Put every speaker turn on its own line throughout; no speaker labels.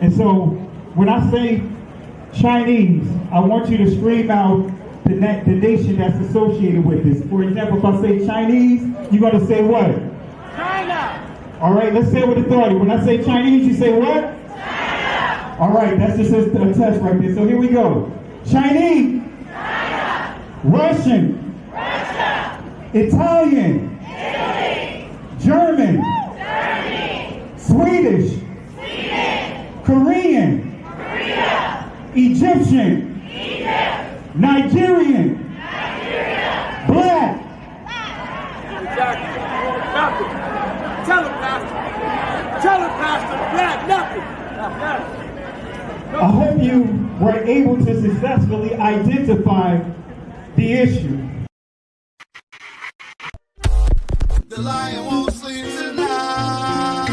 And so when I say Chinese, I want you to scream out the nation that's associated with this. For example, if I say Chinese, you're going to say what?
China.
All right, let's say it with authority. When I say Chinese, you say what? China. All right, that's just a test right there. So here we go. Chinese.
China.
Russian.
Russia.
Italian.
Italy.
German.
Germany.
Swedish.
Sweden.
Korean.
Korea.
Egyptian.
Egypt.
Nigerian.
Nigeria.
Black.
Exactly. Nothing. Tell him, Pastor. Tell him, Pastor. Black, nothing. Yes.
I hope you were able to successfully identify the issue.
The lion won't sleep tonight,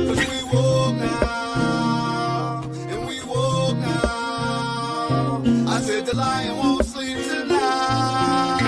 'cause we woke now, and we woke now. I said the lion won't sleep tonight,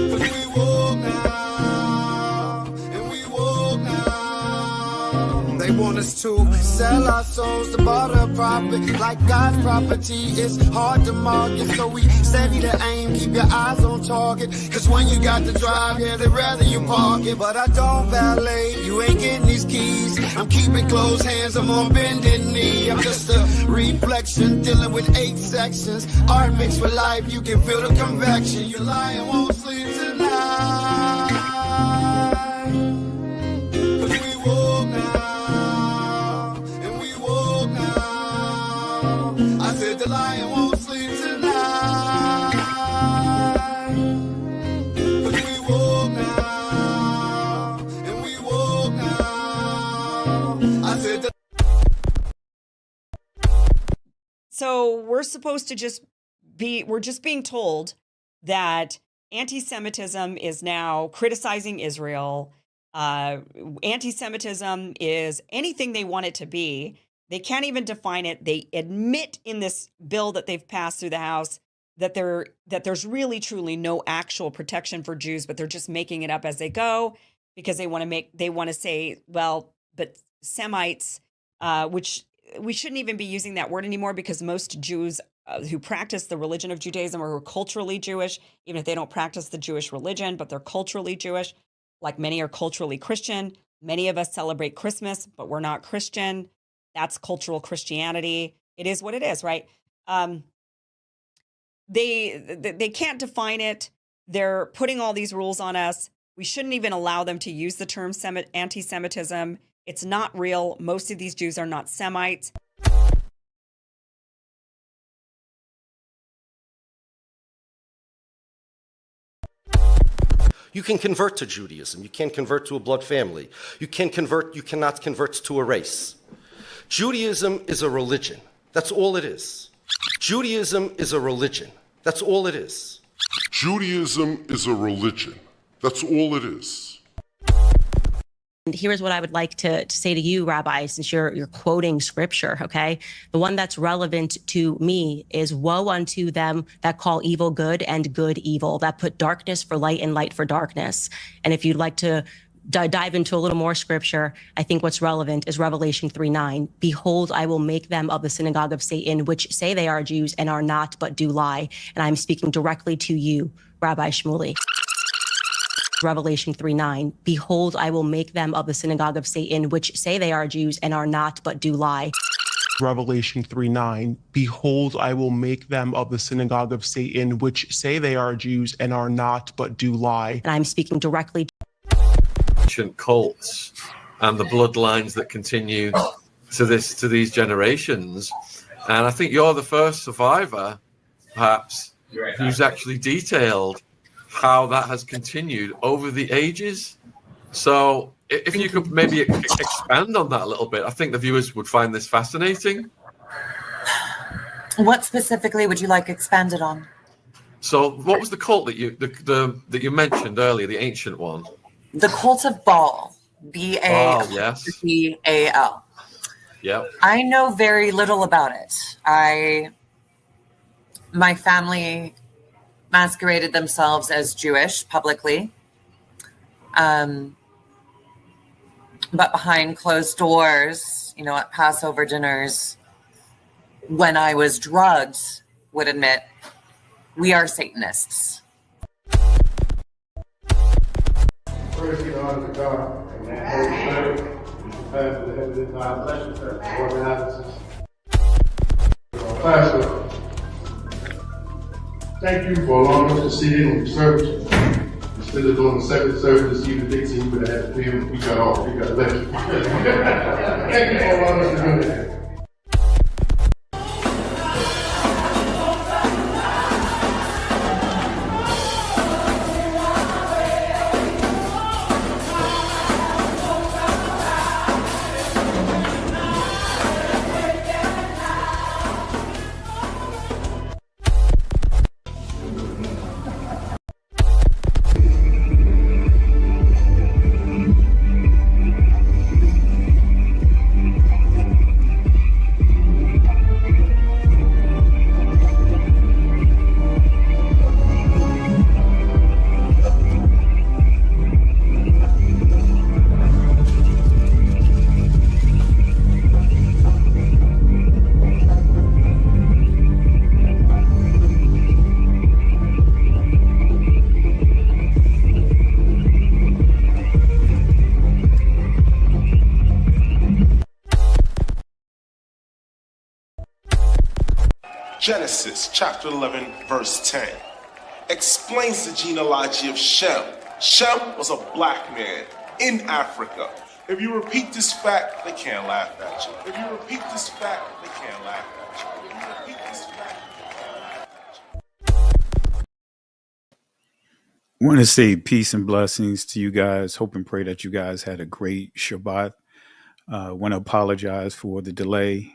'cause we woke now, and we woke now. They want us to sell our souls to barter profit, like God's property. It's hard to market, so we steady to aim, keep your eyes on target. 'Cause when you got the drive, yeah, they'd rather you park it. But I don't valet, you ain't getting these keys. I'm keeping close hands, I'm on bended knee. I'm just a reflection, dealing with 8 sections. Art mixed with life, you can feel the convection. Your lion won't sleep tonight, 'cause we woke now, and we woke now. I said the lion won't sleep tonight, 'cause we woke now, and we woke now. I said the
So we're supposed to we're just being told that anti-Semitism is now criticizing Israel. Anti-Semitism is anything they want it to be. They can't even define it. They admit in this bill that they've passed through the House that there's really truly no actual protection for Jews, but they're just making it up as they go because they want to say, well, but Semites, which we shouldn't even be using that word anymore because most Jews who practice the religion of Judaism are culturally Jewish, even if they don't practice the Jewish religion, but they're culturally Jewish. Like many are culturally Christian. Many of us celebrate Christmas, but we're not Christian. That's cultural Christianity. It is what it is, right? They can't define it. They're putting all these rules on us. We shouldn't even allow them to use the term anti-Semitism. It's not real. Most of these Jews are not Semites.
You can convert to Judaism. You can't convert to a blood family. You cannot convert to a race. Judaism is a religion. That's all it is. Judaism is a religion. That's all it is.
Judaism is a religion. That's all it is.
And here's what I would like to say to you, Rabbi, since you're quoting scripture, okay? The one that's relevant to me is woe unto them that call evil good and good evil, that put darkness for light and light for darkness. And if you'd like to dive into a little more scripture, I think what's relevant is Revelation 3:9. Behold, I will make them of the synagogue of Satan, which say they are Jews and are not, but do lie. And I'm speaking directly to you, Rabbi Shmuley. Revelation 3:9. Behold, I will make them of the synagogue of Satan, which say they are Jews and are not, but do lie.
Revelation 3:9. Behold, I will make them of the synagogue of Satan, which say they are Jews and are not, but do lie.
And I'm speaking directly to
ancient cults and the bloodlines that continue to these generations. And I think you're the first survivor, perhaps, who's actually detailed how that has continued over the ages. So if you could maybe expand on that a little bit, I think the viewers would find this fascinating.
What specifically would you like expanded on?
So what was the cult that you mentioned earlier, the ancient one?
The cult of Baal, B-A-L.
Oh, yes.
B-A-L.
Yeah.
I know very little about it. My family masqueraded themselves as Jewish publicly. But behind closed doors, you know, at Passover dinners, when I was drugged, would admit, we are Satanists.
Praise be the honor to God and that Holy Spirit, which is passed to the head of this time. Bless you, sir. Organizers. Pastor, thank you for allowing us to sit in on the service. Instead of doing the second service, Stephen Dixon, we would have had to film. We got off. We got left. Thank you for allowing us to do that.
Genesis chapter 11, verse 10 explains the genealogy of Shem. Shem was a black man in Africa. If you repeat this fact, they can't laugh at you. If you repeat this fact, they can't laugh at you. If you repeat this fact, they can't laugh at you.
I want to say peace and blessings to you guys. Hope and pray that you guys had a great Shabbat. Want to apologize for the delay.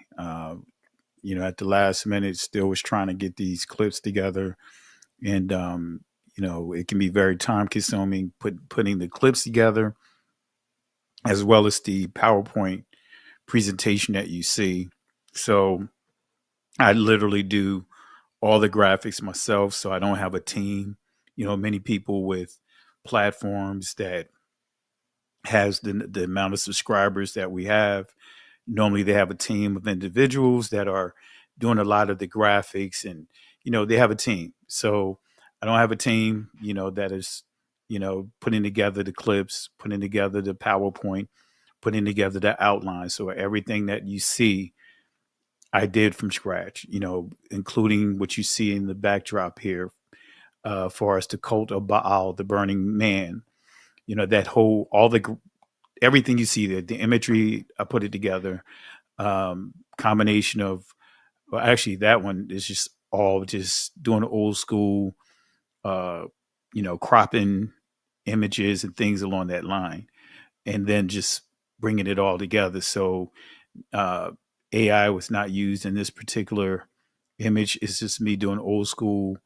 At the last minute, still was trying to get these clips together. And, it can be very time consuming putting the clips together, as well as the PowerPoint presentation that you see. So I literally do all the graphics myself. So I don't have a team. Many people with platforms that has the amount of subscribers that we have. Normally they have a team of individuals that are doing a lot of the graphics and, they have a team. So I don't have a team, that is, putting together the clips, putting together the PowerPoint, putting together the outline. So everything that you see, I did from scratch, including what you see in the backdrop here, for us, the cult of Baal, the burning man, that whole, everything you see there, the imagery, I put it together, combination of, well, actually that one is just all just doing old school, cropping images and things along that line, and then just bringing it all together. So AI was not used in this particular image. It's just me doing old school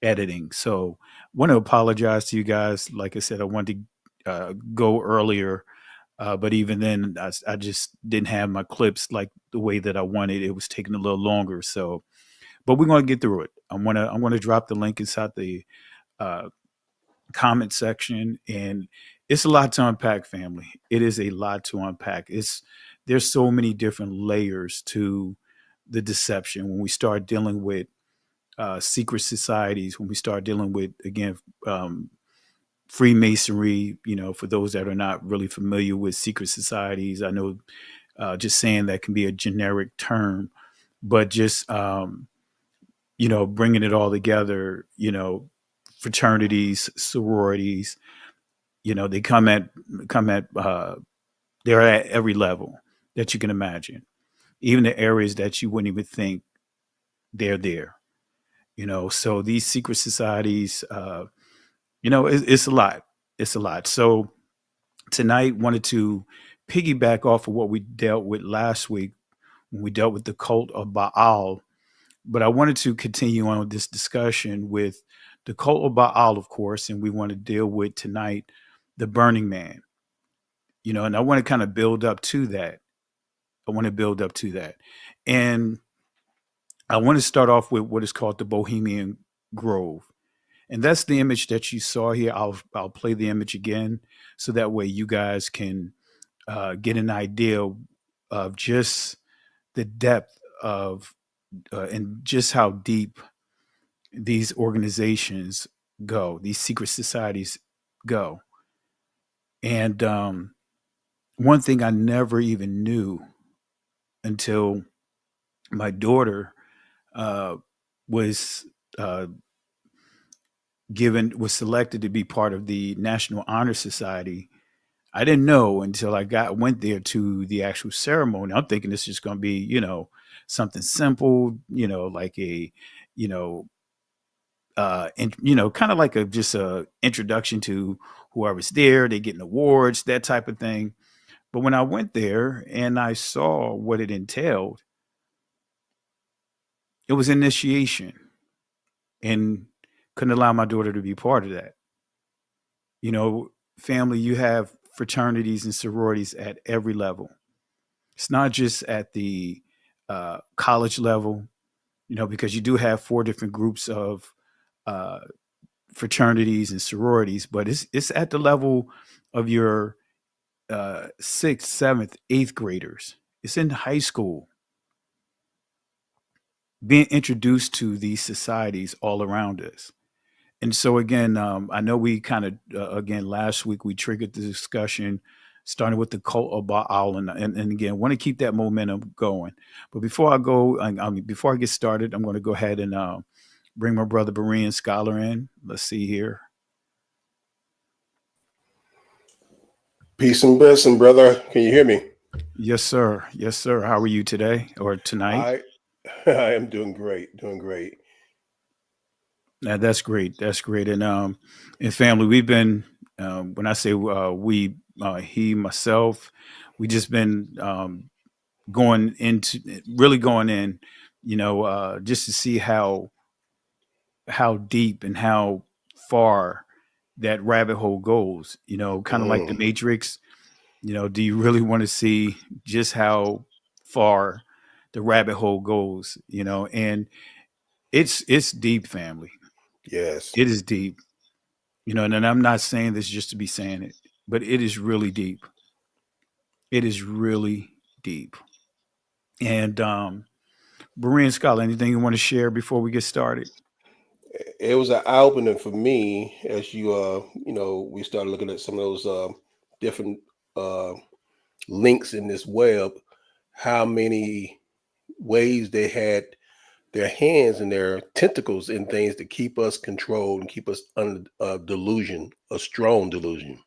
editing. So want to apologize to you guys. Like I said, I wanted to go earlier, but even then, I just didn't have my clips like the way that I wanted. It was taking a little longer. So, but we're going to get through it. I'm gonna drop the link inside the comment section, and it's a lot to unpack, family. It is a lot to unpack. There's so many different layers to the deception when we start dealing with secret societies, when we start dealing with, again, Freemasonry. For those that are not really familiar with secret societies, I know just saying that can be a generic term, but just bringing it all together, fraternities, sororities, they come at they're at every level that you can imagine, even the areas that you wouldn't even think they're there. So these secret societies, it's a lot. It's a lot. So tonight wanted to piggyback off of what we dealt with last week when we dealt with the cult of Baal. But I wanted to continue on with this discussion with the cult of Baal, of course, and we want to deal with tonight the Burning Man. And I want to kind of build up to that. And I want to start off with what is called the Bohemian Grove. And that's the image that you saw here. I'll play the image again so that way you guys can get an idea of just the depth of and just how deep these organizations go, these secret societies go. And one thing I never even knew until my daughter uh, was uh, was selected to be part of the National Honor Society. I didn't know until went there to the actual ceremony. I'm thinking this is going to be, something simple, like a, you know, and kind of like just a introduction to whoever's there. They getting awards, that type of thing. But when I went there and I saw what it entailed, it was initiation, and couldn't allow my daughter to be part of that. You know, family, you have fraternities and sororities at every level. It's not just at the college level, because you do have four different groups of uh, fraternities and sororities, but it's at the level of your sixth, seventh, eighth graders. It's in high school, being introduced to these societies all around us. And so again, I know we kind of again last week we triggered the discussion, starting with the cult of Baal, and again want to keep that momentum going. But before I go, before I get started, I'm going to go ahead and bring my brother Berean Scholar in. Let's see here.
Peace and blessing, brother. Can you hear me?
Yes, sir. Yes, sir. How are you today or tonight?
I am doing great. Doing great.
Now, that's great. That's great. And family, we've been when I say we, he, myself, we just been going into really going in, just to see how deep and how far that rabbit hole goes. Kind of like the Matrix. Do you really want to see just how far the rabbit hole goes? And it's deep, family.
Yes,
it is deep. And I'm not saying this just to be saying it, but it is really deep. It is really deep. And Berean Scholar, anything you want to share before we get started?
It was an eye opener for me as we started looking at some of those different links in this web, how many ways they had their hands and their tentacles in things to keep us controlled and keep us under delusion, a strong delusion.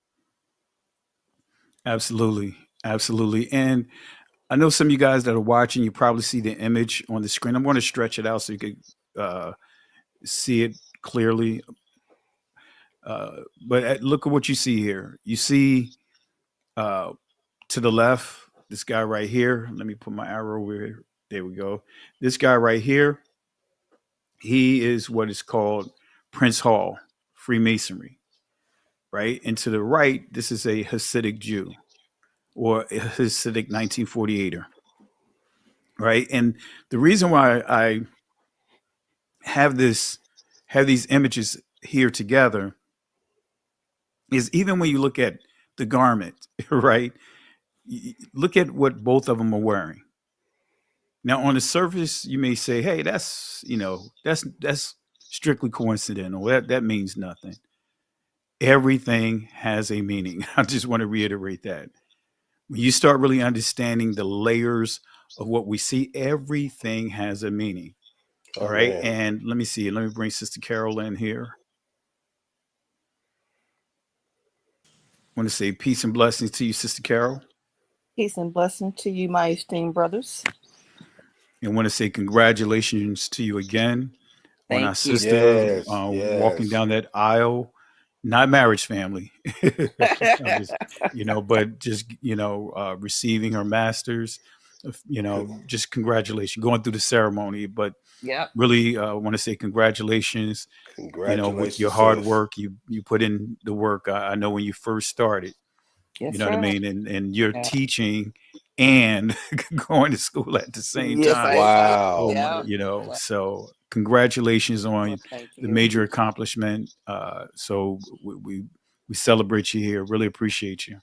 Absolutely. Absolutely. And I know some of you guys that are watching, you probably see the image on the screen. I'm going to stretch it out so you can see it clearly. But look at what you see here. You see to the left, this guy right here. Let me put my arrow over here. There we go. This guy right here, he is what is called Prince Hall, Freemasonry, right? And to the right, this is a Hasidic Jew or a Hasidic 1948er, right? And the reason why I have these images here together is even when you look at the garment, right? Look at what both of them are wearing. Now, on the surface, you may say, "Hey, that's strictly coincidental. That means nothing." Everything has a meaning. I just want to reiterate that. When you start really understanding the layers of what we see, everything has a meaning. All right.
Man.
And let me see. Let me bring Sister Carol in here. I want to say peace and blessings to you, Sister Carol.
Peace and blessing to you, my esteemed brothers.
And I want to say congratulations to you again on our sister walking down that aisle. Not marriage family, just, but just, receiving her master's, just congratulations, going through the ceremony. But really want to say congratulations, with your hard work. You put in the work. I know when you first started,
yes,
what I mean? And you're teaching and going to school at the same time.
Wow.
So congratulations on the major accomplishment. So we celebrate you here. Really appreciate you.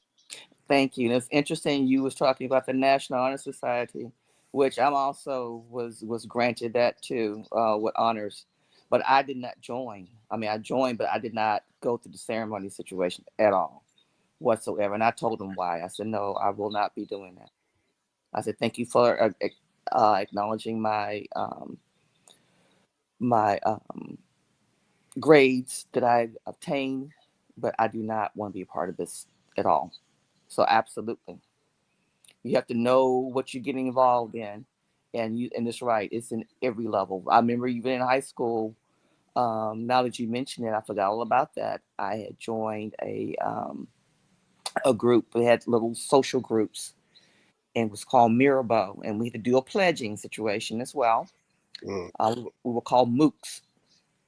Thank you. And it's interesting you was talking about the National Honor Society, which I'm also was granted that too, with honors, but I did not join. I mean, I joined, but I did not go through the ceremony situation at all whatsoever. And I told them why. I said, no, I will not be doing that. I said, thank you for acknowledging my grades that I obtained, but I do not want to be a part of this at all. So absolutely. You have to know what you're getting involved in, and it's right. It's in every level. I remember even in high school. Now that you mention it, I forgot all about that. I had joined a group. We had little social groups, and it was called Mirabeau, and we had to do a pledging situation as well. We were called MOOCs,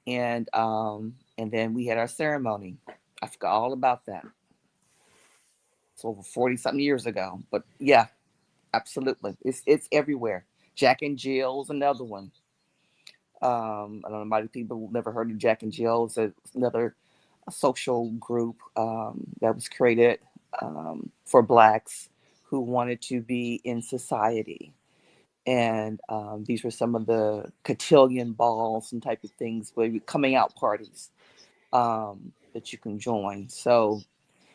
and then we had our ceremony. I forgot all about that. It's over 40 something years ago, but yeah, absolutely. It's everywhere. Jack and Jill's another one. I don't know, many people never heard of Jack and Jill. It's another social group that was created for Blacks who wanted to be in society. And these were some of the cotillion balls and type of things, coming out parties that you can join. So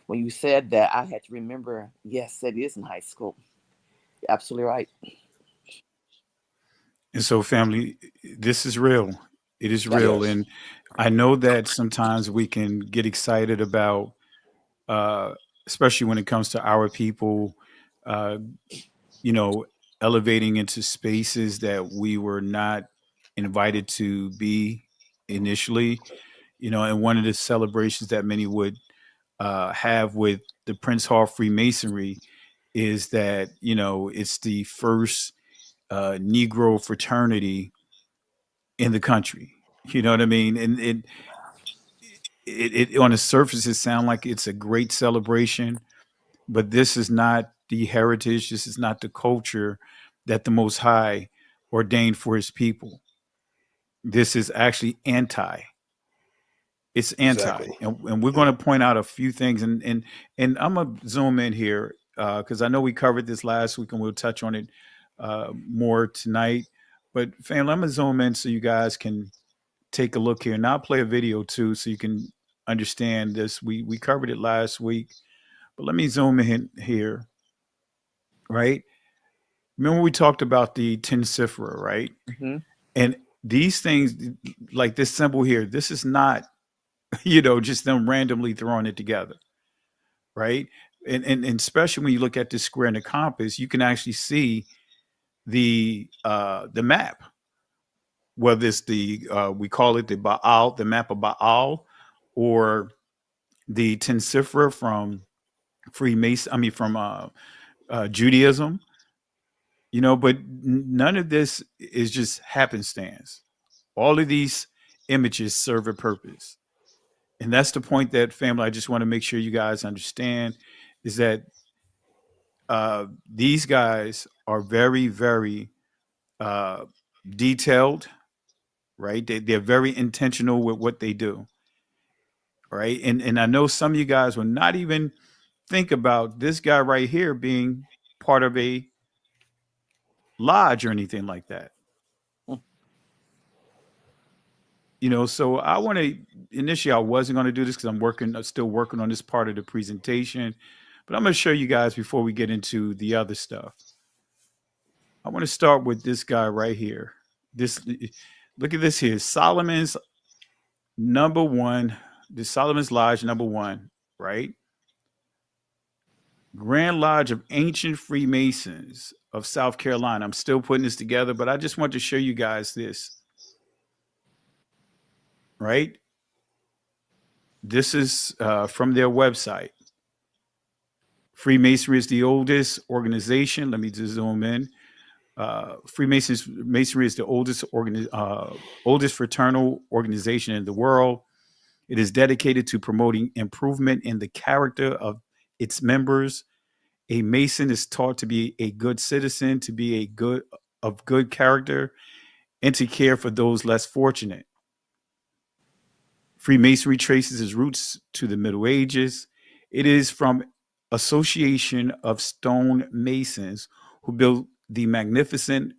when you said that, I had to remember, yes, that is in high school. Absolutely right.
And so, family, this is real. It is
Yeah.
real.
Yes.
And I know that sometimes we can get excited about, especially when it comes to our people, uh, you know, elevating into spaces that we were not invited to be initially. And one of the celebrations that many would have with the Prince Hall Freemasonry is that, it's the first Negro fraternity in the country. You know what I mean? And it on the surface, it sounds like it's a great celebration, but this is not the heritage. This is not the culture that the Most High ordained for His people. This is actually anti. It's anti,
Exactly.
and we're going to point out a few things, and I'm gonna zoom in here because I know we covered this last week, and we'll touch on it more tonight. But family, I'm gonna zoom in so you guys can take a look here, and I'll play a video too, so you can understand this. We covered it last week, but let me zoom in here. Right? Remember we talked about the Tensifera, right?
Mm-hmm.
And these things, like this symbol here, this is not, just them randomly throwing it together, right? And especially when you look at this square and the compass, you can actually see the map. Whether it's we call it the Baal, the map of Baal, or the Tensifera from from Judaism, but none of this is just happenstance. All of these images serve a purpose. And that's the point that, family, I just want to make sure you guys understand is that these guys are very, very detailed, right? They're very intentional with what they do, right? And I know some of you guys will not even think about this guy right here being part of a lodge or anything like that. So I want to initially, I wasn't going to do this because I'm still working on this part of the presentation, but I'm going to show you guys before we get into the other stuff. I want to start with this guy right here. Look at this here. Solomon's #1, the Solomon's Lodge #1, right? Grand Lodge of Ancient Freemasons of South Carolina. I'm still putting this together, but I just want to show you guys this. Right? This is from their website. Freemasonry is the oldest organization. Let me just zoom in. Masonry is the oldest fraternal organization in the world. It is dedicated to promoting improvement in the character of its members. A Mason is taught to be a good citizen, to be of good character, and to care for those less fortunate. Freemasonry traces its roots to the Middle Ages. It is from association of stone masons who built the magnificent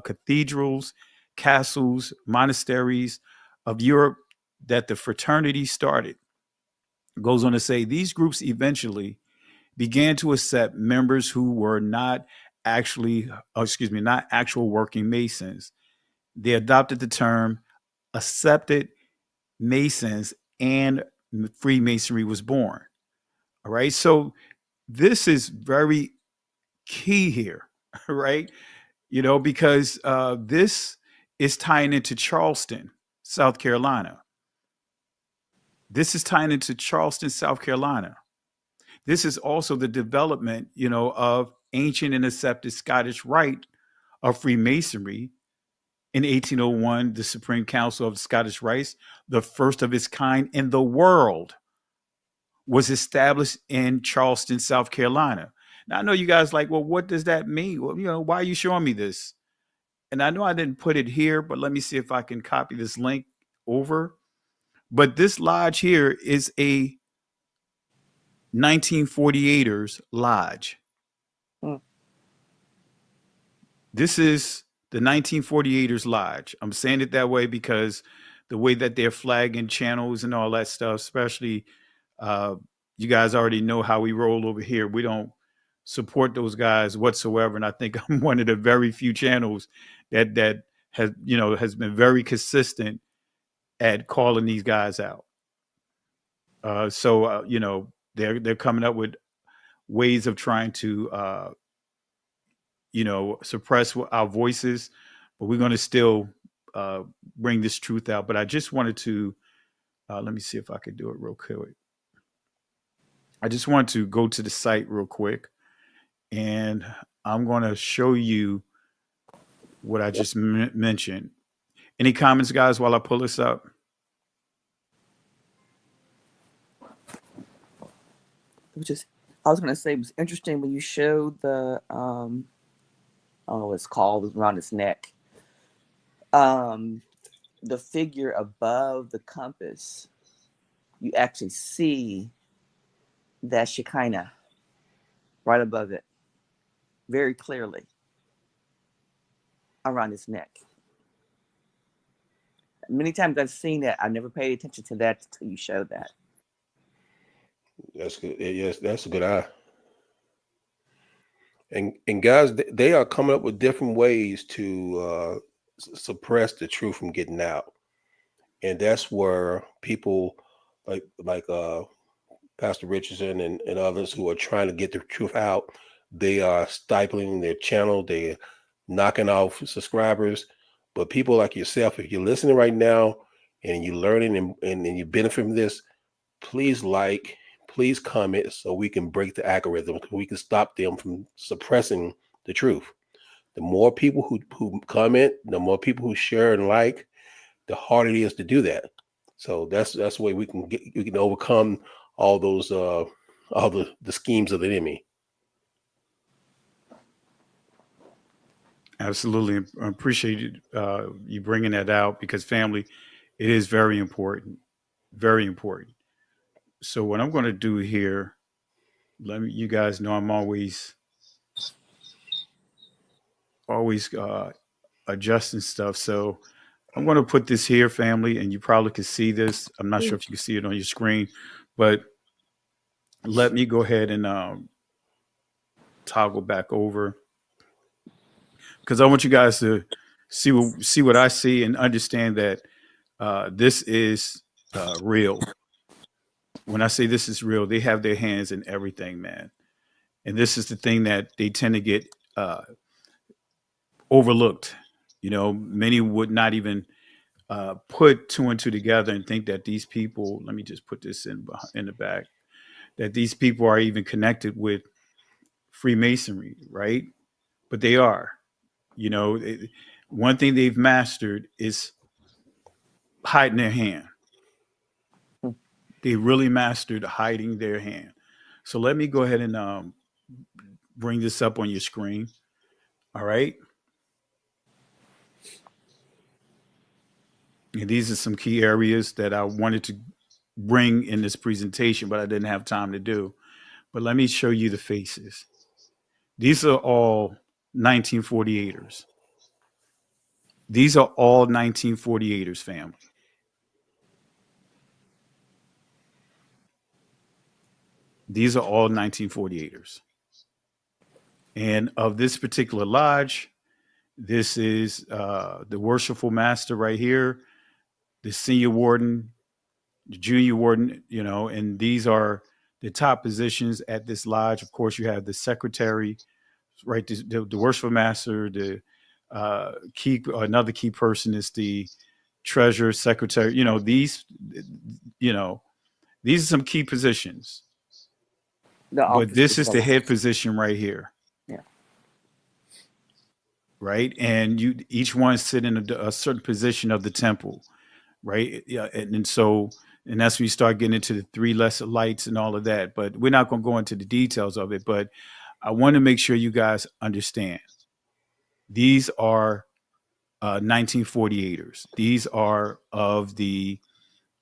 cathedrals, castles, monasteries of Europe that the fraternity started. Goes on to say these groups eventually began to accept members who were not not actual working masons. They adopted the term accepted masons, and Freemasonry was born. All right. So this is very key here, right? Because this is tying into Charleston, South Carolina. This is tying into Charleston, South Carolina. This is also the development, of ancient and accepted Scottish rite of Freemasonry. In 1801, the Supreme Council of the Scottish Rites, the first of its kind in the world, was established in Charleston, South Carolina. Now, I know you guys like, well, what does that mean? Well, why are you showing me this? And I know I didn't put it here, but let me see if I can copy this link over. But this lodge here is a 1948ers lodge. This is the 1948ers lodge. I'm saying it that way because the way that they're flagging channels and all that stuff, especially you guys already know how we roll over here. We don't support those guys whatsoever. And I think I'm one of the very few channels that has been very consistent at calling these guys out. So they're coming up with ways of trying to suppress our voices, but we're going to still bring this truth out. But I just wanted to let me see if I could do it real quick. I just want to go to the site real quick, and I'm going to show you what I just mentioned. Any comments, guys, while I pull this up?
I was going to say, it was interesting when you showed the, I don't know what it's called, it was around his neck. The figure above the compass, you actually see that Shekinah right above it, very clearly, around his neck. Many times I've seen that. I never paid attention to that until you showed that.
That's good. Yes, that's a good eye. And guys, they are coming up with different ways to suppress the truth from getting out. And that's where people like Pastor Richardson and others who are trying to get the truth out, they are stifling their channel. They're knocking off subscribers. But people like yourself, if you're listening right now and you're learning and you benefit from this, please please comment so we can break the algorithm. We can stop them from suppressing the truth. The more people who comment, the more people who share and like, the harder it is to do that. So that's the way we can overcome all those all the schemes of the enemy.
Absolutely. I appreciate you bringing that out, because family, it is very important. Very important. So what I'm going to do here, you guys know I'm always adjusting stuff. So I'm going to put this here, family, and you probably can see this. I'm not sure if you can see it on your screen, but let me go ahead and toggle back over, because I want you guys to see what I see and understand that this is real. When I say this is real, they have their hands in everything, man. And this is the thing that they tend to get overlooked. Many would not even put two and two together and think that these people, let me just put this in the back, that these people are even connected with Freemasonry, right? But they are. One thing they've mastered is hiding their hand. They really mastered hiding their hand. So let me go ahead and bring this up on your screen. All right. And these are some key areas that I wanted to bring in this presentation, but I didn't have time to do. But let me show you the faces. These are all 1948ers. These are all 1948ers, family. These are all 1948ers. And of this particular lodge, this is the worshipful master right here, the senior warden, the junior warden, and these are the top positions at this lodge. Of course, you have the secretary, right? The worshipful master, the another key person is the treasurer, secretary. These are some key positions. But this is the head position right here.
Yeah.
Right. And each one sit in a certain position of the temple. Right. Yeah. And that's when you start getting into the 3 lesser lights and all of that. But we're not going to go into the details of it. But I want to make sure you guys understand. These are 1948ers. These are of the,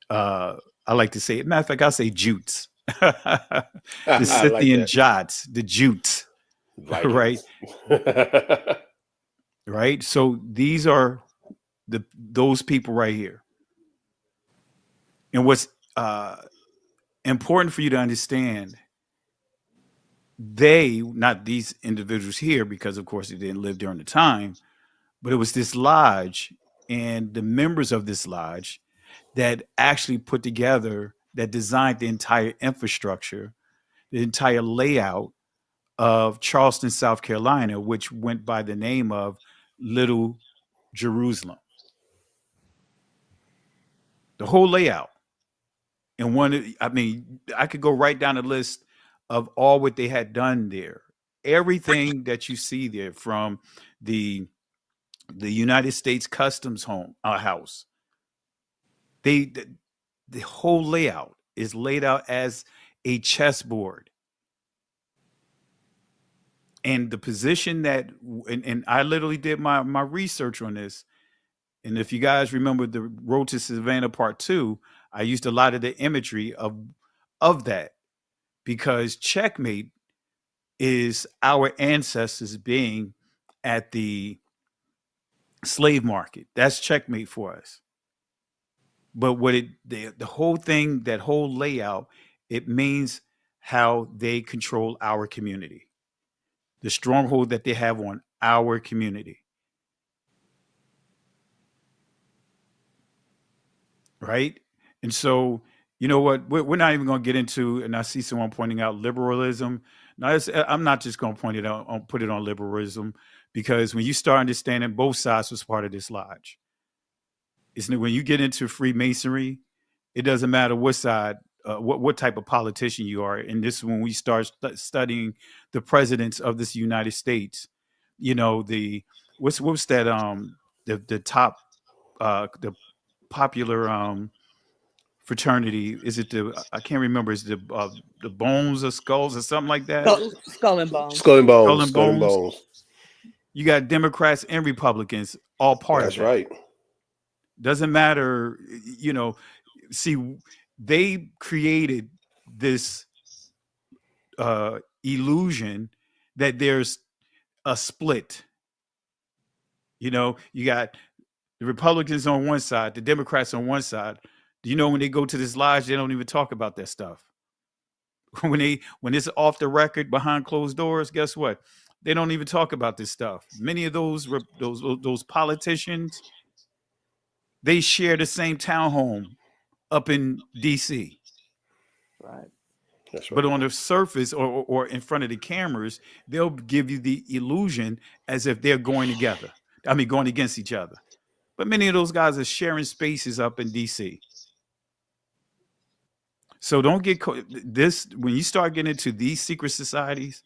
I like to say, matter of fact, I'll say Jutes. The Scythian like Jots, the Jutes, right? Right. So these are those people right here. And what's important for you to understand, not these individuals here, because of course they didn't live during the time, but it was this lodge and the members of this lodge that actually put together, that designed the entire infrastructure, the entire layout of Charleston, South Carolina, which went by the name of Little Jerusalem. The whole layout. And I could go right down the list of all what they had done there. Everything that you see there, from the United States Customs house, the whole layout is laid out as a chessboard. And the position and I literally did my research on this. And if you guys remember the Road to Savannah Part 2, I used a lot of the imagery of that, because checkmate is our ancestors being at the slave market. That's checkmate for us. But the whole thing, that whole layout, it means how they control our community, the stronghold that they have on our community. Right. And so, you know what, we're not even going to get into, and I see someone pointing out liberalism. Now, I'm not just going to put it on liberalism, because when you start understanding both sides was part of this lodge, when you get into Freemasonry, it doesn't matter what side, what type of politician you are. And this is when we start studying the presidents of this United States. What's that? The top, the popular fraternity, is it I can't remember, is it the Bones or Skulls or something like that?
Skull and Bones.
Skull and Bones.
You got Democrats and Republicans all part of that.
That's right.
Doesn't matter, see, they created this illusion that there's a split. You got the Republicans on one side, the Democrats on one side. When they go to this lodge, they don't even talk about that stuff. When it's off the record, behind closed doors, guess what? They don't even talk about this stuff. Many of those politicians, they share the same townhome up in DC.
Right.
That's right.
But on the surface or in front of the cameras, they'll give you the illusion as if they're going together. Going against each other. But many of those guys are sharing spaces up in DC. So don't get this, when you start getting into these secret societies,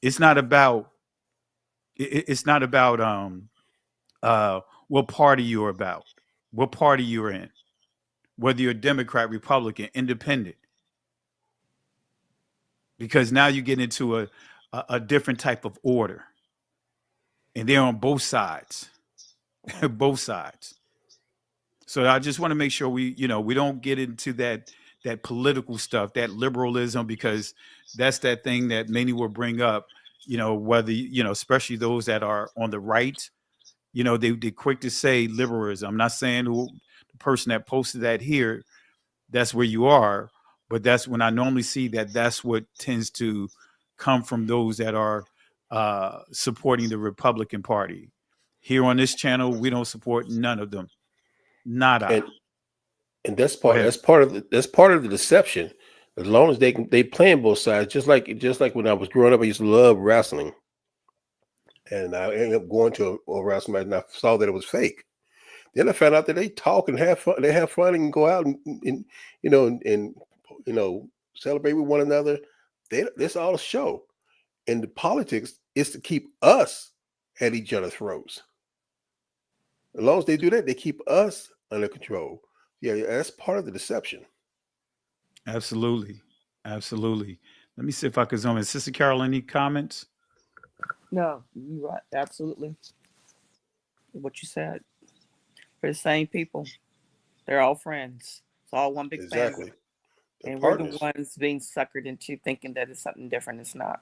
it's not about what party you're about, what party you're in, whether you're a Democrat, Republican, independent. Because now you get into a different type of order. And they're on both sides. Both sides. So I just want to make sure we don't get into that political stuff, that liberalism, because that's that thing that many will bring up, whether, especially those that are on the right, they're quick to say liberalism. I'm not saying the person that posted that here, that's where you are, but that's when I normally see that's what tends to come from those that are supporting the Republican Party. Here on this channel, we don't support none of them. Nada.
And that's part of the deception. As long as they playing both sides, just like when I was growing up, I used to love wrestling, and I ended up going to a wrestling match, and I saw that it was fake. Then I found out that they talk and have fun. They have fun and go out and celebrate with one another. This all a show, and the politics is to keep us at each other's throats. As long as they do that, they keep us under control. Yeah, that's part of the deception.
Absolutely. Absolutely. Let me see if I can zoom in. Sister Carol, any comments?
No, you're right. Absolutely. What you said. We're the same people. They're all friends. It's all one big family. And we're the ones being suckered into thinking that it's something different. It's not.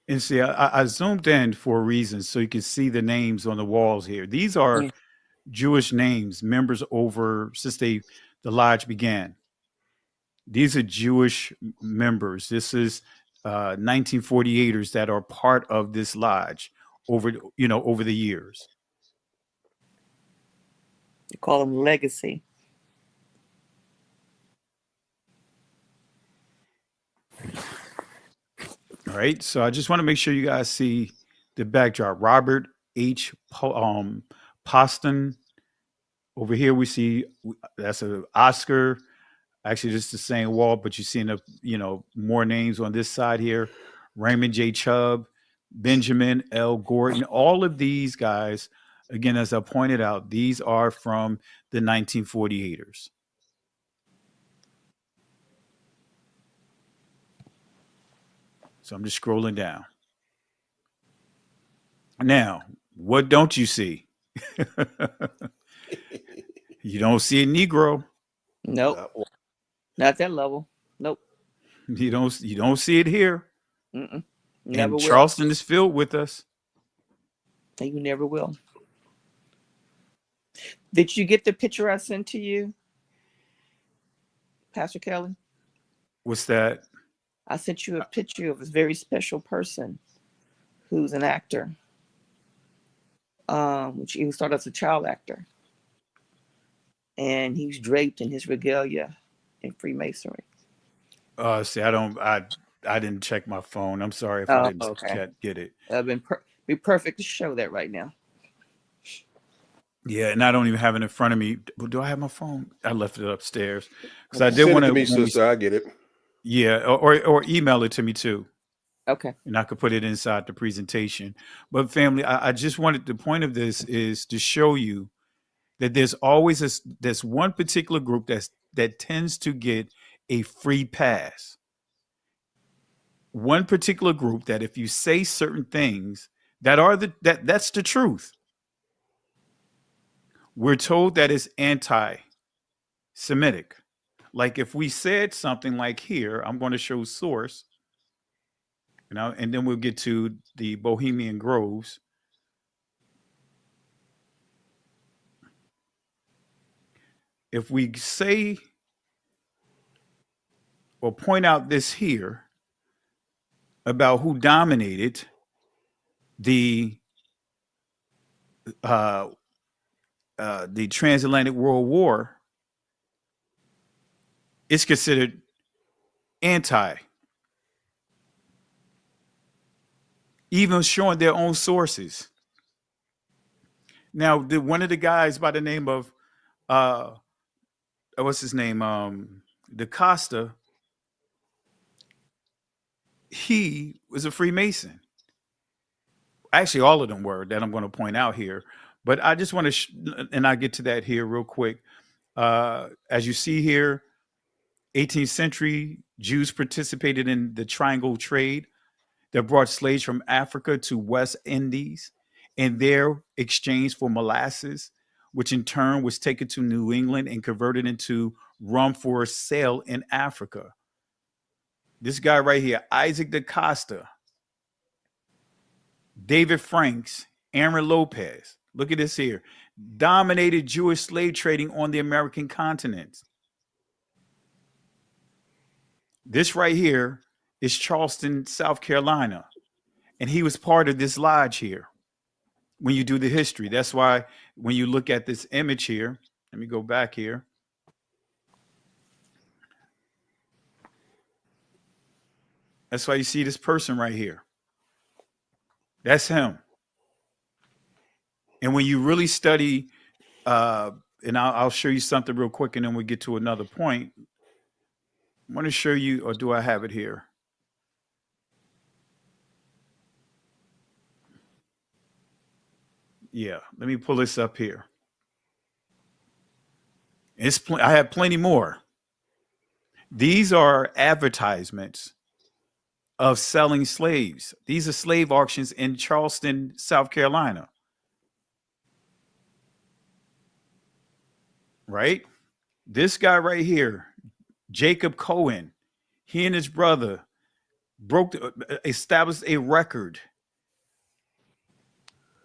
And see, I zoomed in for a reason so you can see the names on the walls here. These are Jewish names, members over since the lodge began. These are Jewish members. This is 1948ers that are part of this lodge over the years.
You call them legacy.
All right. So I just want to make sure you guys see the backdrop. Robert H. Poston. Over here we see that's an Oscar. Actually, just the same wall, but you're seeing more names on this side here. Raymond J. Chubb, Benjamin L. Gordon. All of these guys, again, as I pointed out, these are from the 1948ers. So I'm just scrolling down. Now, what don't you see? You don't see a Negro.
Nope. Not that level. Nope.
You don't see it here.
Never
and
will.
Charleston is filled with us.
And you never will. Did you get the picture I sent to you, Pastor Kelly?
What's that?
I sent you a picture of a very special person who's an actor. Which he started as a child actor. And he's draped in his regalia in Freemasonry.
See, I didn't check my phone. I'm sorry if I didn't get it.
That'd be perfect to show that right now.
Yeah, and I don't even have it in front of me. Do I have my phone? I left it upstairs because I did want to.
Me, sister, I get it.
Yeah, or email it to me too.
Okay.
And I could put it inside the presentation. But family, I just wanted, the point of this is to show you that there's always this one particular group that tends to get a free pass. One particular group that if you say certain things that's the truth. We're told that it's anti-Semitic. Like if we said something like here, I'm going to show source, and then we'll get to the Bohemian Groves. If we say or point out this here about who dominated the transatlantic world war, it's considered anti. Even showing their own sources. Now, one of the guys by the name of what's his name? DaCosta, he was a Freemason. Actually, all of them were, that I'm going to point out here. But I just want to, and I'll get to that here real quick. As you see here, 18th century, Jews participated in the triangle trade that brought slaves from Africa to West Indies in their exchange for molasses, which in turn was taken to New England and converted into rum for sale in Africa. This guy right here, Isaac da Costa, David Franks, Aaron Lopez. Look at this here. Dominated Jewish slave trading on the American continent. This right here is Charleston, South Carolina. And he was part of this lodge here when you do the history. That's why when you look at this image here, let me go back here. That's why you see this person right here. That's him. And when you really study, and I'll show you something real quick and then we'll get to another point. I want to show you, or do I have it here? Yeah, let me pull this up here. I have plenty more. These are advertisements of selling slaves. These are slave auctions in Charleston, South Carolina. Right? This guy right here, Jacob Cohen, he and his brother established a record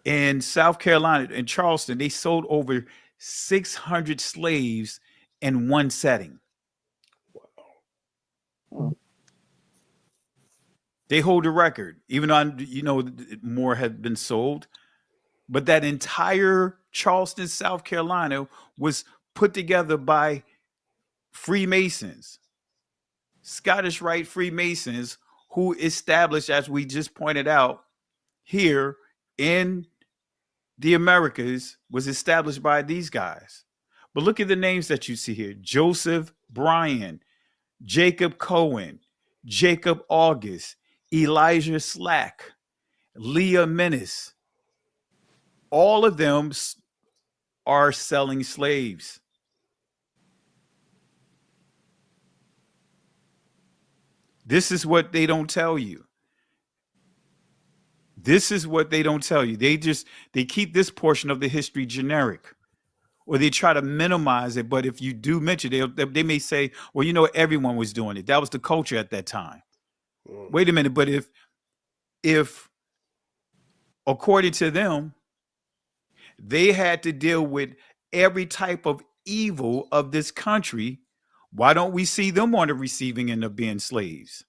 in South Carolina, in Charleston. They sold over 600 slaves in one setting. Wow. They hold a record, even though, more had been sold. But that entire Charleston, South Carolina was put together by Freemasons, Scottish Rite Freemasons, who established, as we just pointed out here in the Americas, was established by these guys. But look at the names that you see here: Joseph Bryan, Jacob Cohen, Jacob August, Elijah Slack, Leah Menace. All of them are selling slaves. This is what they don't tell you. This is what they don't tell you. They keep this portion of the history generic, or they try to minimize it. But if you do mention, they may say, well, everyone was doing it. That was the culture at that time. Wait a minute. But if according to them, they had to deal with every type of evil of this country, why don't we see them on the receiving end of being slaves?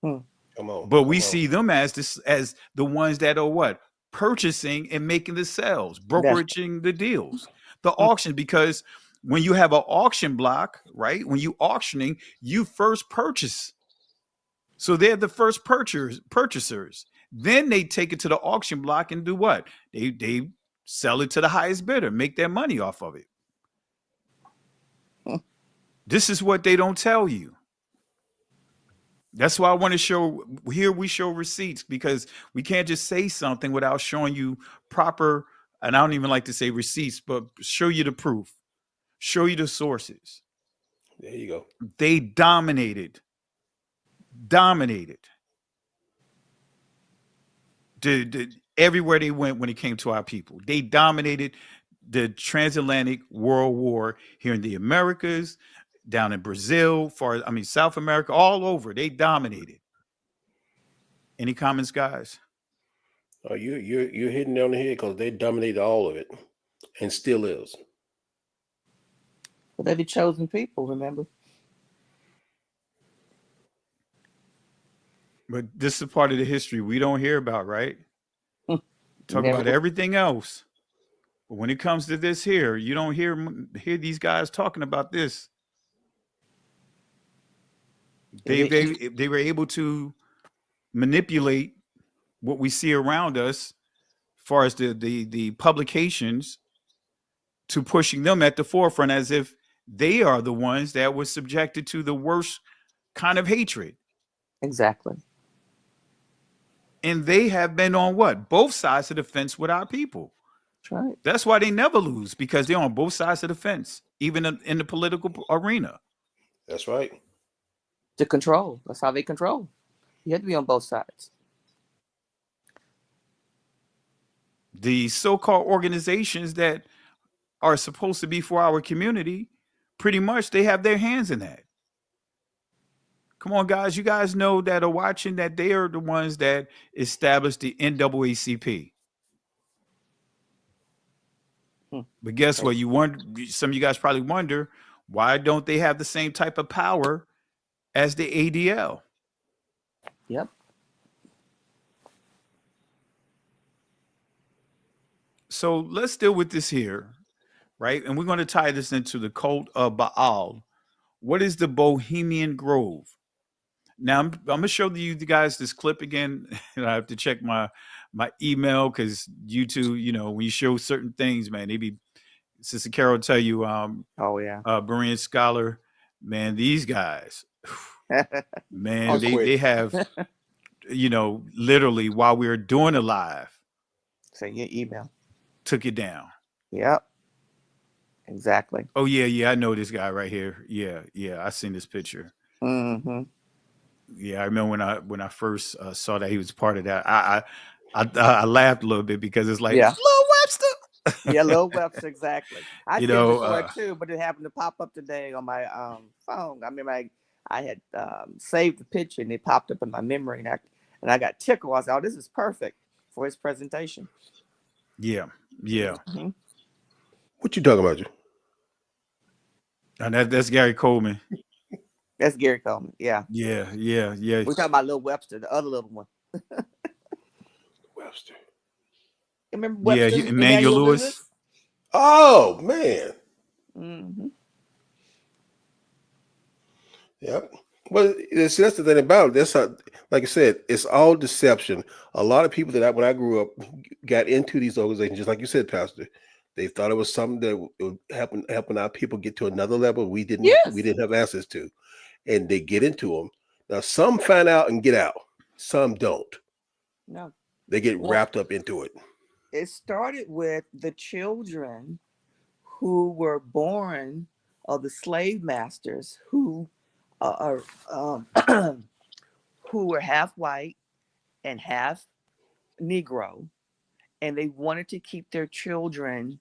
Come on.
But we see them as the ones that are what? Purchasing and making the sales, brokeraging the deals, the auction. Because when you have an auction block, right? When you auctioning, you first purchase. So they're the first purchasers. Then they take it to the auction block and do what? They sell it to the highest bidder, make their money off of it. This is what they don't tell you. That's why I want to show here. We show receipts, because we can't just say something without showing you proper, and I don't even like to say receipts, but show you the proof, show you the sources.
There you go.
They dominated. Everywhere they went when it came to our people. They dominated the transatlantic world war here in the Americas, down in Brazil, South America, all over. They dominated. Any comments, guys?
Oh, you're hitting it on the head, because they dominated all of it, and still is.
But they're the chosen people, remember?
But this is part of the history we don't hear about, right? Talk about everything else. But when it comes to this here, you don't hear these guys talking about this. They were able to manipulate what we see around us, as far as the publications, to pushing them at the forefront, as if they are the ones that were subjected to the worst kind of hatred.
Exactly.
And they have been on what? Both sides of the fence with our people.
That's right.
That's why they never lose, because they're on both sides of the fence, even in the political arena.
That's right.
To control. That's how they control. You have to be on both sides.
The so-called organizations that are supposed to be for our community, pretty much they have their hands in that. Come on, guys. You guys know that are watching that they are the ones that established the NAACP. But guess what? You wonder, some of you guys probably wonder, why don't they have the same type of power as the ADL?
Yep.
So let's deal with this here, right? And we're going to tie this into the cult of Baal. What is the Bohemian Grove? Now I'm going to show you guys this clip again. And I have to check my email because YouTube, you know, when you show certain things, man, they be, Sister Carol tell you,
oh yeah,
Berean Scholar, man, these guys, man, they have, you know, literally while we were doing a live,
send your email,
took it down.
Yep. Exactly.
Oh yeah, I know this guy right here. Yeah, I seen this picture.
Mm-hmm.
Yeah, I remember when I first saw that he was part of that. I laughed a little bit because it's like,
yeah,
Lil Webster.
Yeah, Lil Webster, exactly. I
You
did
know,
before it too, but it happened to pop up today on my phone. I mean, I had saved the picture and it popped up in my memory, and I got tickled. I said, "Oh, this is perfect for his presentation."
Yeah.
Mm-hmm.
What you talking about, you?
And that's Gary Coleman.
That's Gary Coleman. Yeah.
Yeah.
We're talking about Lil Webster, the other little one.
Webster.
Remember Webster?
Yeah, Emmanuel Lewis.
Oh man.
Mm-hmm.
Yep. Well, that's the thing about it. That's how, like I said, it's all deception. A lot of people when I grew up got into these organizations, just like you said, Pastor. They thought it was something that would helping our people get to another level we didn't have access to, and they get into them. Now some find out and get out, some don't.
No,
they get wrapped up into it.
It started with the children who were born of the slave masters who who were half white and half Negro, and they wanted to keep their children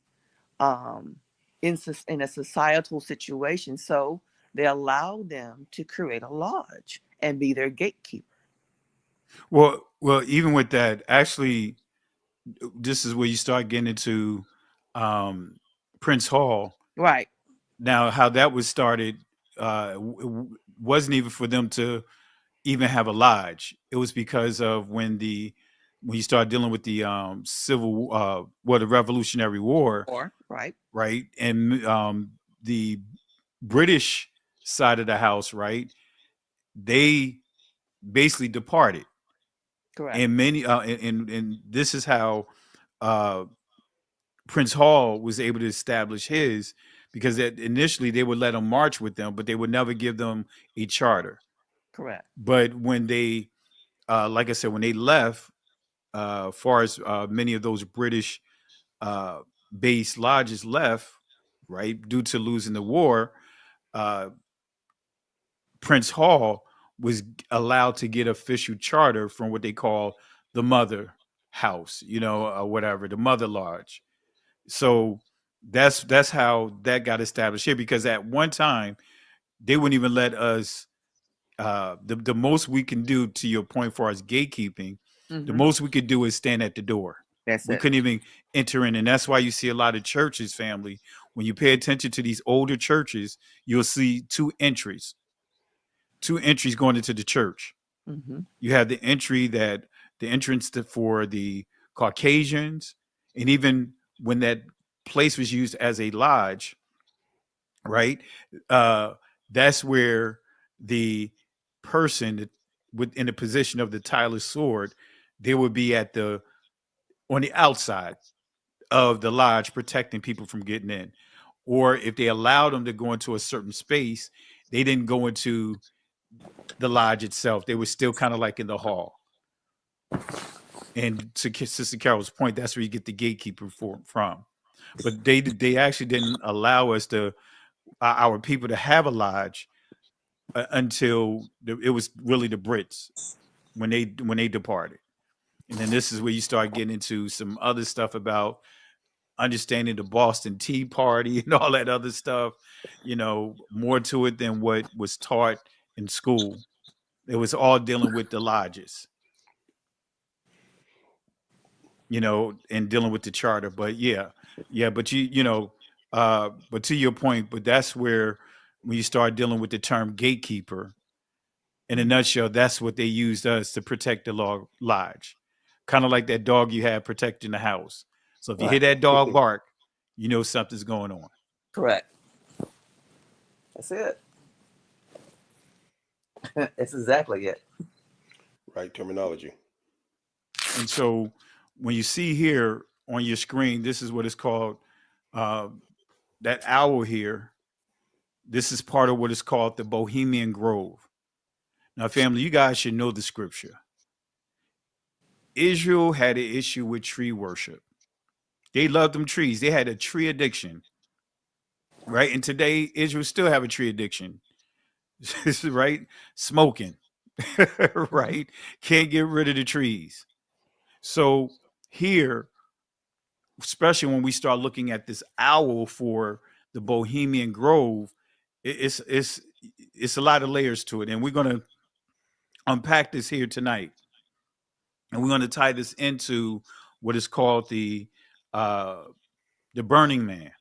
in a societal situation, so they allowed them to create a lodge and be their gatekeeper.
Well, even with that, actually, this is where you start getting into Prince Hall.
Right.
Now, how that was started wasn't even for them to even have a lodge. It was because of when you start dealing with the the Revolutionary War, right, and the British side of the house, right, they basically departed.
Correct.
And many, and this is how Prince Hall was able to establish his, because initially they would let them march with them, but they would never give them a charter.
Correct.
But when they, like I said, when they left, far as many of those British based lodges left, right, due to losing the war, Prince Hall was allowed to get official charter from what they call the Mother House, or whatever, the Mother Lodge. So that's how that got established here, because at one time they wouldn't even let us. The most we can do, to your point, as far as gatekeeping, the most we could do is stand at the door. We couldn't even enter in, and that's why you see a lot of churches, family. When you pay attention to these older churches, you'll see two entries going into the church. You have the entrance for the Caucasians, and even when that place was used as a lodge, right? That's where the person in the position of the tireless sword, they would be on the outside of the lodge, protecting people from getting in. Or if they allowed them to go into a certain space, they didn't go into the lodge itself. They were still kind of like in the hall. And to Sister Carol's point, that's where you get the gatekeeper from. But they actually didn't allow us our people to have a lodge until it was really the Brits when they departed. And then this is where you start getting into some other stuff about understanding the Boston Tea Party and all that other stuff, more to it than what was taught in school. It was all dealing with the lodges, and dealing with the charter. But but but to your point, but that's where when you start dealing with the term gatekeeper, in a nutshell, that's what they used us to protect the lodge. Kind of like that dog you had protecting the house. So if you hear that dog bark, you know something's going on.
Correct. That's it. That's exactly it.
Right terminology.
And so when you see here on your screen, this is what it's called. That owl here, this is part of what is called the Bohemian Grove. Now, family, you guys should know the scripture. Israel had an issue with tree worship. They loved them trees. They had a tree addiction, right? And today, Israel still have a tree addiction, right? Smoking, right? Can't get rid of the trees. So here, especially when we start looking at this owl for the Bohemian Grove, it's a lot of layers to it, and we're going to unpack this here tonight, and we're going to tie this into what is called the Burning Man.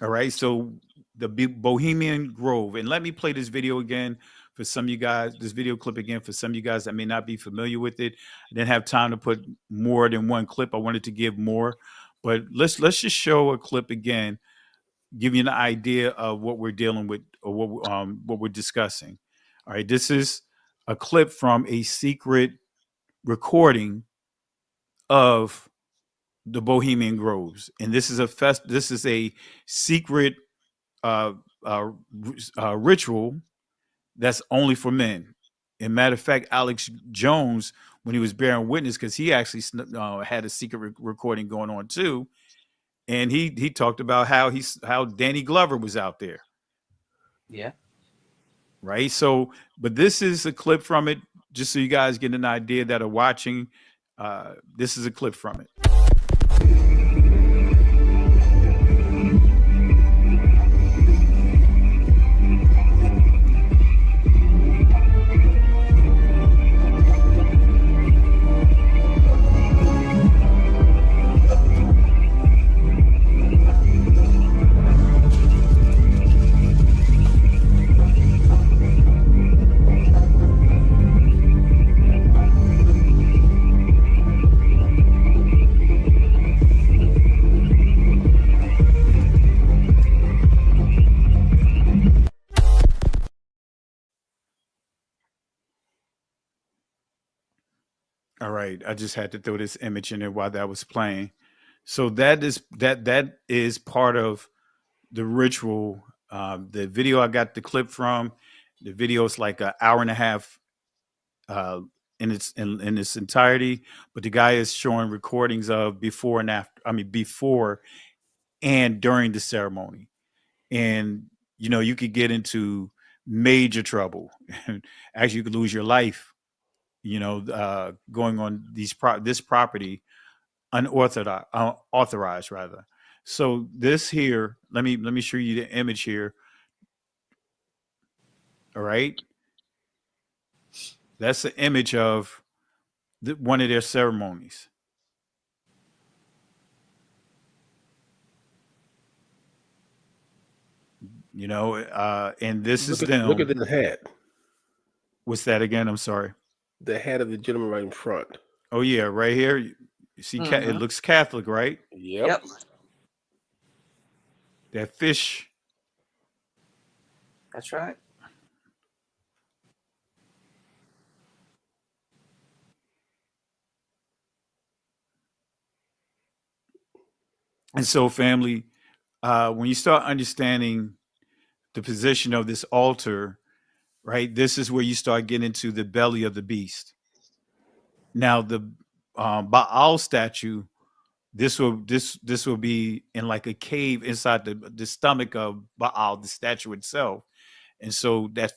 All right, so the Bohemian Grove, and let me play this video again for some of you guys. This video clip again for some of you guys that may not be familiar with it. I didn't have time to put more than one clip. I wanted to give more, but let's just show a clip again, give you an idea of what we're dealing with or what we're discussing. All right, this is a clip from a secret recording of the Bohemian Groves, and this is a secret ritual that's only for men. And matter of fact, Alex Jones, when he was bearing witness, because he actually had a secret recording going on too, and he talked about how Danny Glover was out there.
Yeah.
Right. So, but this is a clip from it, just so you guys get an idea that are watching. This is a clip from it. All right, I just had to throw this image in there while that was playing. So that is part of the ritual. The video I got the clip from, the video is like an hour and a half in its entirety, but the guy is showing recordings of before and after. I mean, before and during the ceremony, and you could get into major trouble. Actually, you could lose your life. Going on this property authorized rather. So this here, let me show you the image here. All right, that's the image of one of their ceremonies. And this is them.
Look at the hat.
What's that again? I'm sorry.
The hat of the gentleman right in front.
Oh yeah, right here. You see, it looks Catholic, right?
Yep.
That fish.
That's right.
And so, family, when you start understanding the position of this altar, right, this is where you start getting into the belly of the beast. Now, the Baal statue, this will be in like a cave inside the stomach of Baal, the statue itself, and so that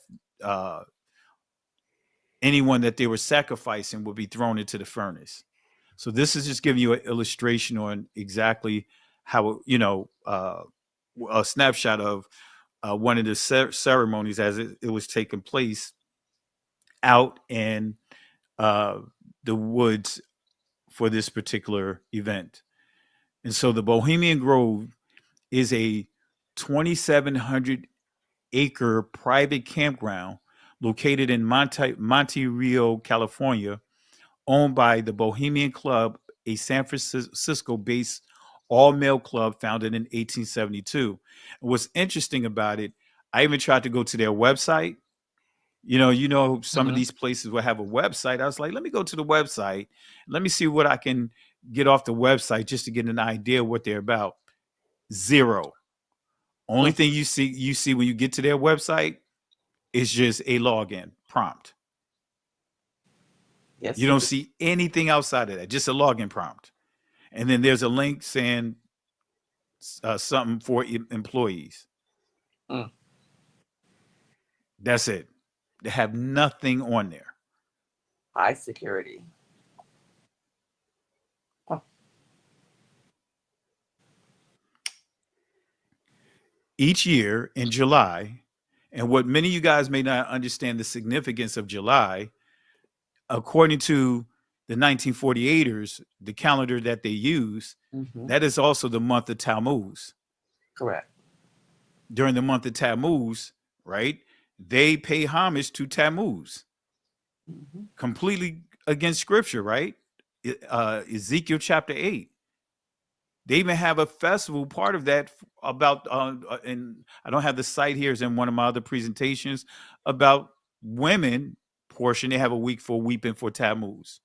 anyone that they were sacrificing will be thrown into the furnace. So this is just giving you an illustration on exactly how, a snapshot of one of the ceremonies as it was taking place out in the woods for this particular event. And so the Bohemian Grove is a 2,700 acre private campground located in Monte Rio, California, owned by the Bohemian Club, a San Francisco based all male club founded in 1872. And what's interesting about it, I even tried to go to their website. Some of these places will have a website. I was like, let me go to the website. Let me see what I can get off the website just to get an idea of what they're about. Zero. Only thing you see when you get to their website is just a login prompt.
Yes,
you don't see anything outside of that, just a login prompt. And then there's a link saying something for employees. That's it. They have nothing on there.
High security.
Each year in July, and what many of you guys may not understand the significance of July, according to the 1948ers, the calendar that they use, that is also the month of Tammuz.
Correct.
During the month of Tammuz, right, they pay homage to Tammuz. Completely against scripture, right? Ezekiel chapter 8. They even have a festival, part of that about, and I don't have the site here, it's in one of my other presentations, about women portion. They have a week for weeping for Tammuz.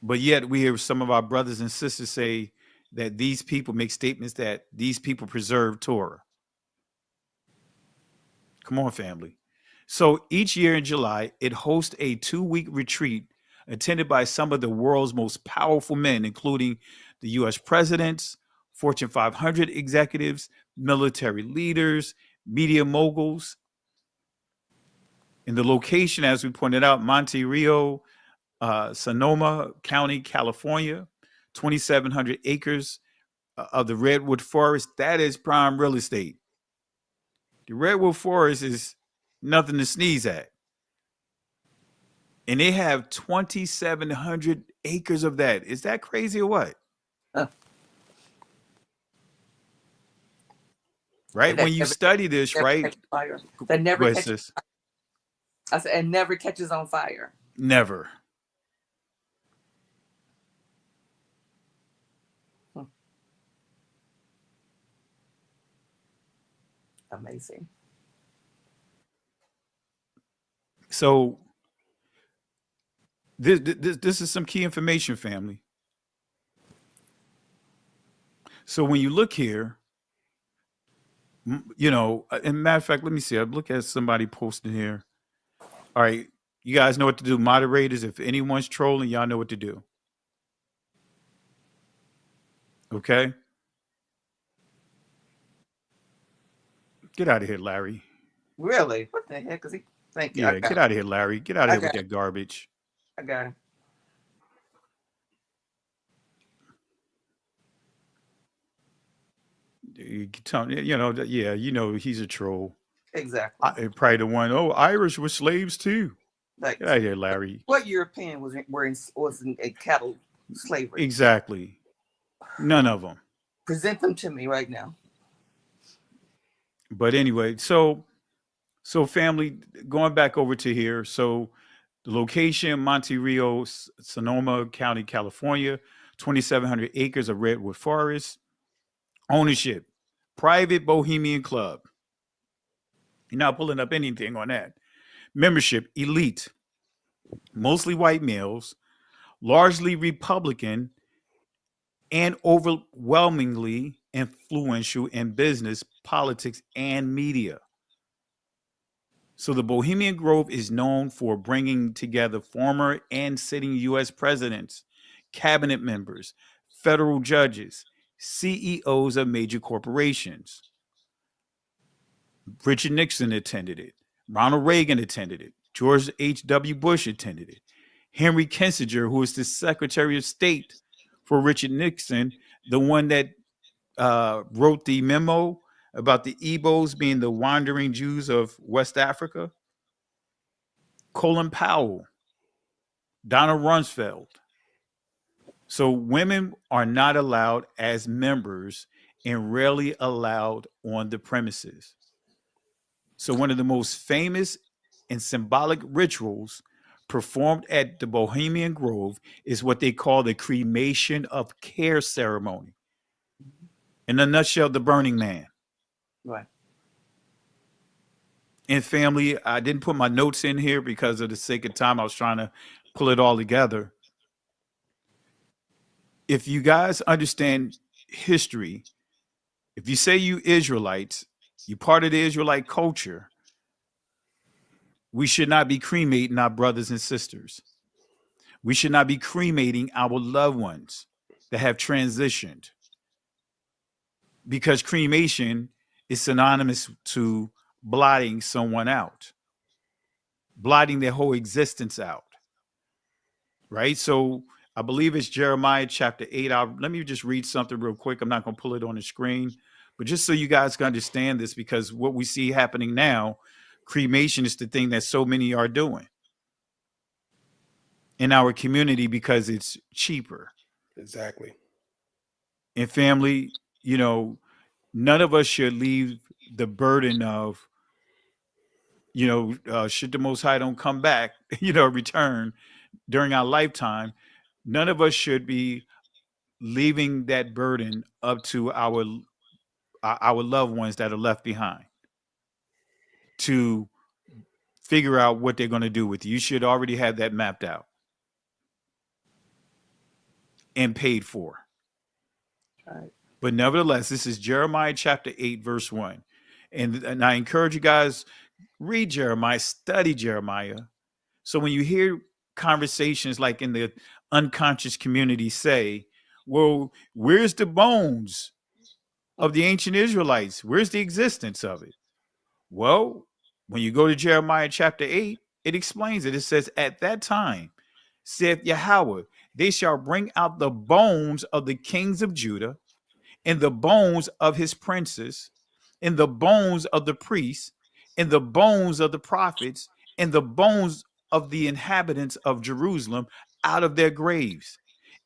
But yet we hear some of our brothers and sisters say that these people make statements that these people preserve Torah. Come on, family. So each year in July, it hosts a 2-week retreat attended by some of the world's most powerful men, including the U.S. presidents, Fortune 500 executives, military leaders, media moguls. In the location, as we pointed out, Monte Rio, Sonoma County, California, 2,700 acres of the Redwood Forest. That is prime real estate. The Redwood Forest is nothing to sneeze at. And they have 2,700 acres of that. Is that crazy or what? Right? When you study this, right?
That never
Go ahead,
catches,
sis.
I said, it never catches on fire.
Never.
Amazing.
So this is some key information, family. So when you look here, and matter of fact, let me see. I look at somebody posting here. All right, you guys know what to do. Moderators, if anyone's trolling, y'all know what to do. Okay? Get out of here, Larry.
Really? What the heck is he? Thank you.
Yeah, get out of here, Larry. Get out of here with that garbage.
I got him.
You tell he's a troll.
Exactly.
Probably the one, Irish were slaves too.
Like,
get out of here, Larry.
What European was in a cattle slavery?
Exactly. None of them.
Present them to me right now.
But anyway, so family, going back over to here. So the location, Monte Rio, Sonoma County, California, 2,700 acres of redwood forest. Ownership, private Bohemian Club. You're not pulling up anything on that. Membership, elite, mostly white males, largely Republican, and overwhelmingly influential in business, politics, and media. So the Bohemian Grove is known for bringing together former and sitting U.S. presidents, cabinet members, federal judges, CEOs of major corporations. Richard Nixon attended it. Ronald Reagan attended it. George H.W. Bush attended it. Henry Kissinger, who was the Secretary of State for Richard Nixon, the one that wrote the memo about the Igbos being the wandering Jews of West Africa. Colin Powell, Donald Rumsfeld. So women are not allowed as members and rarely allowed on the premises. So one of the most famous and symbolic rituals performed at the Bohemian Grove is what they call the cremation of care ceremony. In a nutshell, the Burning Man.
Right.
And family, I didn't put my notes in here because of the sake of time. I was trying to pull it all together. If you guys understand history, if you say you Israelites, you're part of the Israelite culture, we should not be cremating our brothers and sisters. We should not be cremating our loved ones that have transitioned, because cremation is synonymous to blotting someone out, blotting their whole existence out, right? So I believe it's Jeremiah chapter 8. Let me just read something real quick. I'm not going to pull it on the screen, but just so you guys can understand this, because what we see happening now, cremation is the thing that so many are doing in our community because it's cheaper.
Exactly.
And family, you know, none of us should leave the burden of, should the Most High don't come back, return during our lifetime, none of us should be leaving that burden up to our loved ones that are left behind to figure out what they're going to do with you. You should already have that mapped out and paid for.
Right.
But nevertheless, this is Jeremiah chapter 8, verse 1. And I encourage you guys, read Jeremiah, study Jeremiah. So when you hear conversations like in the unconscious community say, well, where's the bones of the ancient Israelites? Where's the existence of it? Well, when you go to Jeremiah chapter 8, it explains it. It says, at that time, saith Yahweh, they shall bring out the bones of the kings of Judah, and the bones of his princes, and the bones of the priests, and the bones of the prophets, and the bones of the inhabitants of Jerusalem out of their graves.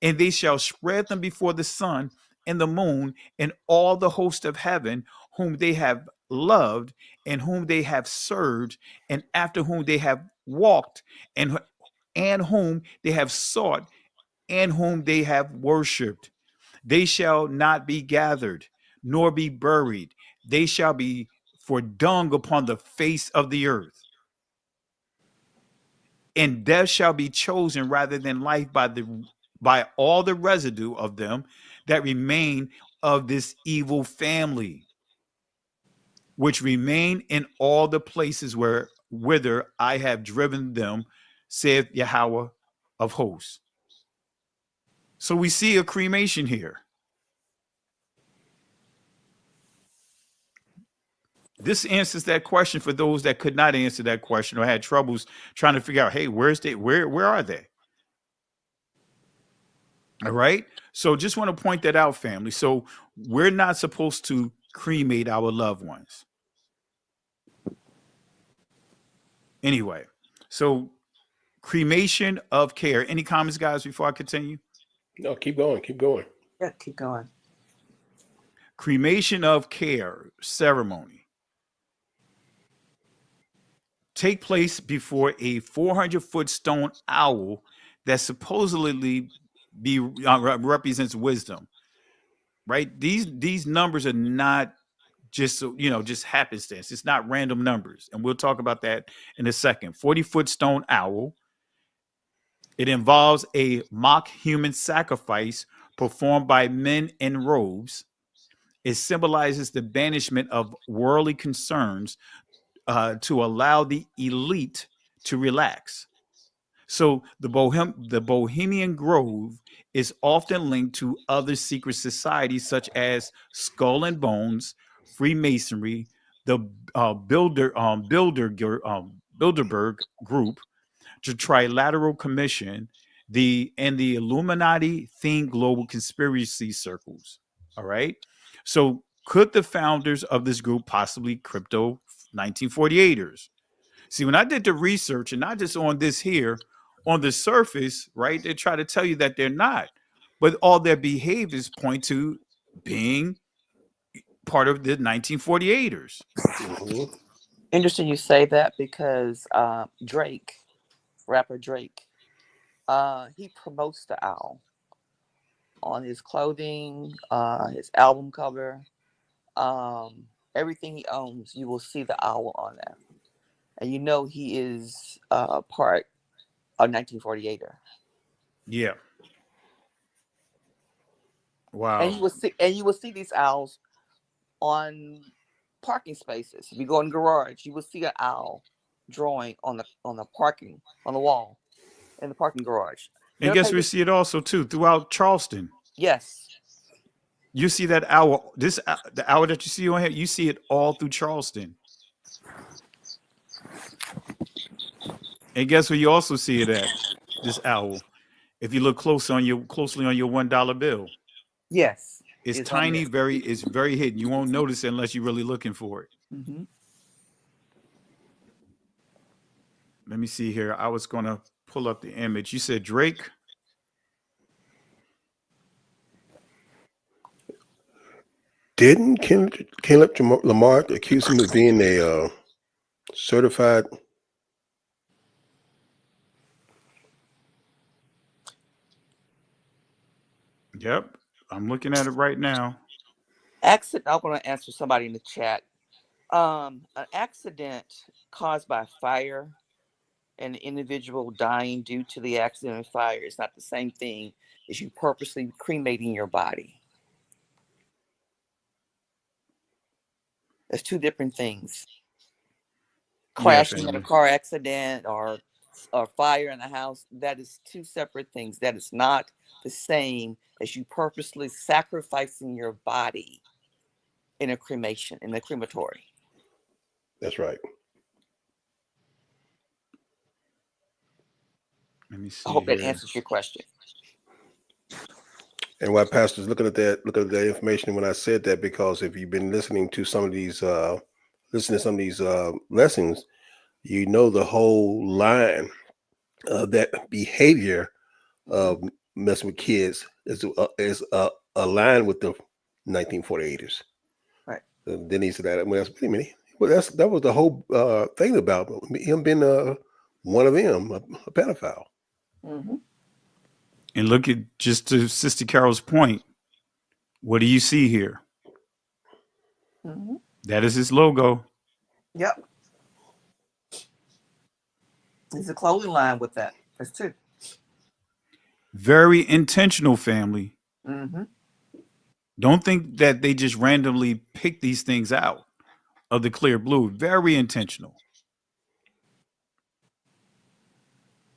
And they shall spread them before the sun and the moon and all the host of heaven, whom they have loved and whom they have served, and after whom they have walked, and whom they have sought, and whom they have worshipped. They shall not be gathered, nor be buried. They shall be for dung upon the face of the earth. And death shall be chosen rather than life by all the residue of them that remain of this evil family, which remain in all the places whither I have driven them, saith Yahweh of hosts. So we see a cremation here. This answers that question for those that could not answer that question or had troubles trying to figure out, hey, where are they? All right. So just want to point that out, family. So we're not supposed to cremate our loved ones. Anyway, so cremation of care. Any comments, guys, before I continue?
No, keep going. Keep going.
Yeah, keep going.
Cremation of care ceremony take place before a 400-foot stone owl that supposedly represents wisdom. Right? These numbers are not just happenstance. It's not random numbers, and we'll talk about that in a second. 40-foot stone owl. It involves a mock human sacrifice performed by men in robes. It symbolizes the banishment of worldly concerns to allow the elite to relax. So the Bohemian Grove is often linked to other secret societies such as Skull and Bones, Freemasonry, the Bilderberg Group, the Trilateral Commission, the Illuminati themed global conspiracy circles. All right. So could the founders of this group possibly crypto 1948ers? See, when I did the research, and not just on this here, on the surface, right, they try to tell you that they're not, but all their behaviors point to being part of the 1948ers.
Mm-hmm.
Interesting you say that because Drake, rapper Drake, he promotes the owl on his clothing, his album cover, everything he owns. You will see the owl on there, and you know he is part of 1948er.
Yeah. Wow.
And you will see these owls on parking spaces. If you go in the garage, you will see an owl drawing on the wall in the parking garage.
And guess we see it also too throughout Charleston.
Yes.
You see that owl, the owl that you see on here, you see it all through Charleston. And guess where you also see it at? This owl. If you look closely on your $1 bill.
Yes.
It's tiny, it's very hidden. You won't notice it unless you're really looking for it.
Mm-hmm.
Let me see here. I was going to pull up the image. You said Drake?
Didn't Caleb Lamar accuse him of being a certified?
Yep. I'm looking at it right now.
Accident. I'm going to answer somebody in the chat. An accident caused by fire, an individual dying due to the accident and fire is not the same thing as you purposely cremating your body. There's two different things. Crashing in a car accident or fire in a house, that is two separate things. That is not the same as you purposely sacrificing your body in a cremation, in the crematory.
That's right.
Let me see.
I hope that answers your question.
And why pastors look at that information when I said that, because if you've been listening to some of these lessons, you know the whole line of that behavior of messing with kids is aligned with the 1948ers.
Right.
Then he said that. Well, wait a minute. Well, that was the whole thing about him being one of them, a pedophile.
Mm-hmm.
And look at, just to Sister Carol's point, what do you see here?
Mm-hmm.
That is his logo.
Yep. There's a clothing line with that. That's two.
Very intentional, family.
Mm-hmm.
Don't think that they just randomly pick these things out of the clear blue. Very intentional.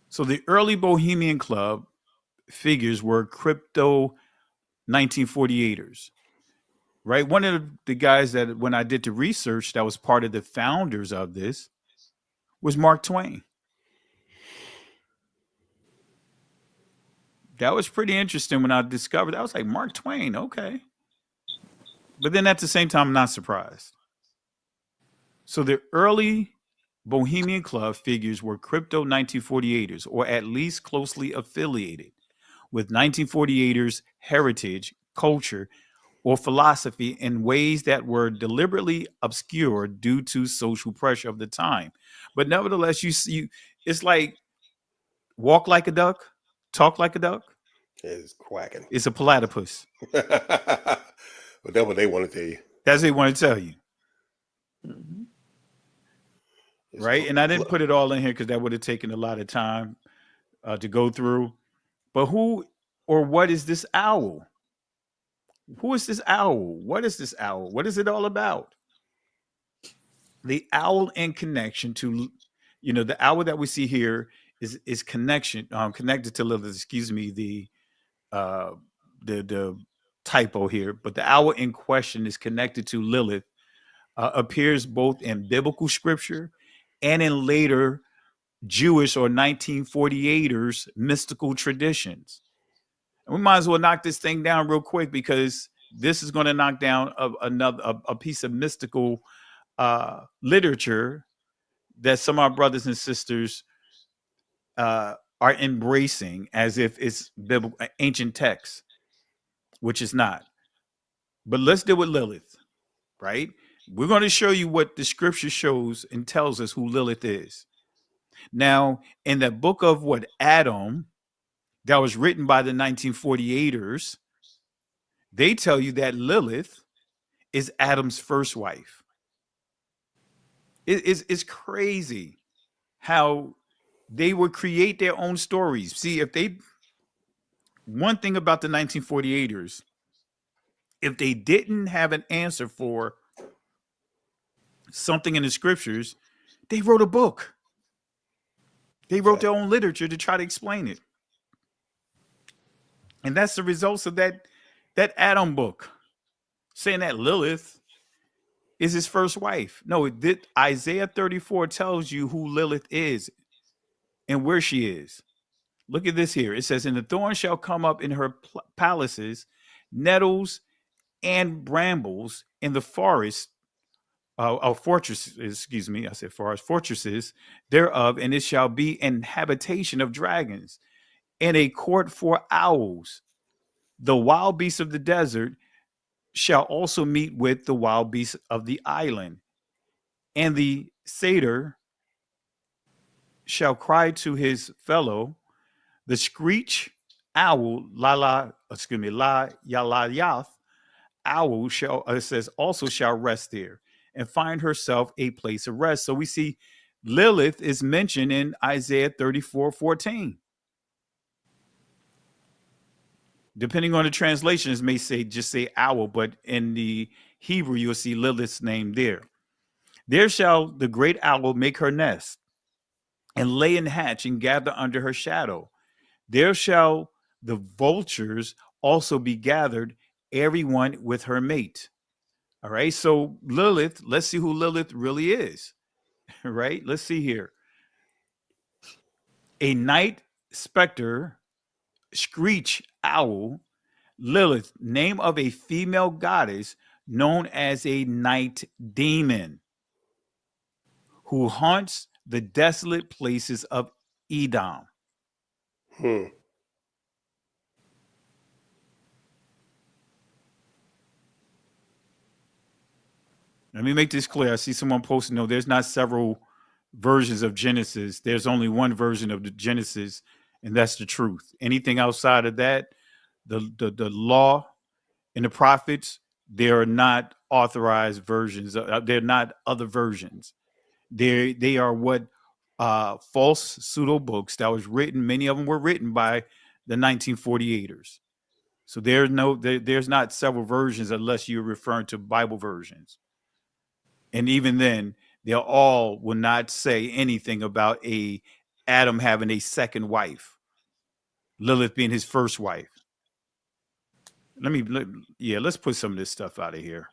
So the early Bohemian Club figures were crypto 1948ers, right? One of the guys that, when I did the research, that was part of the founders of this was Mark Twain. That was pretty interesting when I discovered that. I was like, Mark Twain, okay. But then at the same time, I'm not surprised. So the early Bohemian Club figures were crypto 1948ers, or at least closely affiliated with 1948ers' heritage, culture, or philosophy in ways that were deliberately obscured due to social pressure of the time. But nevertheless, you see, it's like walk like a duck, talk like a duck.
It's quacking.
It's a platypus.
But that's what they want to tell you.
That's what they want to tell you.
Mm-hmm.
Right? And I didn't put it all in here because that would have taken a lot of time to go through. But who or what is this owl? Who is this owl? What is this owl? What is it all about? The owl in connection to, the owl that we see here is connected to Lilith. Excuse me, the typo here, but the owl in question is connected to Lilith. Appears both in biblical scripture and in later Jewish or 1948ers mystical traditions. And we might as well knock this thing down real quick, because this is going to knock down a piece of mystical literature that some of our brothers and sisters are embracing as if it's biblical, ancient text, which is not. But let's deal with Lilith, right? We're going to show you what the scripture shows and tells us who Lilith is. Now, in the book of Adam, that was written by the 1948ers, they tell you that Lilith is Adam's first wife. It's crazy how they would create their own stories. See, one thing about the 1948ers, if they didn't have an answer for something in the scriptures, they wrote a book. They wrote their own literature to try to explain it. And that's the results of that Adam book, saying that Lilith is his first wife. No, Isaiah 34 tells you who Lilith is and where she is. Look at this here. It says, and the thorn shall come up in her palaces, nettles and brambles in the forest, fortresses, excuse me, I said forest, fortresses thereof, and it shall be an habitation of dragons, and a court for owls. The wild beasts of the desert shall also meet with the wild beasts of the island, and the satyr shall cry to his fellow. The screech owl, la yalayath, owl shall, it says, also shall rest there and find herself a place of rest. So we see Lilith is mentioned in Isaiah 34:14. Depending on the translations, may just say owl, but in the Hebrew, you'll see Lilith's name there. There shall the great owl make her nest, and lay and hatch and gather under her shadow. There shall the vultures also be gathered, everyone with her mate. All right. So Lilith, let's see who Lilith really is. Right. Let's see here. A night specter, screech owl, Lilith, name of a female goddess known as a night demon, who haunts the desolate places of Edom. Let me make this clear. I see someone posting, no, there's not several versions of Genesis. There's only one version of the Genesis, and that's the truth. Anything outside of that, the law and the prophets, they are not authorized versions. They're not other versions. They are what false pseudo books that was written. Many of them were written by the 1948ers. So there's not several versions unless you're referring to Bible versions. And even then, they all will not say anything about Adam having a second wife, Lilith being his first wife. Let's put some of this stuff out of here.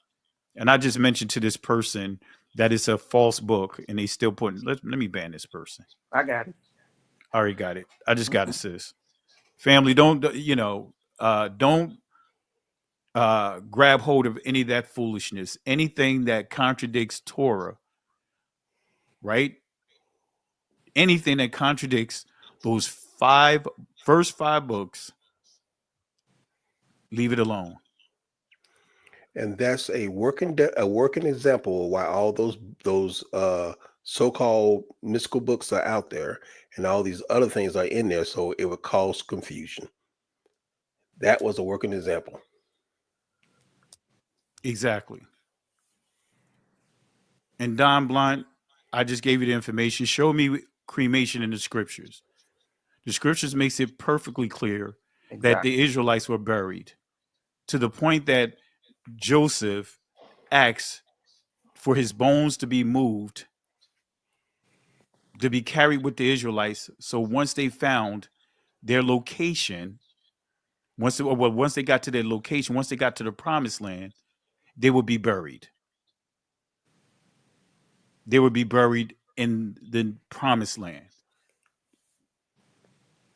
And I just mentioned to this person that it's a false book, and they still putting. Let me ban this person.
I got it.
I already got it. I just got it, sis. Family, don't grab hold of any of that foolishness. Anything that contradicts Torah, right? Anything that contradicts those first five books, leave it alone.
And that's a working example of why all those so-called mystical books are out there, and all these other things are in there, so it would cause confusion. That was a working example.
Exactly. And Don Blunt, I just gave you the information. Show me cremation in the scriptures. The scriptures makes it perfectly clear that the Israelites were buried, to the point that Joseph asked for his bones to be moved, to be carried with the Israelites. So once they found their location, once they got to their location, once they got to the promised land, they would be buried. They would be buried in the promised land.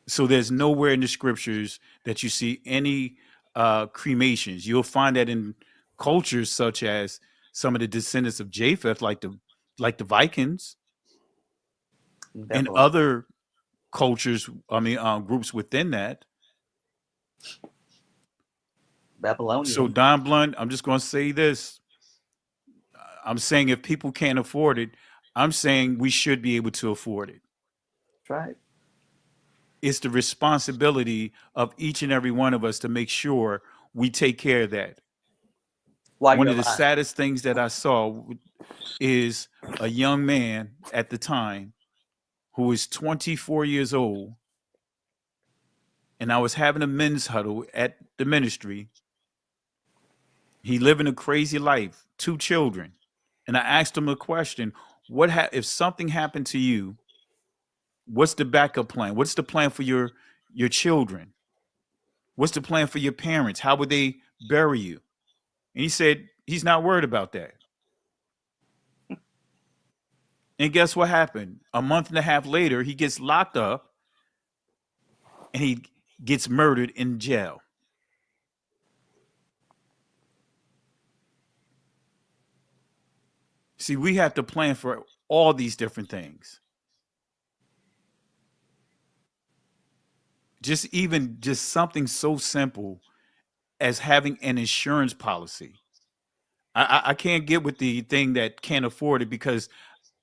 So there's nowhere in the scriptures that you see any cremations. You'll find that in cultures such as some of the descendants of Japheth, like the Vikings, and
Babylon.
other cultures. I mean, groups within that.
Babylonian.
So Don Blunt, I'm just going to say this. I'm saying if people can't afford it, I'm saying we should be able to afford it.
That's right.
It's the responsibility of each and every one of us to make sure we take care of that.
While
One
you're
of the
alive.
saddest things that I saw is a young man at the time who was 24 years old, and I was having a men's huddle at the ministry. He living a crazy life, 2 children. And I asked him a question, if something happened to you, what's the backup plan? What's the plan for your children? What's the plan for your parents? How would they bury you? And he said he's not worried about that. And guess what happened? A month and a half later, he gets locked up and he gets murdered in jail. See, we have to plan for all these different things. Just something so simple as having an insurance policy. I can't get with the thing that can't afford it, because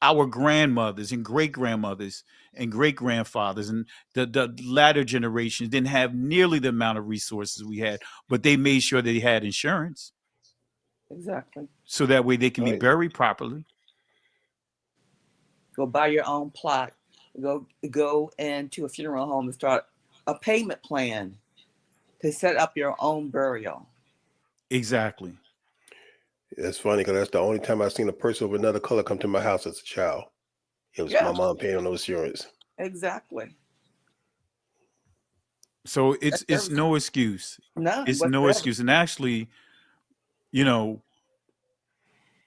our grandmothers and great grandmothers and great grandfathers and the latter generations didn't have nearly the amount of resources we had, but they made sure they had insurance.
Exactly.
So that way they can be buried properly.
Go buy your own plot. Go into a funeral home and start a payment plan to set up your own burial.
Exactly.
It's funny because that's the only time I've seen a person of another color come to my house as a child. It was my mom paying on no insurance.
Exactly.
So it's no excuse.
No,
it's no excuse. And actually,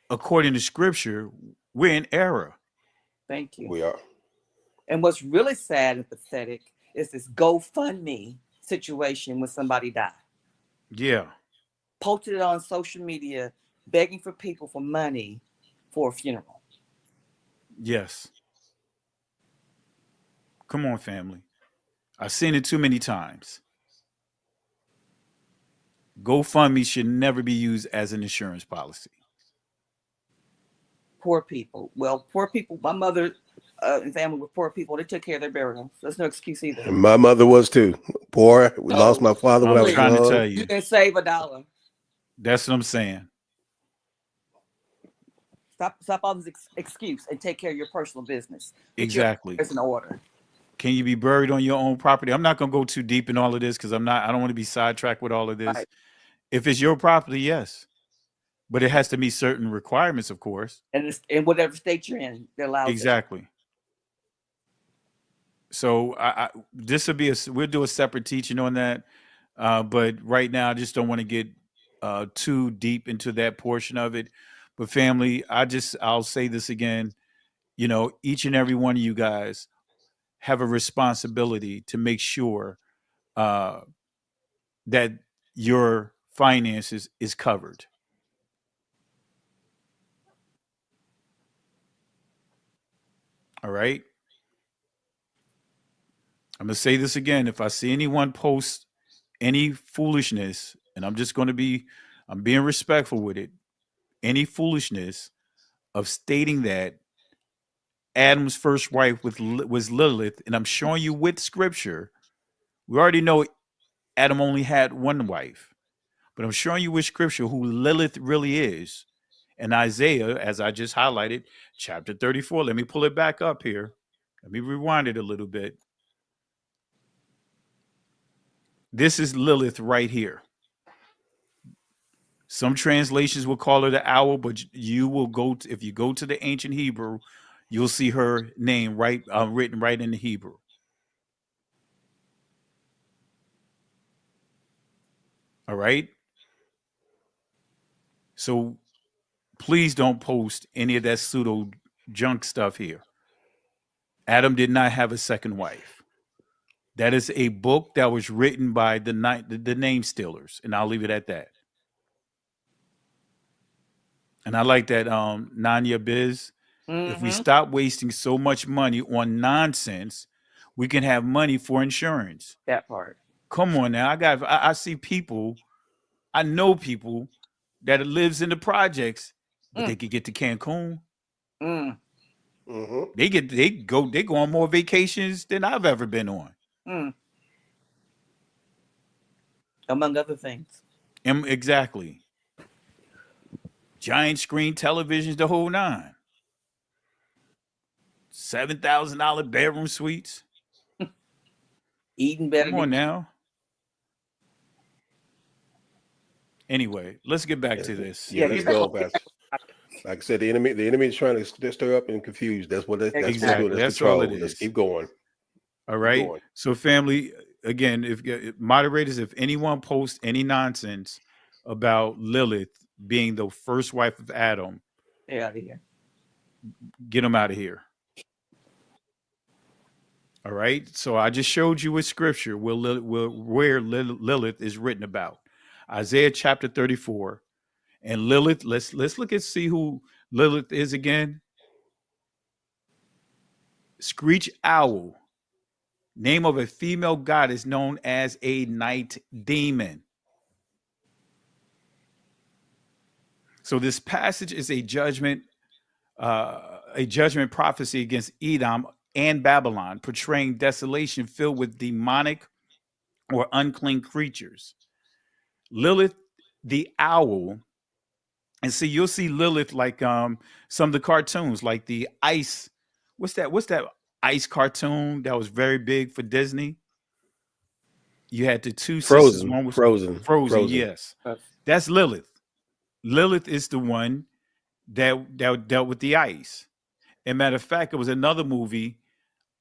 according to scripture, we're in error.
Thank you.
We are.
And what's really sad and pathetic is this GoFundMe situation when somebody died.
Yeah.
Posted it on social media, begging for people for money for a funeral.
Yes. Come on, family. I've seen it too many times. GoFundMe should never be used as an insurance policy.
Poor people. Well, poor people. My mother and family were poor people. They took care of their burial. So there's no excuse either.
And my mother was too. Poor. We lost my father when I was
trying
young.
to tell you.
You can save $1.
That's what I'm saying.
Stop all this excuse and take care of your personal business.
Exactly.
It's an order.
Can you be buried on your own property? I'm not going to go too deep in all of this because I don't want to be sidetracked with all of this.
Right.
If it's your property, yes. But it has to meet certain requirements, of course.
And it's in whatever state you're in, they're allowed.
Exactly. So we'll do a separate teaching on that. But right now, I just don't want to get too deep into that portion of it. But family, I'll say this again. Each and every one of you guys have a responsibility to make sure that your finances is covered. All right. I'm going to say this again. If I see anyone post any foolishness, and I'm being respectful with it, any foolishness of stating that Adam's first wife was Lilith, and I'm showing you with scripture, we already know Adam only had one wife, but I'm showing you with scripture who Lilith really is. And Isaiah, as I just highlighted, chapter 34. Let me pull it back up here. Let me rewind it a little bit. This is Lilith right here. Some translations will call her the owl, but you will if you go to the ancient Hebrew, you'll see her name written right in the Hebrew. All right. So please don't post any of that pseudo junk stuff here. Adam did not have a second wife. That is a book that was written by the name stealers, and I'll leave it at that. And I like that Nanya Biz. If we stop wasting so much money on nonsense, we can have money for insurance.
That part.
Come on now. I see people, I know people that lives in the projects, but they could get to Cancun. They go on more vacations than I've ever been on.
Among other things.
Exactly. Giant screen televisions, the whole nine. $7,000 bedroom suites.
Eating better.
Come on now. Anyway, let's get back to this.
Yeah, let's go, Pastor. Like I said, the enemy is trying to stir up and confuse. That's what that's
exactly.
That's
all it
control.
is.
Let's keep going.
All right. So, family, again, if moderators, if anyone posts any nonsense about Lilith being the first wife of Adam,
get out of here.
Get them out of here. All right. So I just showed you a scripture where Lilith is written about. Isaiah chapter 34. And Lilith, let's look and see who Lilith is again. Screech owl. Name of a female goddess known as a night demon. So this passage is a judgment prophecy against Edom and Babylon, portraying desolation filled with demonic or unclean creatures. Lilith, the owl, and see, you'll see Lilith like some of the cartoons, like the ice. What's that ice cartoon that was very big for Disney? You had the two sisters. One was Frozen. Yes, that's Lilith. Lilith is the one that dealt with the ice. And matter of fact, it was another movie.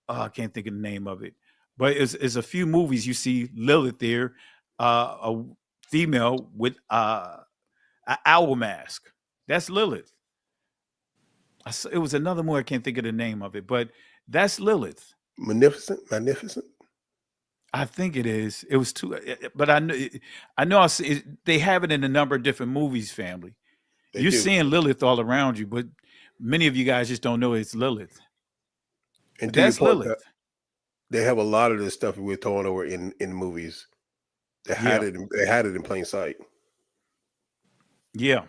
I can't think of the name of it, but it's a few movies you see Lilith there, a female with an owl mask. That's Lilith. It was another movie. I can't think of the name of it, but that's Lilith.
Magnificent.
I think it is. It was too, but I know. I see it, they have it in a number of different movies. Family, you're seeing Lilith all around you, but many of you guys just don't know it's Lilith.
And that's Lilith. They have a lot of this stuff we're throwing over in movies. They had it. They had it in plain sight.
Yeah.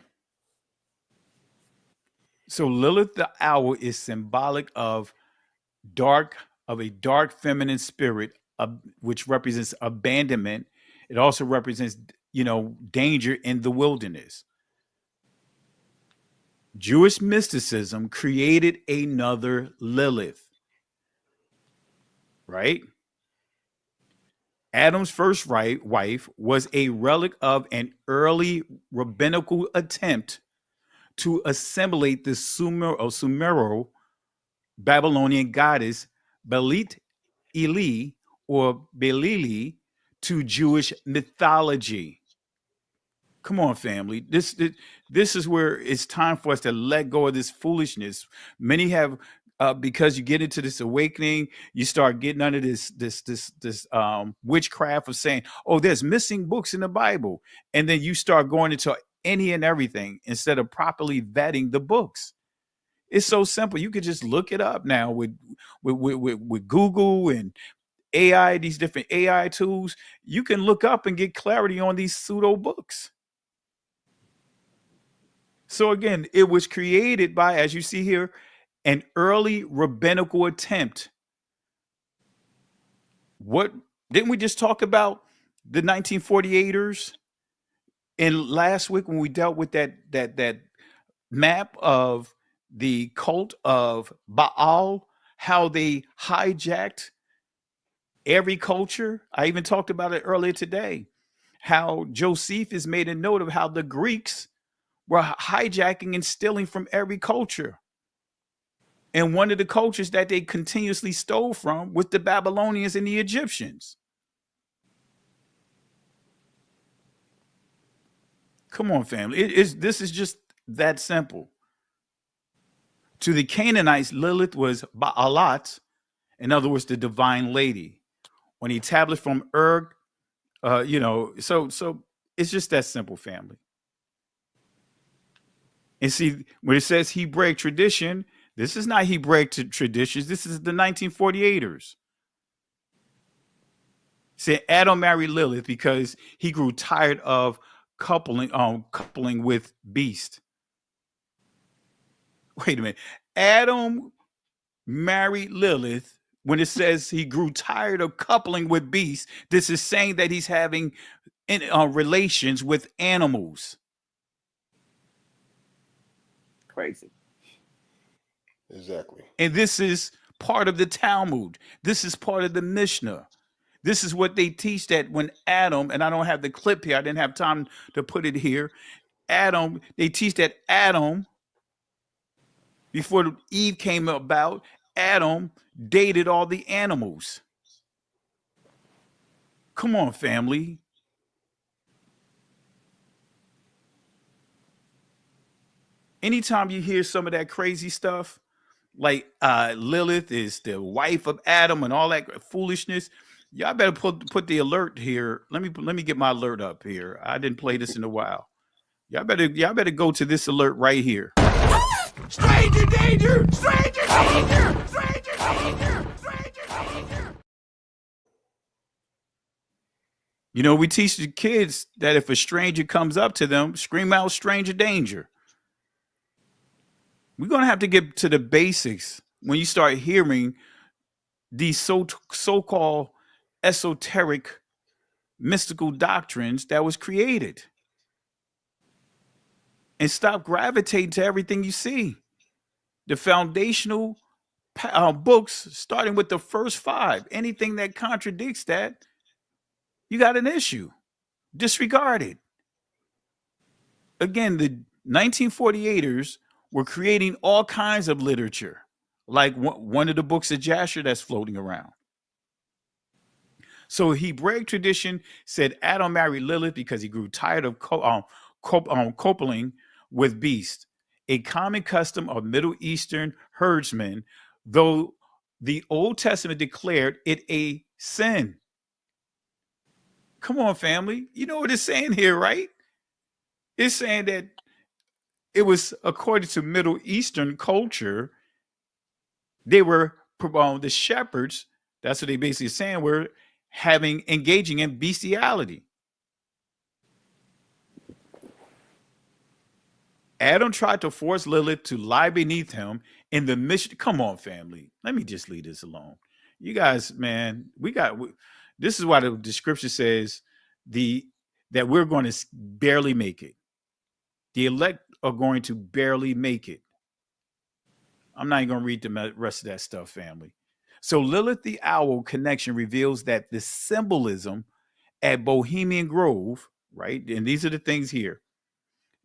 So Lilith the owl is symbolic of a dark feminine spirit, which represents abandonment. It also represents, danger in the wilderness. Jewish mysticism created another Lilith. Right? Adam's first wife was a relic of an early rabbinical attempt to assimilate the Sumero Babylonian goddess Belit Eli or Belili to Jewish mythology. Come on, family. This is where it's time for us to let go of this foolishness. Many have, because you get into this awakening, you start getting under this witchcraft of saying, "Oh, there's missing books in the Bible," and then you start going into any and everything instead of properly vetting the books. It's so simple. You could just look it up now with Google and AI, these different AI tools. You can look up and get clarity on these pseudo books. So again, it was created by, as you see here, an early rabbinical attempt. What didn't we just talk about the 1948ers? And last week when we dealt with that map of the cult of Baal, how they hijacked every culture. I even talked about it earlier today, how Josephus made a note of how the Greeks were hijacking and stealing from every culture. And one of the cultures that they continuously stole from was the Babylonians and the Egyptians. Come on, family. This is just that simple. To the Canaanites, Lilith was Baalat, In other words, the divine lady. On the tablet from Erg, so it's just that simple, family. And see, when it says Hebraic tradition, this is not Hebraic traditions. This is the 1948ers. Said Adam married Lilith because he grew tired of coupling with beast. Wait a minute. Adam married Lilith when it says he grew tired of coupling with beasts. This is saying that he's having relations with animals.
Crazy.
Exactly.
And this is part of the Talmud. This is part of the Mishnah. This is what they teach, that when Adam, and I don't have the clip here, I didn't have time to put it here. They teach that Adam, before Eve came about, Adam dated all the animals. Come on, family. Anytime you hear some of that crazy stuff, like Lilith is the wife of Adam and all that foolishness, y'all better put the alert here. Let me get my alert up here. I didn't play this in a while. Y'all better go to this alert right here.
Stranger danger! Stranger danger! Stranger danger! Stranger danger!
You know, we teach the kids that if a stranger comes up to them, scream out stranger danger. We're going to have to get to the basics when you start hearing these so-called esoteric mystical doctrines that was created. And stop gravitating to everything you see. The foundational books, starting with the first 5, anything that contradicts that, you got an issue. Disregard it. Again, the 1948ers were creating all kinds of literature, like one of the books of Jasher that's floating around. So Hebraic tradition said Adam married Lilith because he grew tired of coupling with beasts, a common custom of Middle Eastern herdsmen, though the Old Testament declared it a sin. Come on, family. You know what it's saying here, right? It's saying that it was according to Middle Eastern culture, they were the shepherds. That's what they basically saying, were engaging in bestiality. Adam tried to force Lilith to lie beneath him in the mission. Come on, family. Let me just leave this alone. You guys, man, this is why the scripture says that we're going to barely make it. The elect are going to barely make it. I'm not even going to read the rest of that stuff, family. So Lilith the Owl connection reveals that the symbolism at Bohemian Grove, right? And these are the things here,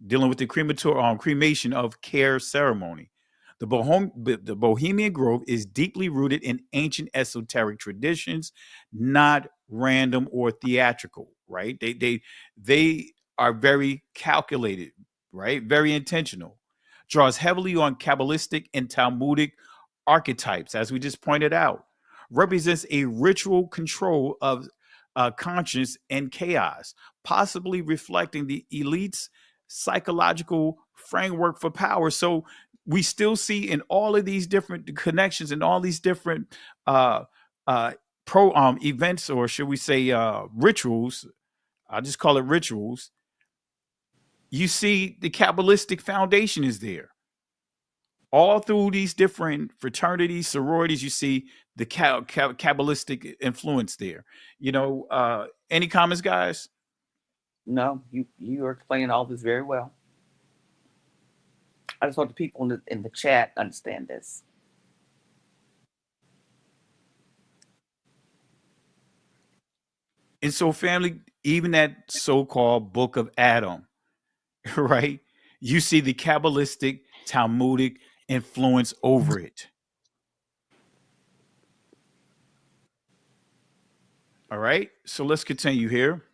dealing with the cremation of care ceremony. The Bohemian Grove is deeply rooted in ancient esoteric traditions, not random or theatrical, right? They are very calculated, right? Very intentional. Draws heavily on Kabbalistic and Talmudic archetypes, as we just pointed out. Represents a ritual control of conscience and chaos, possibly reflecting the elite's psychological framework for power. So we still see in all of these different connections and all these different events, or should we say rituals, I'll just call it rituals, you see the Kabbalistic foundation is there. All through these different fraternities, sororities, you see the Kabbalistic influence there. You know, any comments, guys?
No, you are explaining all this very well. I just want the people in the chat understand this.
And so, family, even that so-called Book of Adam, right? You see the Kabbalistic, Talmudic influence over it. All right, so let's continue here.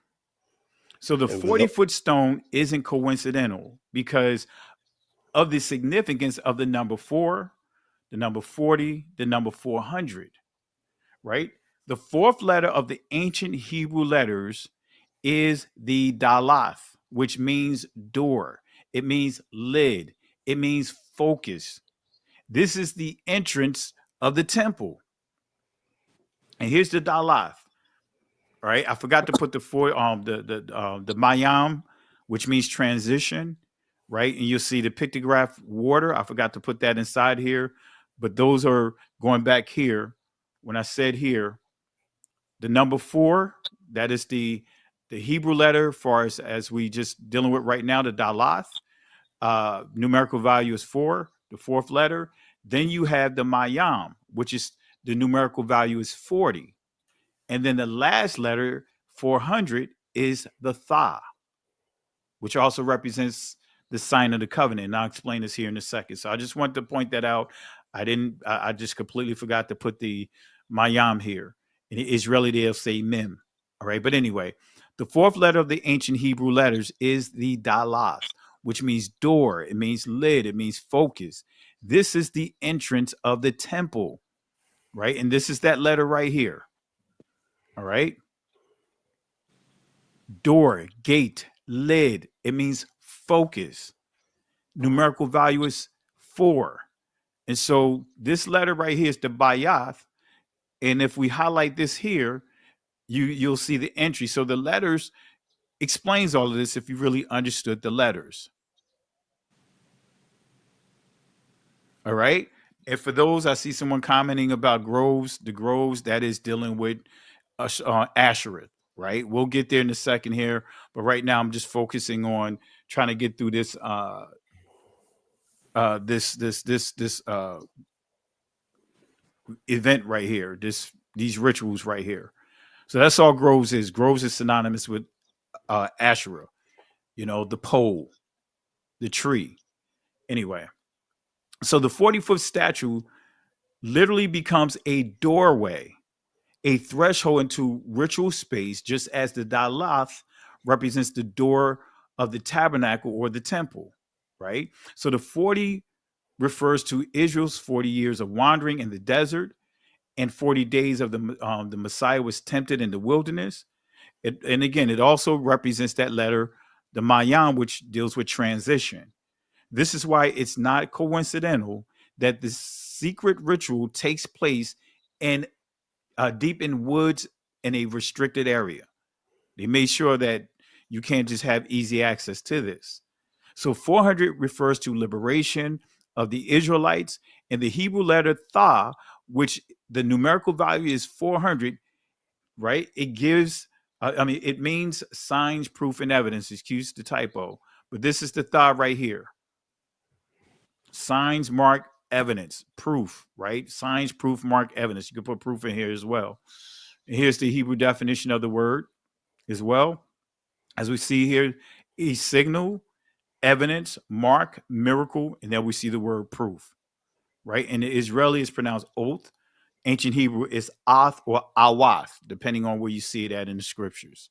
So the 40-foot stone isn't coincidental because of the significance of the number 4, the number 40, the number 400. right? The fourth letter of the ancient Hebrew letters is the Dalath, which means door. It means lid. It means focus. This is the entrance of the temple. And here's the Dalath. All right. I forgot to put the Mayam, which means transition, right? And you'll see the pictograph water. I forgot to put that inside here, but those are going back here. When I said here, the number 4, that is the Hebrew letter for as we just dealing with right now, the Dalath. Numerical value is 4, the fourth letter. Then you have the Mayam, which is the numerical value is 40. And then the last letter, 400, is the Tha, which also represents the sign of the covenant. And I'll explain this here in a second. So I just wanted to point that out. I just completely forgot to put the Mayam here. In Israeli, they'll say Mem. All right. But anyway, the fourth letter of the ancient Hebrew letters is the Dalath, which means door. It means lid. It means focus. This is the entrance of the temple, right? And this is that letter right here. All right. Door, gate, lid. It means focus. Numerical value is 4. And so this letter right here is the Bayath. And if we highlight this here, you'll see the entry. So the letters explains all of this if you really understood the letters. All right. And for those, I see someone commenting about groves. The groves, that is dealing with Ashereth, right? We'll get there in a second here, but right now I'm just focusing on trying to get through this event right here, these rituals right here. So that's all groves is. Groves is synonymous with Asherah, the pole, the tree. Anyway, so the 40-foot statue literally becomes a doorway, a threshold into ritual space, just as the Dalath represents the door of the tabernacle or the temple, right? So the 40 refers to Israel's 40 years of wandering in the desert and 40 days of the Messiah was tempted in the wilderness. And again, it also represents that letter, the Mayam, which deals with transition. This is why it's not coincidental that the secret ritual takes place in deep in woods in a restricted area. They made sure that you can't just have easy access to this. So 400 refers to liberation of the Israelites, and the Hebrew letter Tha, which the numerical value is 400, right? It gives, it means signs, proof, and evidence. Excuse the typo, but this is the Tha right here. Signs, mark, evidence, proof, right? Signs, proof, mark, evidence. You can put proof in here as well. And here's the Hebrew definition of the word as well. As we see here, a signal, evidence, mark, miracle, and then we see the word proof, right? And the Israeli is pronounced oath. Ancient Hebrew is ath or awath, depending on where you see it at in the scriptures.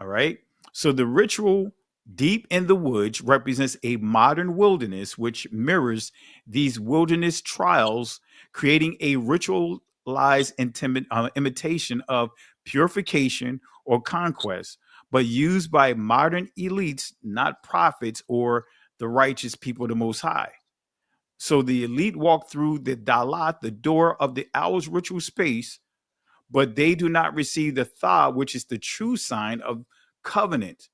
All right. So the ritual deep in the woods represents a modern wilderness, which mirrors these wilderness trials, creating a ritualized imitation of purification or conquest, but used by modern elites, not prophets or the righteous people of the Most High. So the elite walk through the Dalat, the door of the owl's ritual space, but they do not receive the Tha, which is the true sign of covenant,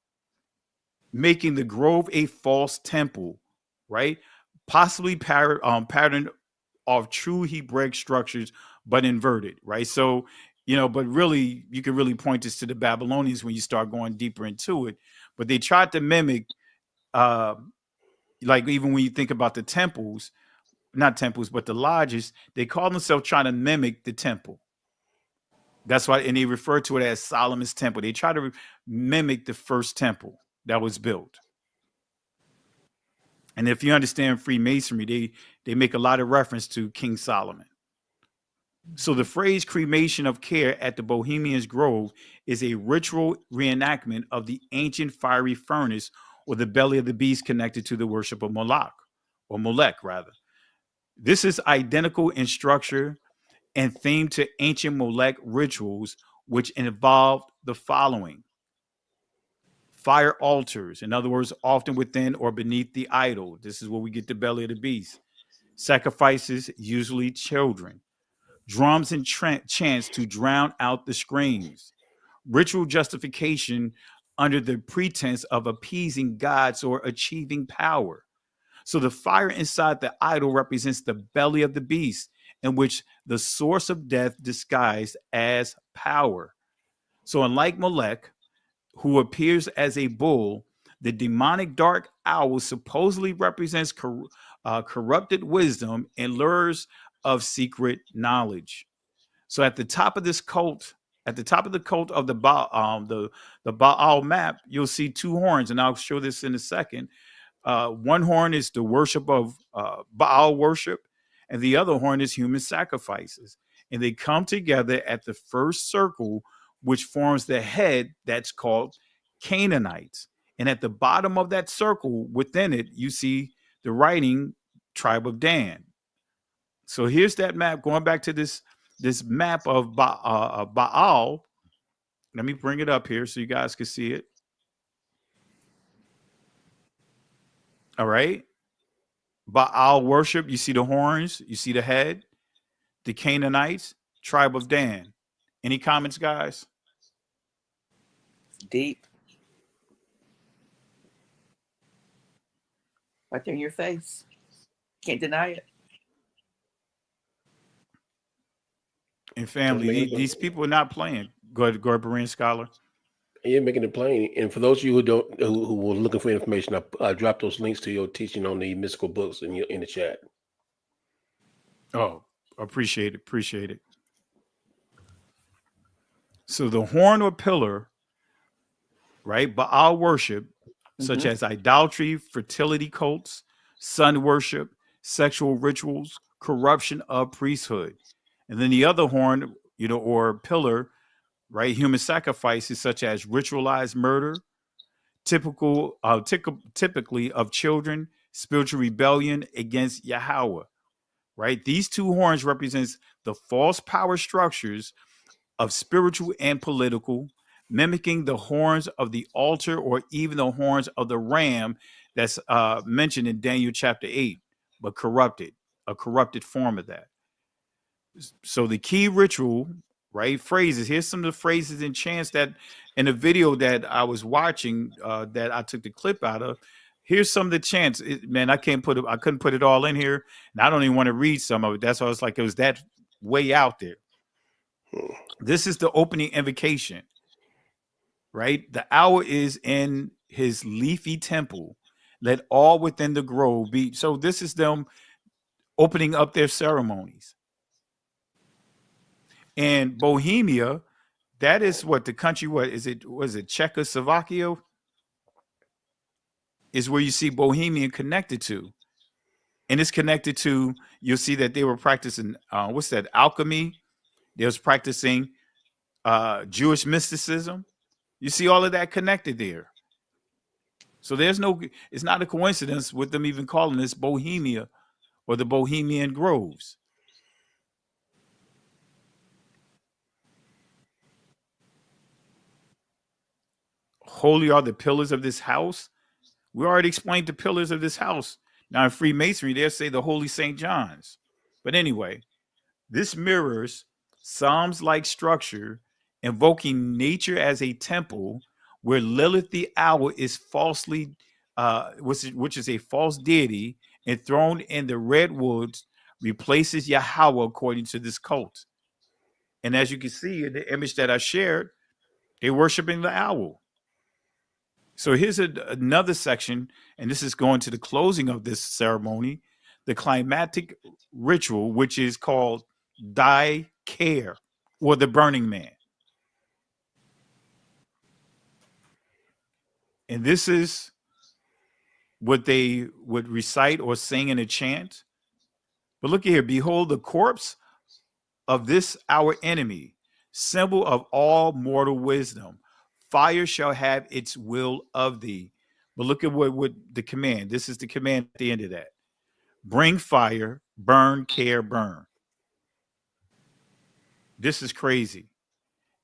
making the grove a false temple, right? Possibly patterned of true Hebraic structures, but inverted, right? So, but really, you can really point this to the Babylonians when you start going deeper into it. But they tried to mimic, like even when you think about the temples, not temples, but the lodges, they call themselves trying to mimic the temple. That's why, and they refer to it as Solomon's temple. They try to mimic the first temple that was built. And if you understand Freemasonry, they make a lot of reference to King Solomon. So the phrase cremation of care at the Bohemian's Grove is a ritual reenactment of the ancient fiery furnace or the belly of the beast connected to the worship of Moloch, or Molech rather. This is identical in structure and themed to ancient Molech rituals, which involved the following: fire altars, in other words, often within or beneath the idol. This is where we get the belly of the beast. Sacrifices, usually children. Drums and chants to drown out the screams. Ritual justification under the pretense of appeasing gods or achieving power. So the fire inside the idol represents the belly of the beast, in which the source of death disguised as power. So unlike Molech, who appears as a bull, the demonic dark owl supposedly represents corrupted wisdom and lures of secret knowledge. So at the top of this cult, at the top of the cult of the Baal map, you'll see two horns, and I'll show this in a second. One horn is the worship of Baal worship, and the other horn is human sacrifices. And they come together at the first circle, which forms the head that's called Canaanites. And at the bottom of that circle, within it, you see the writing tribe of Dan. So here's that map, going back to this map of Baal. Let me bring it up here so you guys can see it. All right. Baal worship, you see the horns, you see the head, the Canaanites, tribe of Dan. Any comments, guys?
Deep. Right there in your face. Can't deny it.
And family, these people are not playing. Go ahead, Berean Scholar.
You're making it plain. And for those of you who were looking for information, I dropped those links to your teaching on the mystical books in the chat.
Oh, appreciate it. So the horn or pillar, right? Baal worship, such as idolatry, fertility cults, sun worship, sexual rituals, corruption of priesthood. And then the other horn, or pillar, right? Human sacrifices such as ritualized murder, typically of children, spiritual rebellion against Yahweh, right? These two horns represents the false power structures of spiritual and political, mimicking the horns of the altar or even the horns of the ram that's mentioned in Daniel chapter 8, but a corrupted form of that. So the key ritual, right, phrases, here's some of the phrases and chants that in the video that I was watching that I took the clip out of. Here's some of the chants. Man, I couldn't put it all in here, and I don't even want to read some of it. That's why I was like, it was that way out there. This is the opening invocation, right? The hour is in his leafy temple. Let all within the grove be. So this is them opening up their ceremonies. And Bohemia, that is what the country, was it Czechoslovakia? Is where you see Bohemian connected to. And it's connected to, you'll see that they were practicing, alchemy. They was practicing Jewish mysticism. You see all of that connected there. So it's not a coincidence with them even calling this Bohemia or the Bohemian Groves. Holy are the pillars of this house. We already explained the pillars of this house. Now in Freemasonry, they'll say the Holy St. John's. But anyway, this mirrors Psalms-like structure, invoking nature as a temple where Lilith the owl is falsely, which is a false deity, enthroned in the redwoods, replaces Yahweh according to this cult. And as you can see in the image that I shared, they're worshiping the owl. So here's another section, and this is going to the closing of this ceremony, the climatic ritual, which is called Die Care, or the Burning Man. And this is what they would recite or sing in a chant. But look here, behold the corpse of this our enemy, symbol of all mortal wisdom. Fire shall have its will of thee. But look at what the command. This is the command at the end of that. Bring fire, burn, care, burn. This is crazy.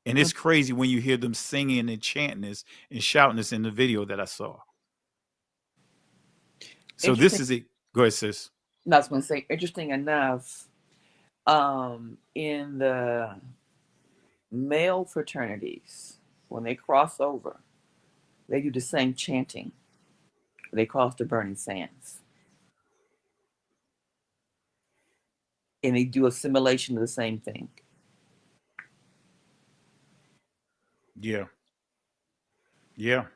And it's crazy when you hear them singing and chanting this and shouting this in the video that I saw. So this is it. Go ahead, sis.
I was going to say, interesting enough, in the male fraternities, when they cross over, they do the same chanting. They cross the burning sands. And they do a simulation of the same thing.
Yeah. Yeah.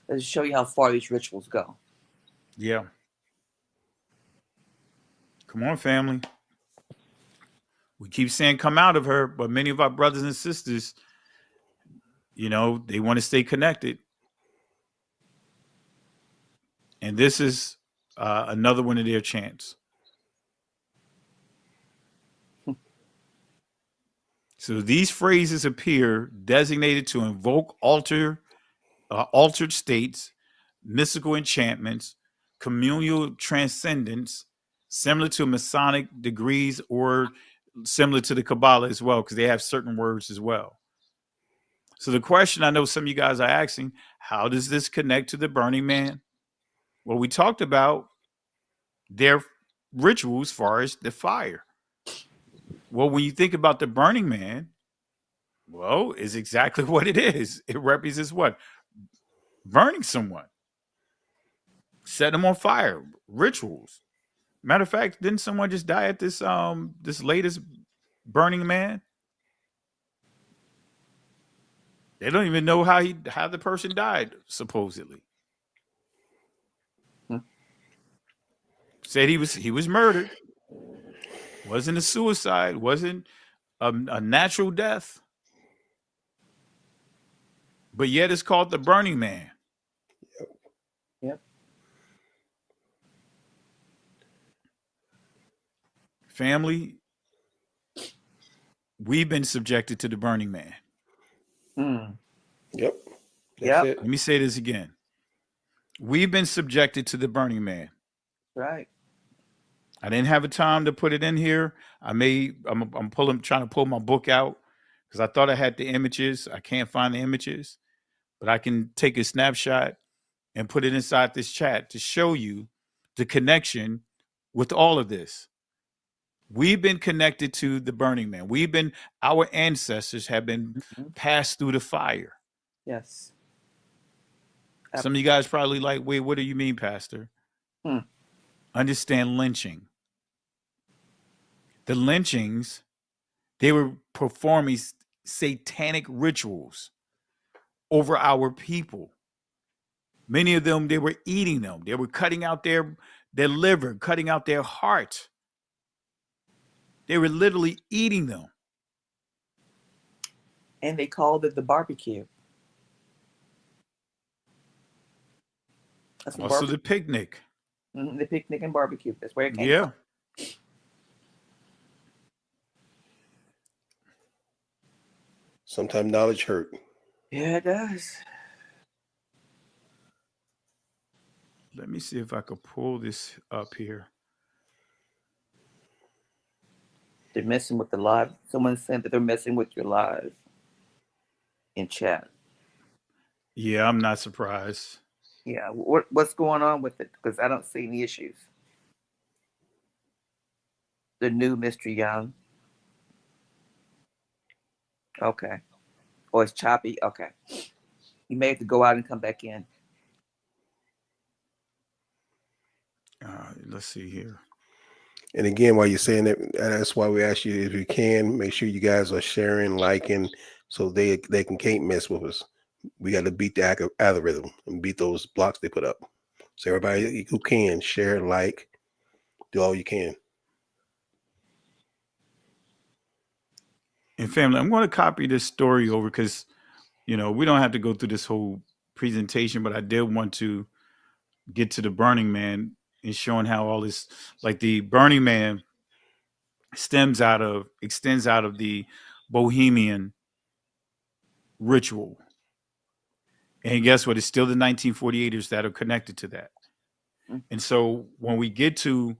Let's show you how far these rituals go.
Yeah. Come on, family. We keep saying come out of her, but many of our brothers and sisters, you know, they want to stay connected. And this is another one of their chants. So these phrases appear designated to invoke altered states, mystical enchantments, communal transcendence, similar to Masonic degrees or similar to the Kabbalah as well, because they have certain words as well. So the question I know some of you guys are asking, how does this connect to the Burning Man? Well, we talked about their rituals as far as the fire. Well, when you think about the Burning Man, well, it's exactly what it is. It represents what? Burning someone. Set them on fire. Rituals. Matter of fact, didn't someone just die at this this latest Burning Man? They don't even know how the person died, supposedly. Said he was murdered. Wasn't a suicide, wasn't a natural death. But yet it's called the Burning Man.
Yep.
Family, we've been subjected to the Burning Man.
Yep.
Yep.
Let me say this again. We've been subjected to the Burning Man.
Right.
I didn't have a time to put it in here. I'm trying to pull my book out because I thought I had the images. I can't find the images, but I can take a snapshot and put it inside this chat to show you the connection with all of this. We've been connected to the Burning Man. Our ancestors have been passed through the fire.
Yes.
Some of you guys probably like, wait, what do you mean, Pastor? Understand lynching. The lynchings, they were performing satanic rituals over our people. Many of them, they were eating them. They were cutting out their liver, cutting out their heart. They were literally eating them.
And they called it the barbecue. That's
also the picnic.
The picnic and barbecue. That's where it came from.
Sometimes knowledge hurt.
Yeah, it does.
Let me see if I could pull this up here.
They're messing with the live. Someone said that they're messing with your live in chat.
Yeah, I'm not surprised.
Yeah, what's going on with it? Because I don't see any issues. The new Mr. Young. Okay. Oh, it's choppy? Okay. You may have to go out and come back in.
Let's see here.
And again, while you're saying that, that's why we ask you, if you can, make sure you guys are sharing, liking, so they can't mess with us. We got to beat the algorithm and beat those blocks they put up. So everybody who can, share, like, do all you can.
And family, I'm going to copy this story over because, we don't have to go through this whole presentation, but I did want to get to the Burning Man and showing how all this, like the Burning Man extends out of the Bohemian ritual. And guess what? It's still the 1948ers that are connected to that. And so when we get to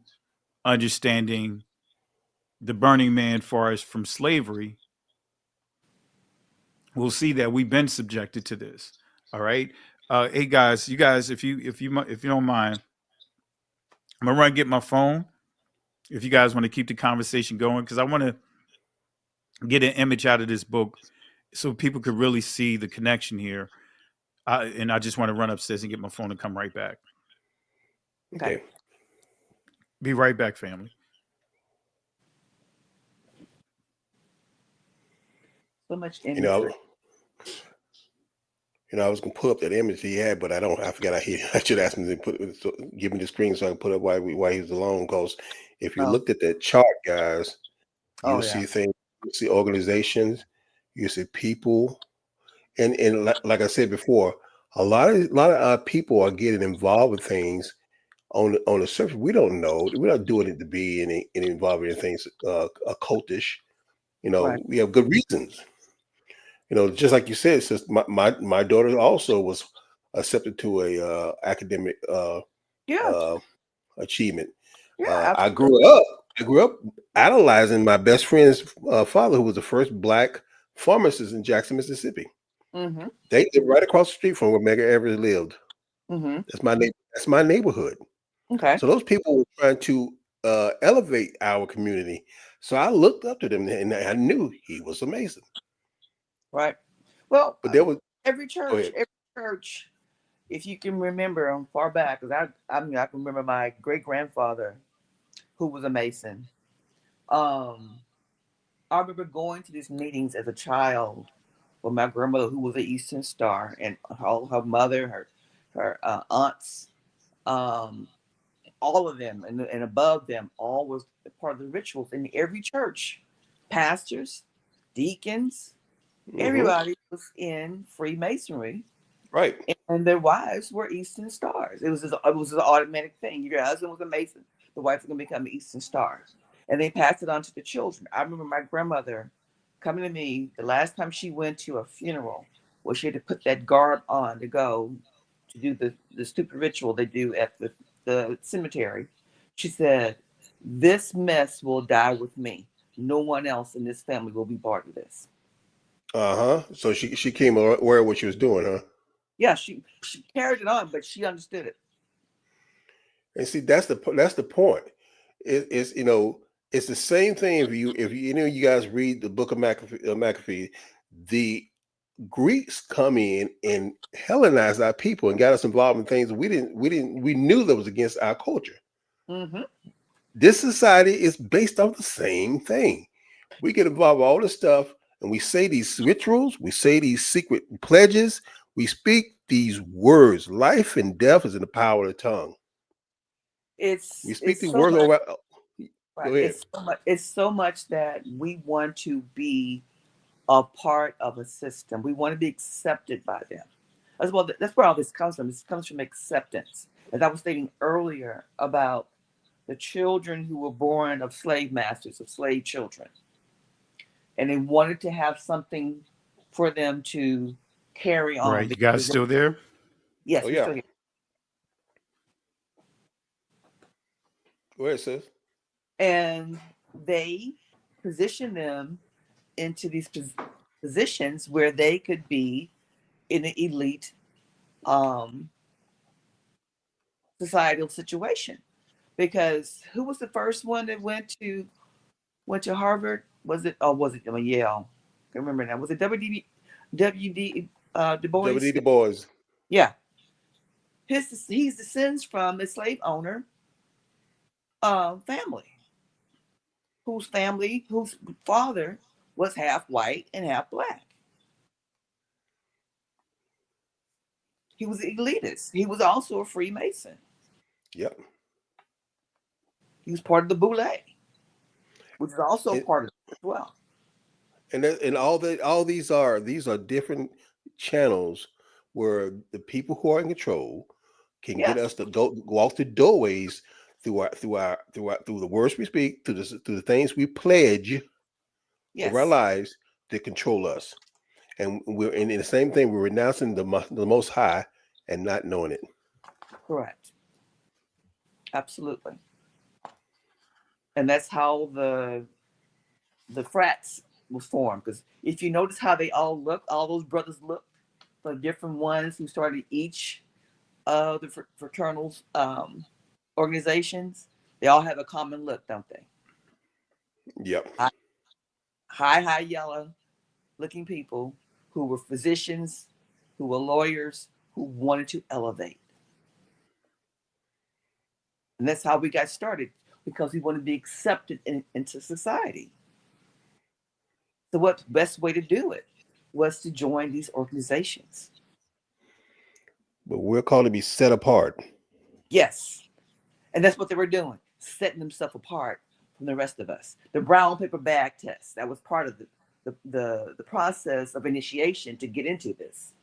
understanding the Burning Man far as from slavery, we'll see that we've been subjected to this. All right. Hey guys, you guys, if you don't mind, I'm gonna run and get my phone. If you guys want to keep the conversation going, because I want to get an image out of this book so people could really see the connection here. And I just want to run upstairs and get my phone and come right back.
Okay.
Be right back, family.
So much
You
imagery.
know, I was gonna pull up that image he had, but I don't. I forgot. I should ask him to give me the screen so I can put up why he's alone. Because if you looked at that chart, guys, you'll see things. You see organizations. You see people, and like I said before, a lot of people are getting involved with things on the surface. We don't know. We're not doing it to be any involved in things occultish. You know, we have good reasons. You know, just like you said, sis, my daughter also was accepted to a academic achievement. I grew up idolizing my best friend's father, who was the first Black pharmacist in Jackson, Mississippi.
Mm-hmm.
They lived right across the street from where Medgar Evers lived.
Mm-hmm.
That's my neighborhood.
Okay.
So those people were trying to elevate our community. So I looked up to them, and I knew he was amazing.
Right. Well,
but there was
every church, if you can remember far back, because I mean, I can remember my great grandfather, who was a Mason. I remember going to these meetings as a child with my grandmother, who was an Eastern Star, and her mother, her aunts, all of them, and above them, all was part of the rituals in every church. Pastors, deacons, everybody was in Freemasonry,
right?
And their wives were Eastern Stars. It was an automatic thing. Your husband was a Mason, the wife was going to become Eastern Stars, and they passed it on to the children. I remember my grandmother coming to me the last time she went to a funeral, where she had to put that garb on to go to do the stupid ritual they do at the cemetery. She said, "This mess will die with me. No one else in this family will be part of this."
So she came aware of what she was doing, huh?
Yeah, she carried it on, but she understood it.
And see, that's the point. It's it's the same thing. If you guys read the book of McAfee, the Greeks come in and Hellenized our people and got us involved in things we knew that was against our culture.
Mm-hmm.
This society is based on the same thing. We get involved with all this stuff, and we say these rituals, we say these secret pledges, we speak these words. Life and death is in the power of the tongue. We speak these words over. Go ahead.
It's so much that we want to be a part of a system. We want to be accepted by them. As well, that's where all this comes from. This comes from acceptance. As I was stating earlier about the children who were born of slave masters, of slave children. And they wanted to have something for them to carry on.
Right. You guys still there?
Yes, we're still here.
Go ahead, sis.
And they position them into these positions where they could be in an elite societal situation. Because who was the first one that went to Harvard? Was it Yale? I can't remember now. Was it W.D. Du Bois?
W.D. Du Bois.
Yeah. He descends from a slave owner family, whose father was half white and half Black. He was an elitist. He was also a Freemason.
Yep.
He was part of the Boule, which is also part of it as well.
And all these are different channels where the people who are in control can get us to go off the doorways through the words we speak, through the things we pledge over our lives to control us. And we're in the same thing. We're renouncing the Most High and not knowing it.
Correct. Absolutely. And that's how the frats was formed. Because if you notice how they all look, all those brothers look, the different ones who started each of the fraternal organizations, they all have a common look, don't they?
Yep.
High yellow looking people who were physicians, who were lawyers, who wanted to elevate. And that's how we got started, because we want to be accepted into society. So what best way to do it was to join these organizations.
But we're called to be set apart.
Yes. And that's what they were doing, setting themselves apart from the rest of us. The brown paper bag test, that was part of the process of initiation to get into this.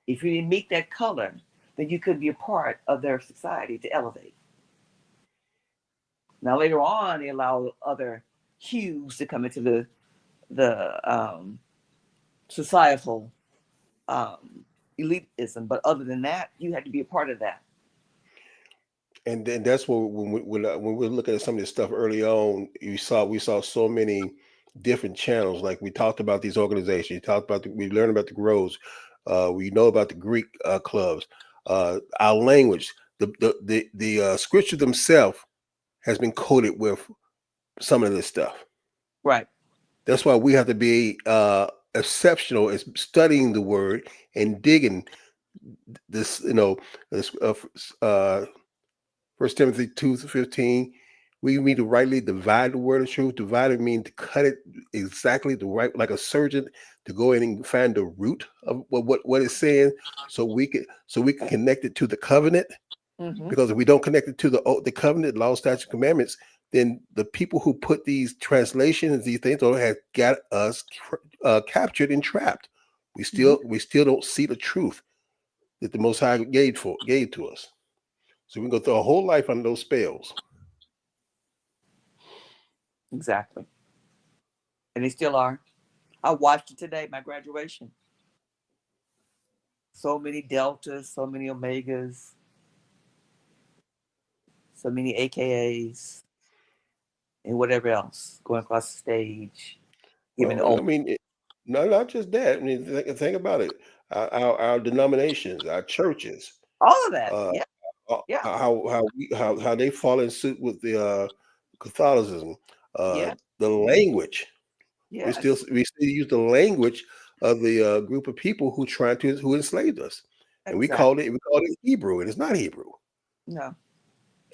If you didn't meet that color, then you couldn't be a part of their society to elevate. Now later on, they allow other hues to come into the societal elitism, but other than that, you had to be a part of that.
And then that's what when we're looking at some of this stuff early on, we saw so many different channels. Like we talked about these organizations, we learned about the grows, we know about the Greek clubs, our language, the scripture themselves has been coated with some of this stuff.
Right.
That's why we have to be exceptional as studying the word and digging this. This 1 Timothy 2:15. We need to rightly divide the word of truth. Divide it means to cut it exactly the right, like a surgeon, to go in and find the root of what it's saying, so we can connect it to the covenant.
Mm-hmm.
Because if we don't connect it to the covenant, law, statutes, commandments, then the people who put these translations, these things, have got us captured and trapped. We still don't see the truth that the Most High gave to us. So we can go through a whole life on those spells.
Exactly. And they still are. I watched it today, my graduation. So many deltas, so many omegas, so many AKAs, and whatever else going across the stage.
Well, I mean, not just that. I mean, think about it. Our denominations, our churches,
all of that. Yeah.
How they fall in suit with the Catholicism,
Yeah.
the language.
Yes.
We still use the language of the group of people who enslaved us, and we called it Hebrew, and it's not Hebrew.
No.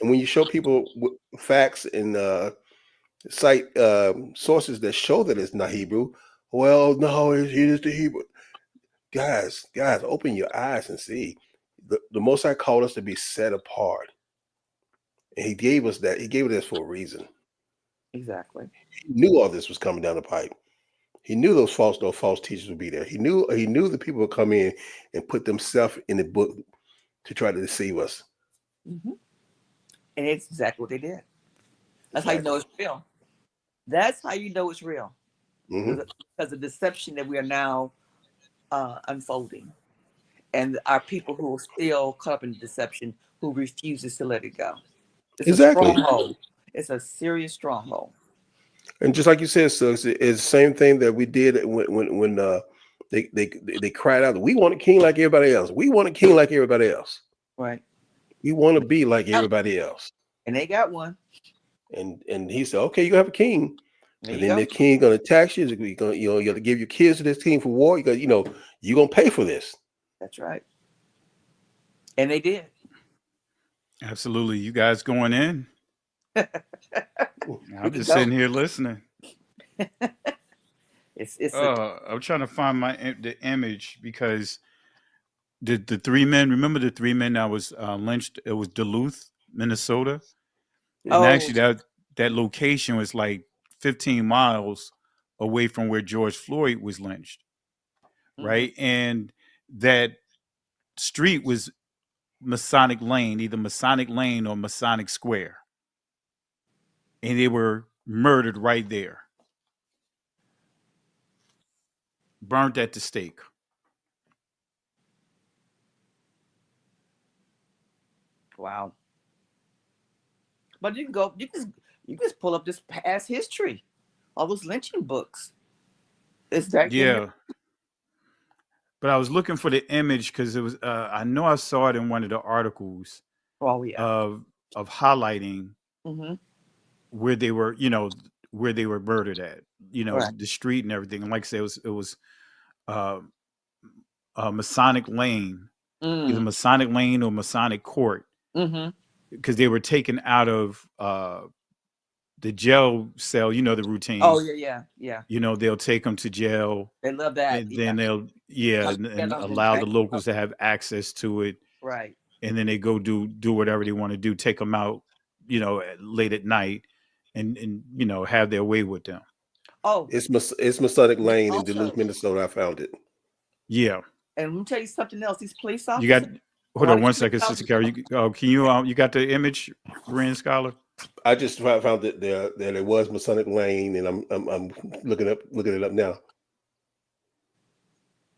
And when you show people facts and cite sources that show that it's not Hebrew, well, no, it is the Hebrew. Guys, open your eyes and see. The Most High called us to be set apart, and He gave us that. He gave us for a reason.
Exactly.
He knew all this was coming down the pipe. He knew those false teachers would be there. He knew the people would come in and put themselves in the book to try to deceive us.
Mm-hmm. And it's exactly what they did. That's how you know it's real. That's how you know it's real.
Mm-hmm.
Because the deception that we are now unfolding, and our people who are still caught up in the deception, who refuses to let it go. It's a stronghold. It's a serious stronghold.
And just like you said, so it's the same thing that we did when they cried out, "We want a king like everybody else. We want a king like everybody else.
Right.
We want to be like everybody else."
And they got one.
And he said, "Okay, you gonna have a king, and then the
go.
king gonna tax you. You got to give your kids to this king for war. You gonna pay for this."
That's right. And they did.
Absolutely. You guys going in? I'm just sitting here listening. I'm trying to find the image, because the three men, remember the three men that was lynched? It was Duluth, Minnesota. And actually that location was like 15 miles away from where George Floyd was lynched. Right. And that street was Masonic Lane, either Masonic Lane or Masonic Square. And they were murdered right there. Burnt at the stake.
Wow. But you can just pull up this past history. all those lynching books. Is that in there?
Yeah. But I was looking for the image because it was. I know I saw it in one of the articles
Oh yeah.
of highlighting
Mm-hmm.
where they were, where they were murdered at,
Right.
the street and everything. And like I said, it was uh, Masonic Lane, either
Mm.
Masonic Lane or Masonic Court,
Mm-hmm.
because they were taken out of the jail cell. You know the routine.
Oh yeah.
They'll take them to jail,
They love that.
and
Yeah.
then they'll
Come
and
get 'em and
allow the
bang 'em up.
locals to have access to it,
Right.
and then they go do whatever they want to do, take them out, late at night, and have their way with them.
Oh,
It's Masonic
they
Lane in
also,
Duluth, Minnesota. I found it.
Yeah.
and let me tell you something else. These police
You got,
officers, a
hold
lot
on
of
one
these
second,
police
Sister
officers,
Carol. Can you got the image, Berean Scholar?
I just found that there was Masonic Lane, and I'm looking it up now.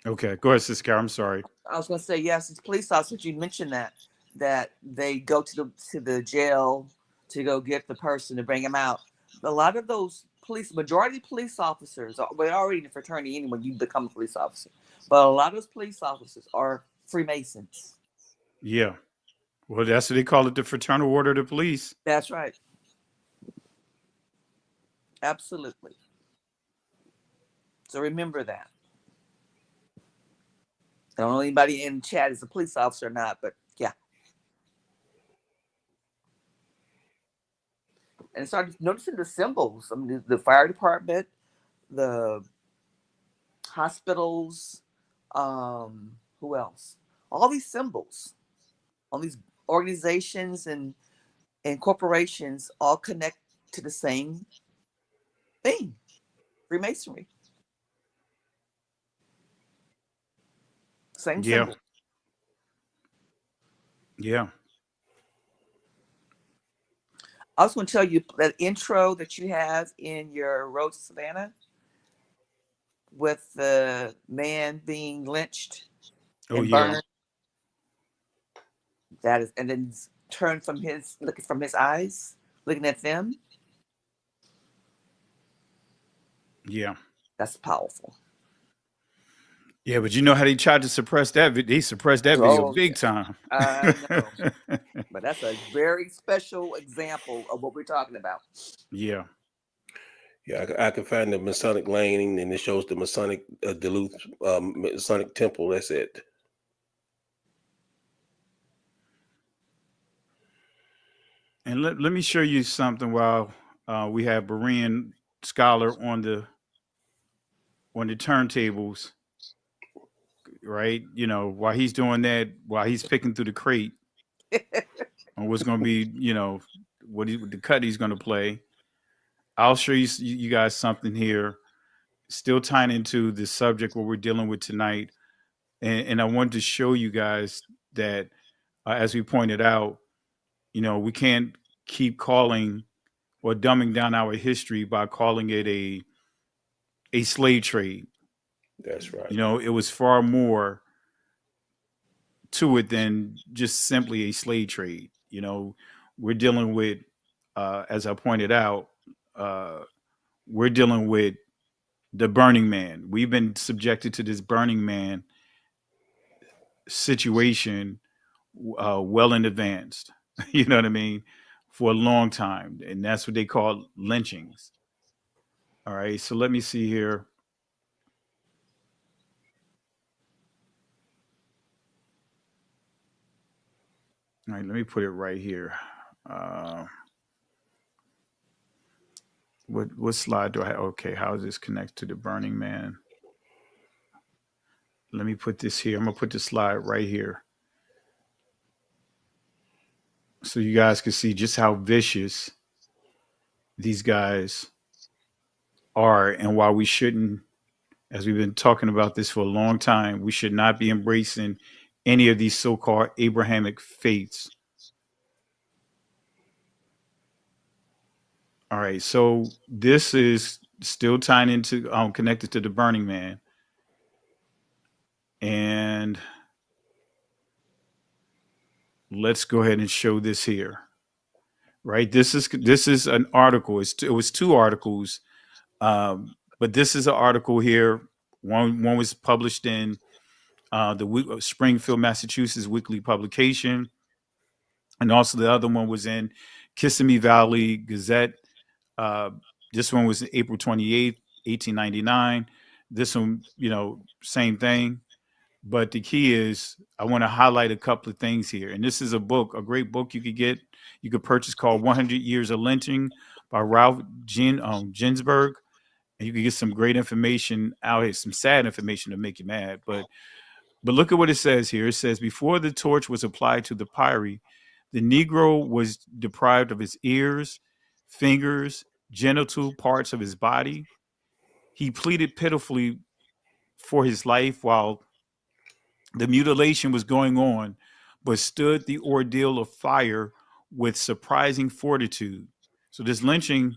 Okay, go ahead, Sister Carol. I'm sorry.
I was going to say, yes, it's police officers. You mentioned that they go to the jail to go get the person to bring him out. A lot of those majority police officers, we're already in a fraternity anyway when you become a police officer, but a lot of those police officers are Freemasons.
Yeah. Well, that's what they call it, the Fraternal Order of the Police.
That's right. Absolutely. So remember that. I don't know anybody in chat is a police officer or not, but yeah. And started noticing the symbols. I mean, the fire department, the hospitals, who else? All these symbols, all these organizations and corporations all connect to the same thing, Freemasonry. Same
Yeah.
symbol.
Yeah.
I was going to tell you that intro that you have in your Road to Savannah with the man being lynched
Oh,
and
yeah.
burned. That is, and then turned looking from his eyes, looking at them.
Yeah.
That's powerful.
Yeah, but you know how they tried to suppress that? They suppressed that video big time.
I know. But that's a very special example of what we're talking about.
Yeah.
Yeah, I can find the Masonic Lane, and it shows the Masonic Duluth Masonic Temple. That's it.
And let me show you something while we have Berean Scholar on the turntables, right? While he's doing that, while he's picking through the crate on what's going to be, the cut he's going to play. I'll show you guys something here, still tying into the subject what we're dealing with tonight. And I wanted to show you guys that, as we pointed out, we can't keep calling or dumbing down our history by calling it a slave trade.
That's right.
It was far more to it than just simply a slave trade. We're dealing with, as I pointed out, we're dealing with the Burning Man. We've been subjected to this Burning Man situation well in advance. You know what I mean? For a long time. And that's what they call lynchings. All right. So let me see here. All right, let me put it right here. What slide do I have? Okay, how does this connect to the Burning Man? Let me put this here. I'm gonna put the slide right here, so you guys can see just how vicious these guys are, and why we shouldn't, as we've been talking about this for a long time, we should not be embracing any of these so-called Abrahamic faiths. All right, so this is still tying into, connected to the Burning Man. And let's go ahead and show this here. Right, this is an article. It was two articles But this is an article here. One was published in the Springfield, Massachusetts weekly publication, and also the other one was in Kissimmee Valley Gazette. Uh, this one was April 28th, 1899. This one, same thing. But the key is I want to highlight a couple of things here. And this is a book, a great book you could purchase called 100 Years of Lynching by Ralph Ginsburg. And you can get some great information out here, some sad information to make you mad. But look at what it says here. It says, before the torch was applied to the pyre, the Negro was deprived of his ears, fingers, genital parts of his body. He pleaded pitifully for his life while the mutilation was going on, but stood the ordeal of fire with surprising fortitude. So this lynching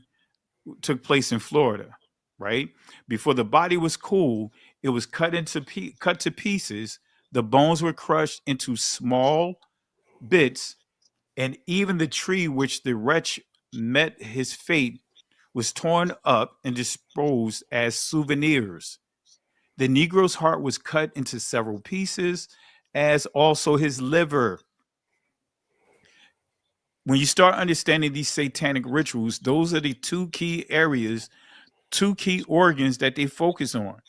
took place in Florida, right? Before the body was cool, it was cut to pieces. The bones were crushed into small bits, and even the tree which the wretch met his fate was torn up and disposed as souvenirs. The Negro's heart was cut into several pieces, as also his liver. When you start understanding these satanic rituals, those are the two key areas, two key organs that they focus on.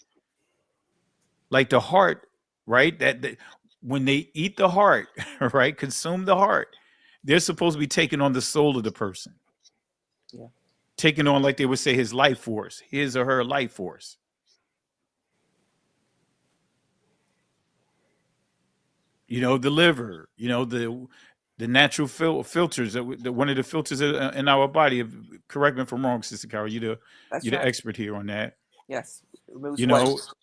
Like the heart, right? That when they eat the heart, right, consume the heart, they're supposed to be taking on the soul of the person.
Yeah.
Taking on, like they would say, his life force, his or her life force. The liver, the natural filters that one of the filters in our body. Correct me if I'm wrong, Sister Carol. You're the expert here on that.
Yes, it removes waste.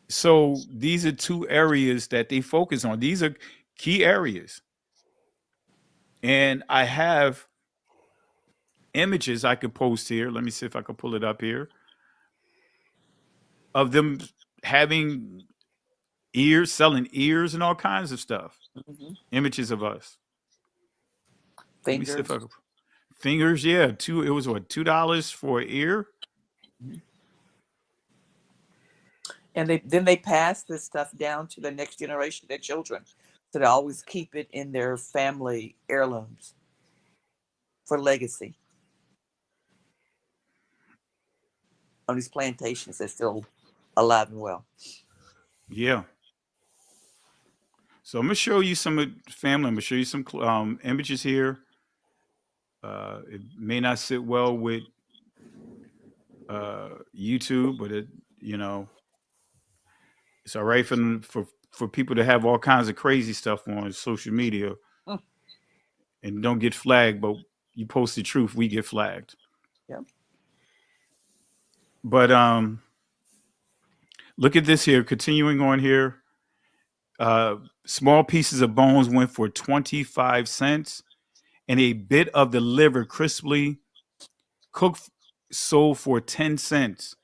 So these are two areas that they focus on. These are key areas, and I have images I could post here. Let me see if I can pull it up here of them having ears, selling ears, and all kinds of stuff.
Mm-hmm.
Images of us.
Fingers.
Let me see if fingers, yeah. It was what, $2 for an ear?
Mm-hmm. And they pass this stuff down to the next generation, their children. So they always keep it in their family heirlooms for legacy. On these plantations, they're still alive and well.
Yeah. So I'm gonna show you some family. I'm gonna show you some images here. It may not sit well with YouTube, but it's all right for people to have all kinds of crazy stuff on social media and don't get flagged. But you post the truth, we get flagged.
Yeah.
But look at this here. Continuing on here. Small pieces of bones went for 25 cents, and a bit of the liver crisply cooked sold for 10 cents.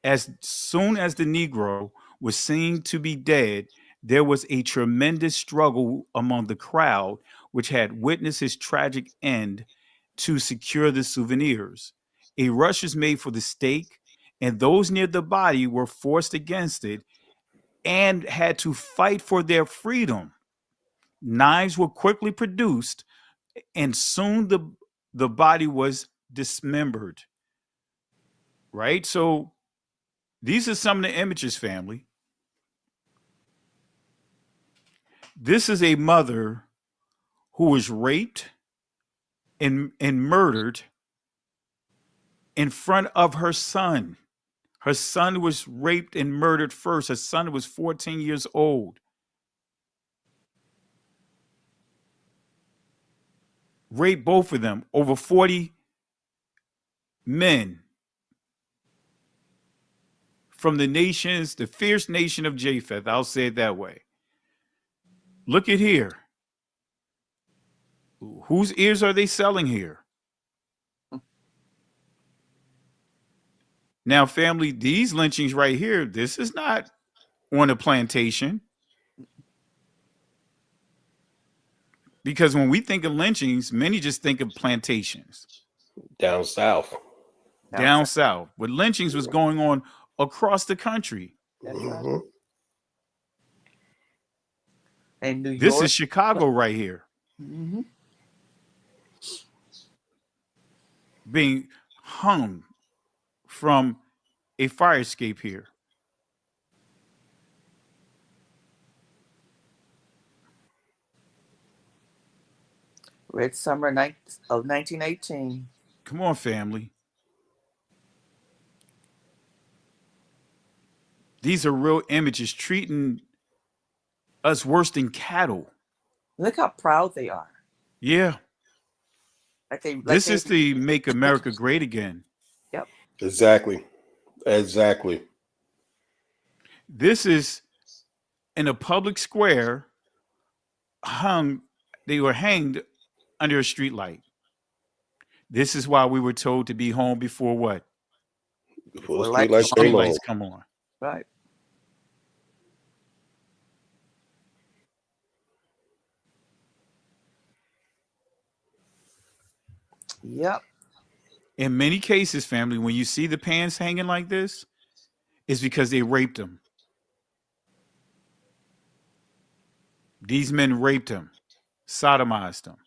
As soon as the Negro was seen to be dead, there was a tremendous struggle among the crowd, which had witnessed his tragic end, to secure the souvenirs. A rush was made for the stake, and those near the body were forced against it and had to fight for their freedom. Knives were quickly produced, and soon the body was dismembered. Right? So these are some of the images, family. This is a mother who was raped and murdered in front of her son. Her son was raped and murdered first. Her son was 14 years old. Raped both of them, over 40 men from the fierce nation of Japheth. I'll say it that way. Look at here. Whose ears are they selling here? Now, family, these lynchings right here, this is not on a plantation. Because when we think of lynchings, many just think of plantations.
Down south.
down south, but lynchings was going on across the country.
That's right. And New York.
This is Chicago right here.
Mm-hmm.
Being hung from a fire escape here.
Red Summer of 1918.
Come on, family. These are real images treating us worse than cattle.
Look how proud they are.
Yeah. This is
the
the Make America Great Again.
Yep.
Exactly.
This is in a public square they were hanged under a street light. This is why we were told to be home before what?
Before the street
lights come on.
Right. Yep.
In many cases, family, when you see the pants hanging like this, it's because they raped them. These men raped him, sodomized him.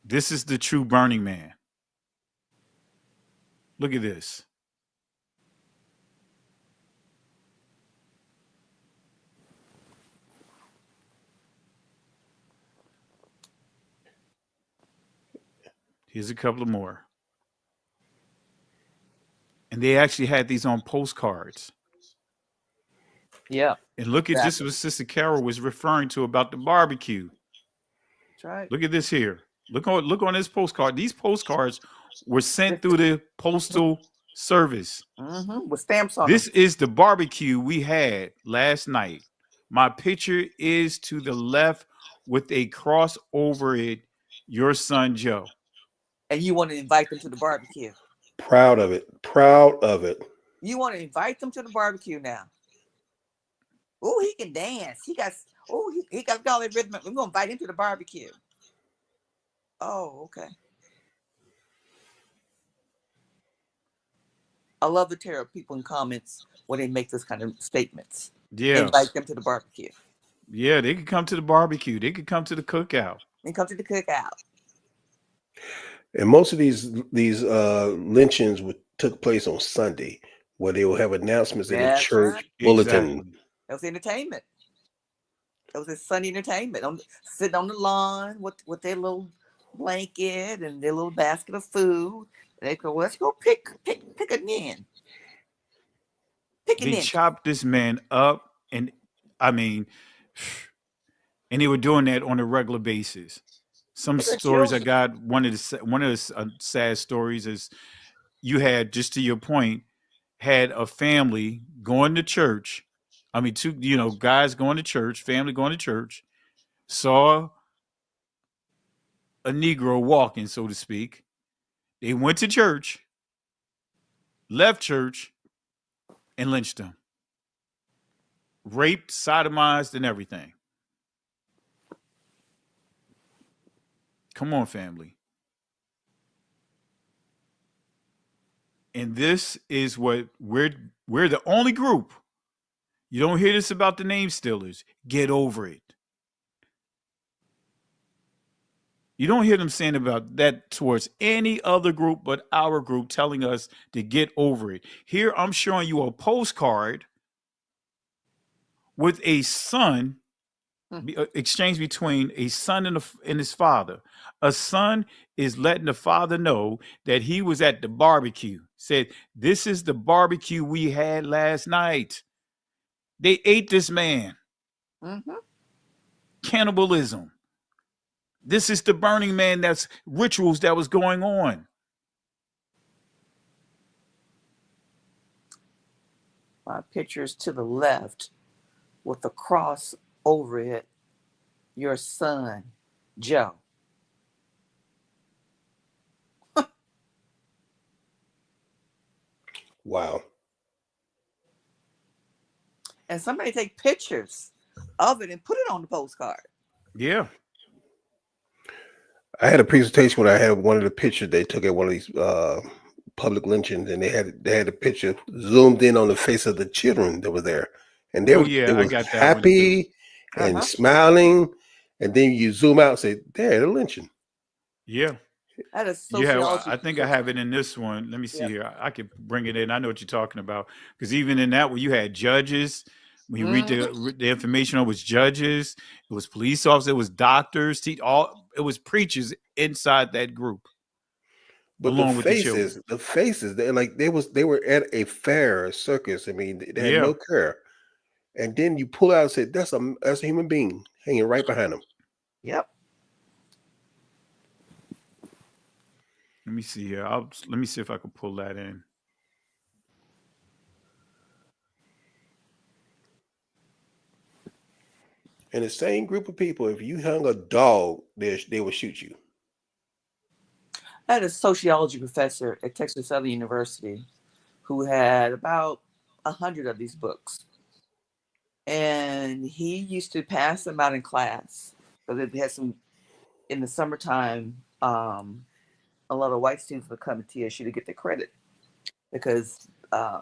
This is the true Burning Man. Look at this. Here's a couple of more. And they actually had these on postcards.
Yeah.
And look at this, what Sister Carol was referring to about the barbecue.
That's right.
Look at this here. Look on this postcard. These postcards were sent through the postal service.
Mm-hmm. With stamps on
This
them.
is the barbecue we had last night. My picture is to the left with a cross over it. Your son Joe.
And you want to invite them to the barbecue.
Proud of it.
You want to invite them to the barbecue now. Oh, he can dance. He got all that rhythm. We're gonna invite him to the barbecue. Oh, okay. I love the terror of people in comments when they make this kind of statements.
Yeah.
Invite them to the barbecue.
Yeah, they could come to the barbecue. They could come to the cookout.
They come to the cookout.
And most of these lynchings took place on Sunday, where they will have announcements in the church bulletin.
Exactly.
That was entertainment. That was a Sunday entertainment. Sitting on the lawn with their little blanket and their little basket of food. They go, let's go pick a nin.
They chopped this man up, and and they were doing that on a regular basis. Some stories I got. One of the sad stories is you had, just to your point, had a family going to church. Two guys going to church, family going to church, saw a Negro walking, so to speak. They went to church, left church, and lynched him. Raped, sodomized, and everything. Come on, family. And this is what we're the only group. You don't hear this about the name stealers. Get over it. You don't hear them saying about that towards any other group but our group, telling us to get over it. Here I'm showing you a postcard with a son, exchange between a son and his father. A son is letting the father know that he was at the barbecue. Said, this is the barbecue we had last night. They ate this man.
Mm-hmm.
Cannibalism. This is the Burning Man. That's rituals that was going on.
My picture's to the left with a cross over it. Your son, Joe.
Wow.
And somebody take pictures of it and put it on the postcard.
Yeah.
I had a presentation when I had one of the pictures they took at one of these public lynchings, and they had a picture zoomed in on the face of the children that were there, and
Oh
they
yeah, I
was
got that one too.
happy and smiling, and then you zoom out and say, "There, they're lynching."
Yeah.
That is
Yeah,
sociology
I think I
professor.
have it in this one. Let me see
Yep.
here. I could bring it in. I know what you're talking about because even in that one, you had judges. When you read
Mhm.
the information, it was judges, it was police officers, it was doctors, it was preachers inside that group,
But
along with the children.
the faces, they were at a fair, a circus. I mean, they had
Yeah.
no care. And then you pull out and say, that's a human being hanging right behind them.
Yep.
Let me see here. Let me see if I can pull that in.
And the same group of people, if you hung a dog, they would shoot you.
I had a sociology professor at Texas Southern University who had about 100 of these books. And he used to pass them out in class. So they had some in the summertime. A lot of white students would come to TSU to get the credit because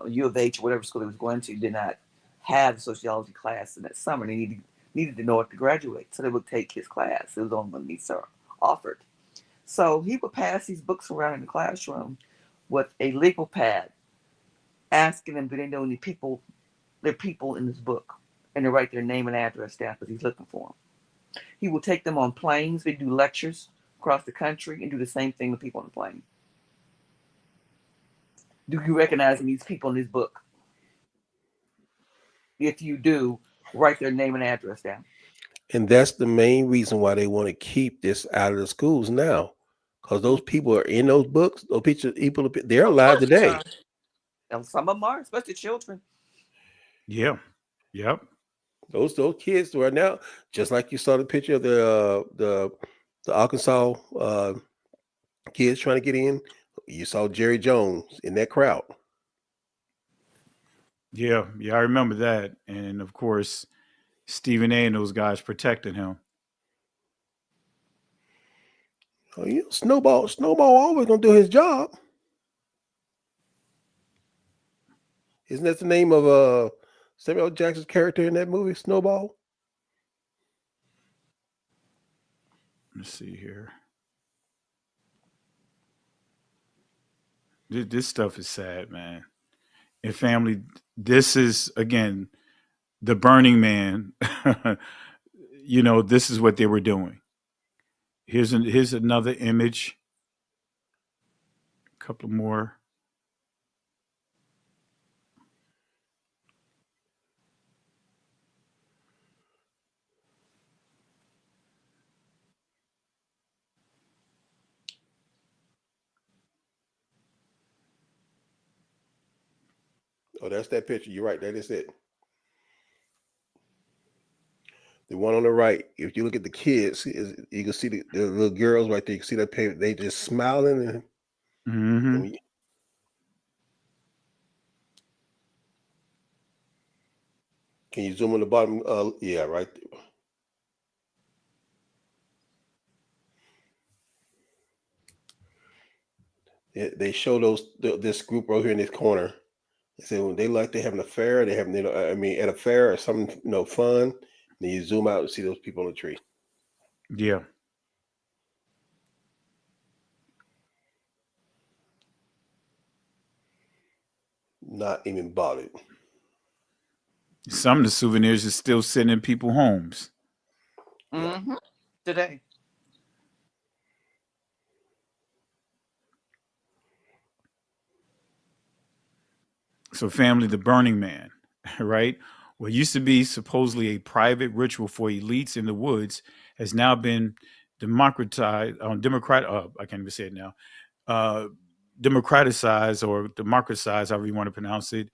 U of H, whatever school they was going to, did not have a sociology class in that summer. They needed to know it to graduate, so they would take his class. It was the only one these are offered. So he would pass these books around in the classroom with a legal pad, asking them, do they know any people, their people in this book, and to write their name and address down because he's looking for them. He will take them on planes. They do lectures across the country and do the same thing with people on the plane. Do you recognize these people in this book? If you do, write their name and address down.
And that's the main reason why they want to keep this out of the schools now. Because those people are in those books, those people, they're alive today.
And some of them are, especially children.
Yeah. Yep.
Those kids right now, just like you saw the picture of the Arkansas kids trying to get in, you saw Jerry Jones in that crowd.
Yeah. Yeah. I remember that. And of course, Stephen A. and those guys protected him.
Oh, you know, Snowball always gonna do his job. Isn't that the name of Samuel L. Jackson's character in that movie, Snowball?
Let's see here. This stuff is sad, man. And family, this is again the Burning Man. You know, this is what they were doing. Here's another image. A couple more.
Oh, that's that picture. You're right. That is it. The one on the right, if you look at the kids, you can see the little girls right there. You can see that paper. They just smiling. And
Mm-hmm.
Can you zoom on the bottom? Yeah, right there. They show this group right here in this corner. They say when they like to have an affair, they have, at a fair or something, fun. Then you zoom out and see those people on the tree.
Yeah.
Not even bothered.
Some of the souvenirs are still sitting in people's homes.
Mm-hmm. Today.
So, family, the Burning Man, right? What used to be supposedly a private ritual for elites in the woods has now been democratized, I can't even say it now, democratized or democratized, however you want to pronounce it,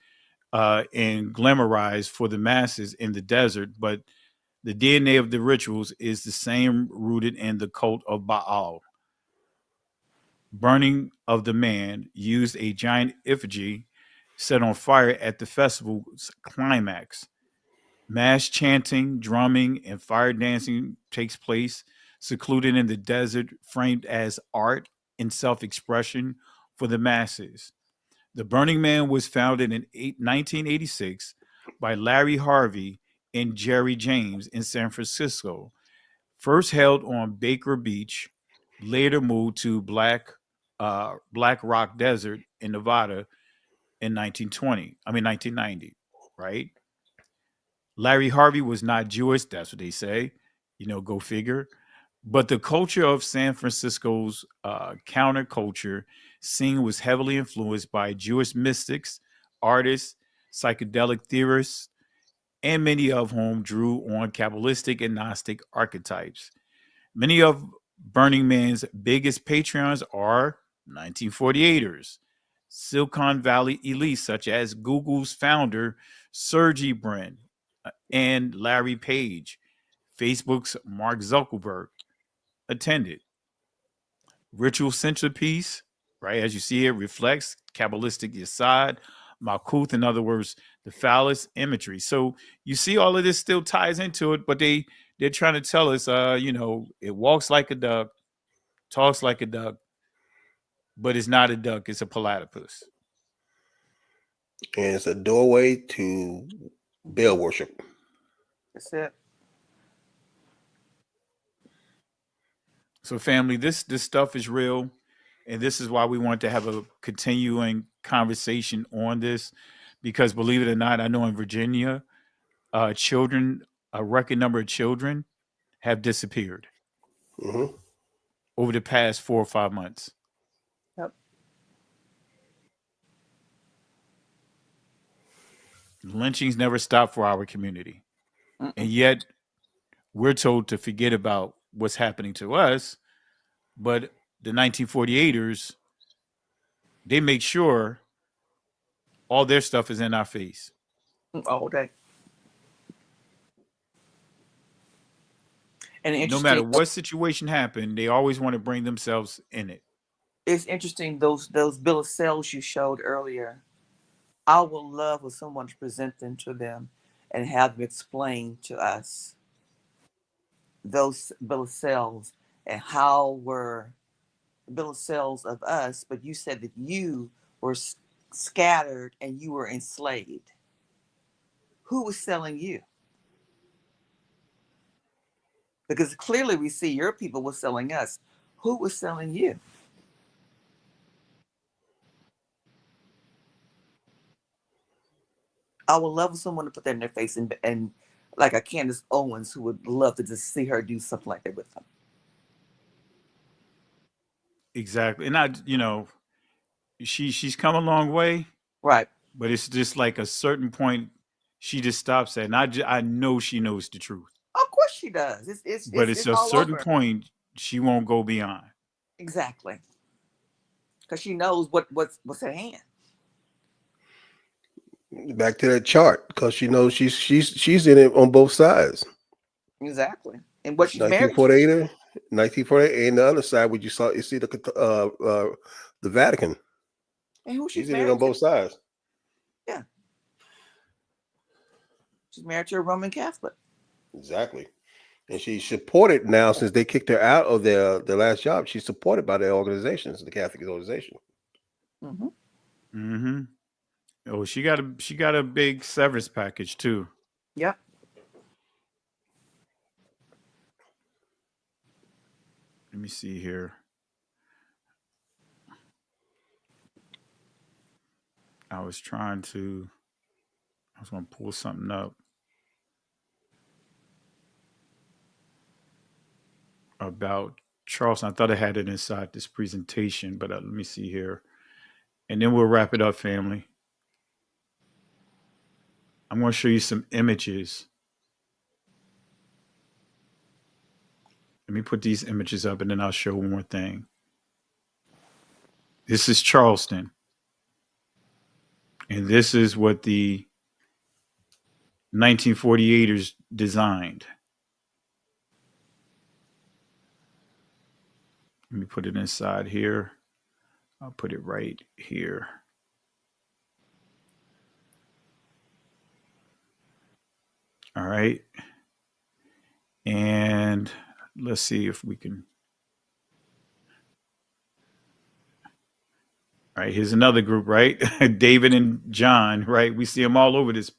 and glamorized for the masses in the desert. But the DNA of the rituals is the same, rooted in the cult of Baal. Burning of the man used a giant effigy set on fire at the festival's climax. Mass chanting, drumming, and fire dancing takes place, secluded in the desert, framed as art and self expression for the masses. The Burning Man was founded in 1986 by Larry Harvey and Jerry James in San Francisco. First held on Baker Beach, later moved to Black Rock Desert in Nevada in 1990, right? Larry Harvey was not Jewish, that's what they say. Go figure. But the culture of San Francisco's counterculture scene was heavily influenced by Jewish mystics, artists, psychedelic theorists, and many of whom drew on Kabbalistic and Gnostic archetypes. Many of Burning Man's biggest patrons are 1948ers, Silicon Valley elites such as Google's founder Sergey Brin and Larry Page, Facebook's Mark Zuckerberg attended. Ritual centerpiece, right, as you see here, reflects Kabbalistic Yesod, Malkuth, in other words, the phallus imagery. So you see all of this still ties into it, but they're trying to tell us, it walks like a duck, talks like a duck, but it's not a duck, it's a platypus.
And it's a doorway to Baal worship.
That's it.
So, family, this stuff is real, and this is why we want to have a continuing conversation on this, because believe it or not, I know in Virginia, a record number of children have disappeared over the past 4 or 5 months.
Yep.
Lynchings never stop for our community, and yet we're told to forget about what's happening to us, but the 1948ers, they make sure all their stuff is in our face.
All day. And
no matter what situation happened, they always want to bring themselves in it.
It's interesting, those bill of sales you showed earlier. I would love for someone to present them to them and have them explain to us those bill of sales and how were bill of sales of us, but you said that you were scattered and you were enslaved. Who was selling you? Because clearly we see your people were selling us. Who was selling you? I would love for someone to put that in their face and like a Candace Owens, who would love to just see her do something like that with them.
Exactly. And she's come a long way.
Right.
But it's just like a certain point she just stops at. And I know she knows the truth.
Of course she does. It's
a certain point she won't go beyond.
Exactly. Because she knows what's at hand.
Back to that chart, because she knows she's in it on both sides.
Exactly. And what she's married
1948, and the other side, you see the Vatican.
And who
she's in it on both sides.
Yeah. She's married to a Roman Catholic.
Exactly. And she's supported now, since they kicked her out of their last job. She's supported by their organizations, the Catholic organization.
Mm-hmm.
Mm-hmm. Oh, she got a big severance package too.
Yep.
Let me see here. I was going to pull something up about Charleston. I thought I had it inside this presentation, but let me see here. And then we'll wrap it up, family. I'm going to show you some images. Let me put these images up and then I'll show one more thing. This is Charleston. And this is what the 1948ers designed. Let me put it inside here. I'll put it right here. All right? And let's see if we can. All right, here's another group, right? David and John, right? We see them all over this.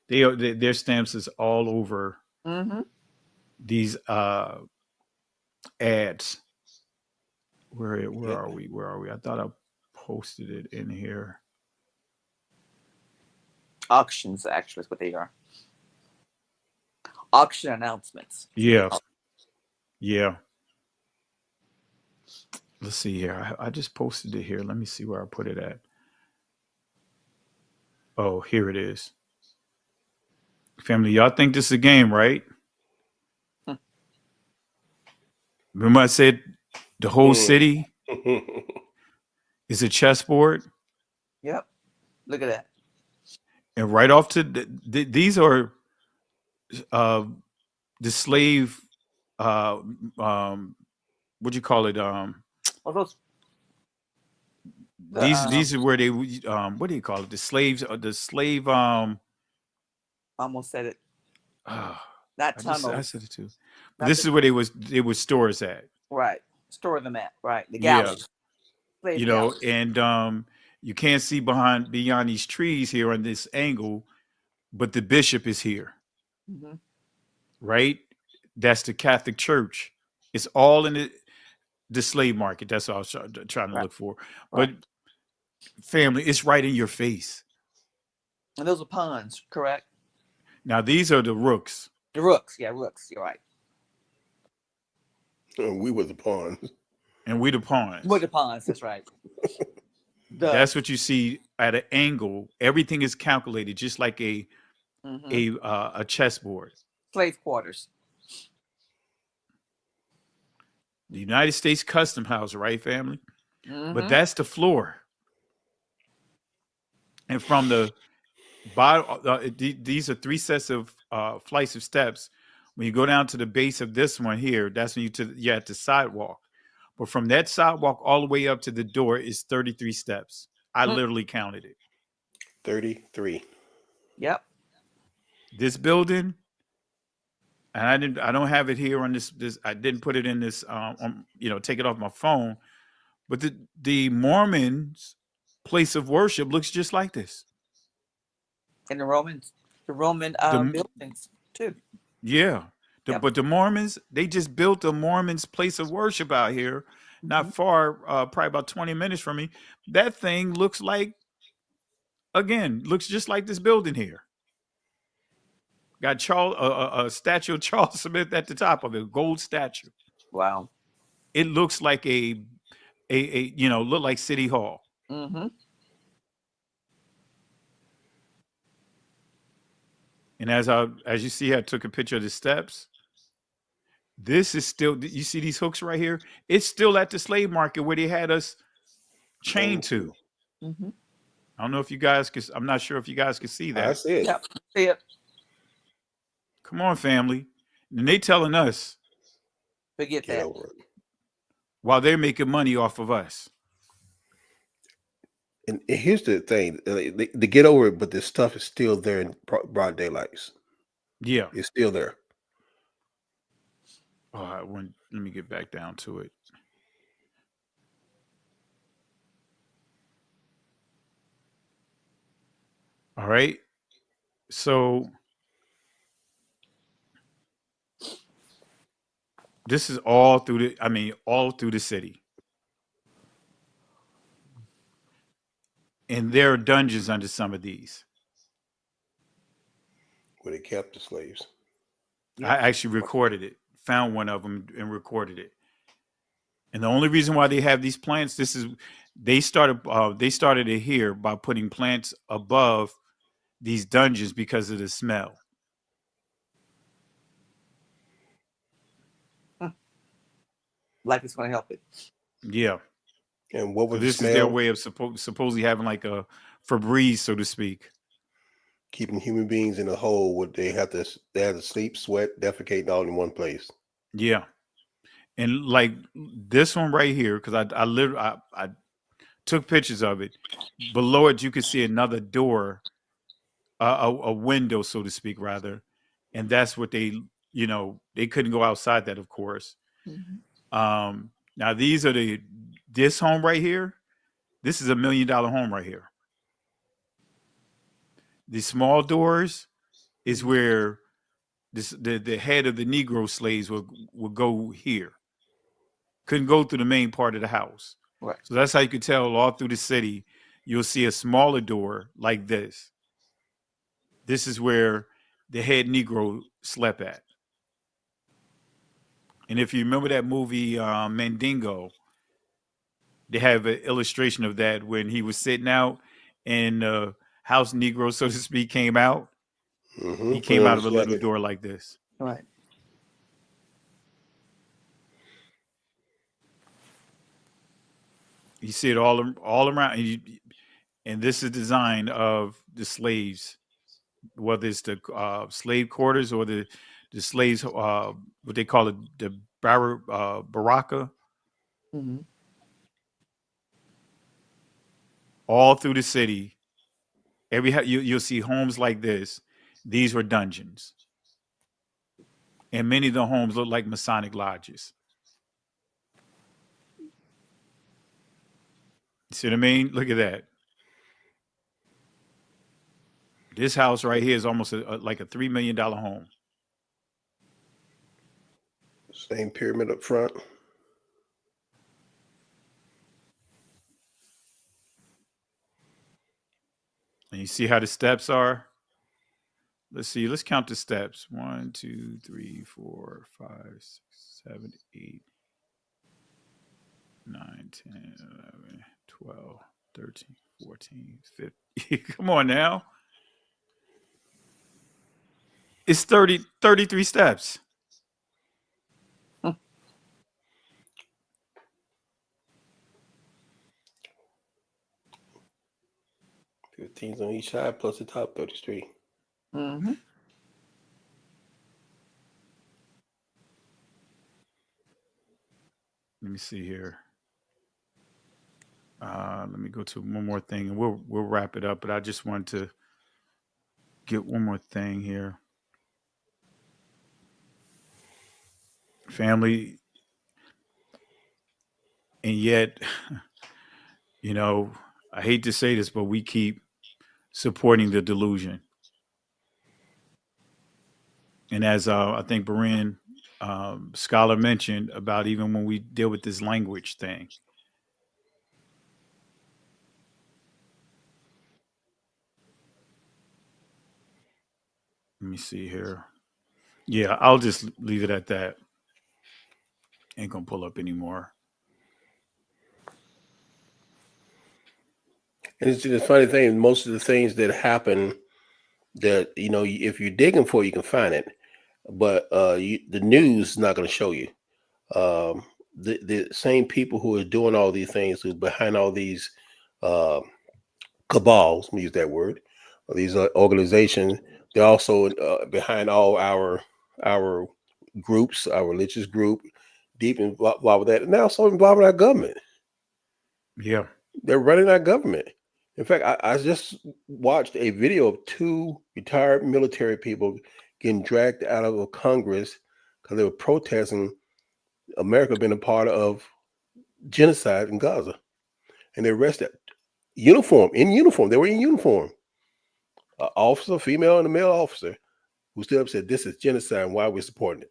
Their stamps is all over these ads. Where are we? Where are we? I thought I posted it in here.
Auctions, actually, is what they are. Auction announcements.
Yeah. Yeah. Let's see here. I just posted it here. Let me see where I put it at. Oh, here it is. Family, y'all think this is a game, right? Remember I said the whole city is a chessboard?
Yep. Look at that.
And right off to these are the slave what do you call it?
Those
these are where they what do you call it? The slaves the slave
almost said it.
Not tunnels. I said it too. But
Not
this is where they were stores at.
Right. Store them at. Right. The galleys.
Yeah. You know, and you can't see beyond these trees here on this angle, but the bishop is here. Right? That's the Catholic Church. It's all in the slave market. That's what I was trying to look for. But family, it's right in your face.
And those are pawns, correct?
Now these are the rooks.
The rooks, yeah, rooks. You're right.
And we were the pawns.
And we the pawns.
We're the pawns. That's right.
That's what you see at an angle. Everything is calculated, just like a chessboard.
Slave quarters.
The United States Custom House, right, family? But
Mhm.
that's the floor. And from the bottom, these are 3 sets of flights of steps. When you go down to the base of this one here, that's when you're at the sidewalk. But from that sidewalk all the way up to the door is 33 steps. I literally counted it.
33.
Yep.
This building, and I don't have it here on this. I didn't put it in this. Take it off my phone. But the Mormons' place of worship looks just like this.
And the Roman buildings too.
Yeah. But the Mormons, they just built a Mormon's place of worship out here, not far, probably about 20 minutes from me. That thing looks just like this building here. Got a statue of Charles Smith at the top of it, a gold statue.
Wow.
It looks like look like City Hall.
Mm-hmm.
And as you see, I took a picture of the steps. This is still, you see these hooks right here? It's still at the slave market where they had us chained to.
Mm-hmm.
I don't know if you guys I'm not sure if you guys can see that.
I see it.
Yep. See it.
Come on, family. And they telling us.
Forget that.
While they're making money off of us.
And here's the thing. They get over it, but this stuff is still there in broad daylight.
Yeah.
It's still there.
All right, let me get back down to it. All right. So this is all through the city. And there are dungeons under some of these.
Where they kept the slaves.
I actually recorded it, found one of them and recorded it. And the only reason why they have these plants, they started it here by putting plants above these dungeons because of the smell.
Like it's going to help it.
Yeah.
And what was
this
the smell?
is their way of supposedly having like a Febreze, so to speak.
Keeping human beings in a hole where they have to sleep, sweat, defecate all in one place.
Yeah. And like this one right here, because I took pictures of it. Below it, you can see another door, a window, so to speak, rather. and that's what they, they couldn't go outside that, of course. Now these are this home right here. This is $1 million home right here. The small doors is where the head of the Negro slaves would go here. Couldn't go through the main part of the house.
Right.
So that's how you could tell all through the city. You'll see a smaller door like this. This is where the head Negro slept at. And if you remember that movie Mandingo, they have an illustration of that when he was sitting out and house Negro, so to speak, came out. He came out of a little door like this.
Right.
You see it all around, and this is design of the slaves, whether it's the slave quarters or the slaves, what they call it, the baraka. All through the city, you'll see homes like this. These were dungeons, and many of the homes look like Masonic lodges. See what I mean? Look at that. This house right here is almost like a $3 million home.
Same pyramid up front.
And you see how the steps are? Let's see. Let's count the steps. 1, 2, 3, 4, 5, 6, 7, 8, 9, 10, 11, 12, 13, 14, 15. Come on now. It's 33 steps.
15s on each side plus the top 33.
Mm-hmm.
Let me see here. Let me go to one more thing, and we'll wrap it up. But I just wanted to get one more thing here. Family, and yet, I hate to say this, but we keep supporting the delusion. And as I think Berin Scholar mentioned about even when we deal with this language thing. Let me see here. Yeah, I'll just leave it at that. Ain't gonna pull up anymore.
And it's the funny thing, most of the things that happen that, if you're digging for it, you can find it. But the news is not going to show you. The same people who are doing all these things, who are behind all these cabals, let me use that word, or these organizations, they're also behind all our groups, our religious group, deep involved with that, and they're also involved in our government.
Yeah.
They're running our government. In fact, I just watched a video of 2 retired military people getting dragged out of Congress because they were protesting America being a part of genocide in Gaza. And they arrested in uniform. They were in uniform. An officer, female and a male officer, who stood up and said, "This is genocide and why we're supporting it."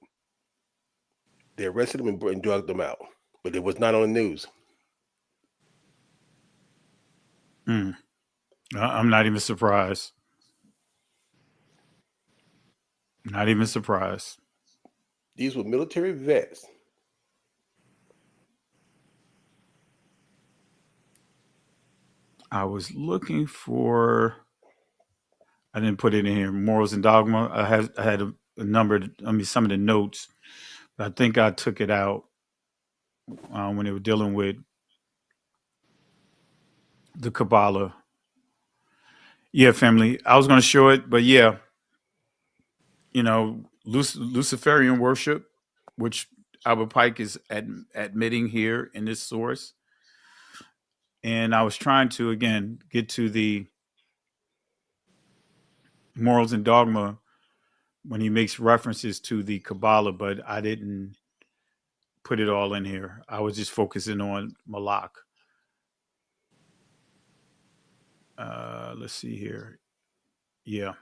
They arrested them and drugged them out. But it was not on the news.
I'm not even surprised. Not even surprised.
These were military vets.
I was looking for, I didn't put it in here, Morals and Dogma. I had a number, some of the notes, but I think I took it out when they were dealing with the Kabbalah. Yeah, family. I was going to show it, but yeah, Luciferian worship, which Albert Pike is admitting here in this source. And I was trying to, again, get to the Morals and Dogma when he makes references to the Kabbalah, but I didn't put it all in here. I was just focusing on Malak. Let's see here. Yeah.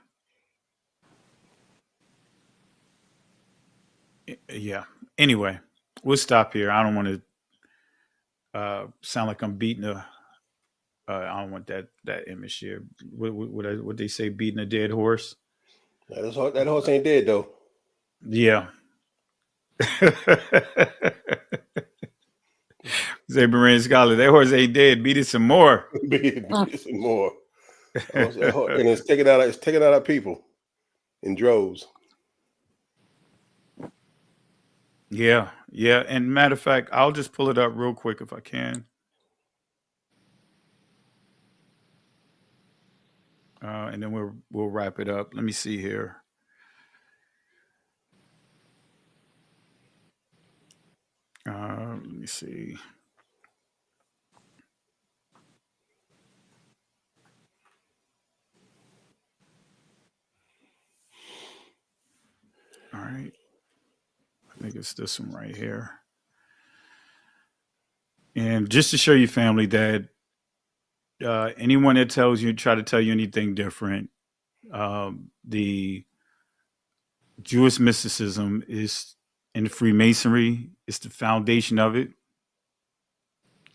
Yeah. Anyway, we'll stop here. I don't want to sound like I'm beating a. I don't want that image here. What they say, beating a dead horse?
That horse ain't dead though.
Yeah. Say Beran Scholar, that horse ain't dead. Beat it some more.
beat it some more. And it's taking out people in droves.
Yeah, yeah. And matter of fact, I'll just pull it up real quick if I can. And then we'll wrap it up. Let me see here. Let me see. All right. I think it's this one right here. And just to show you, family, that anyone that try to tell you anything different, the Jewish mysticism is in Freemasonry. It's the foundation of it.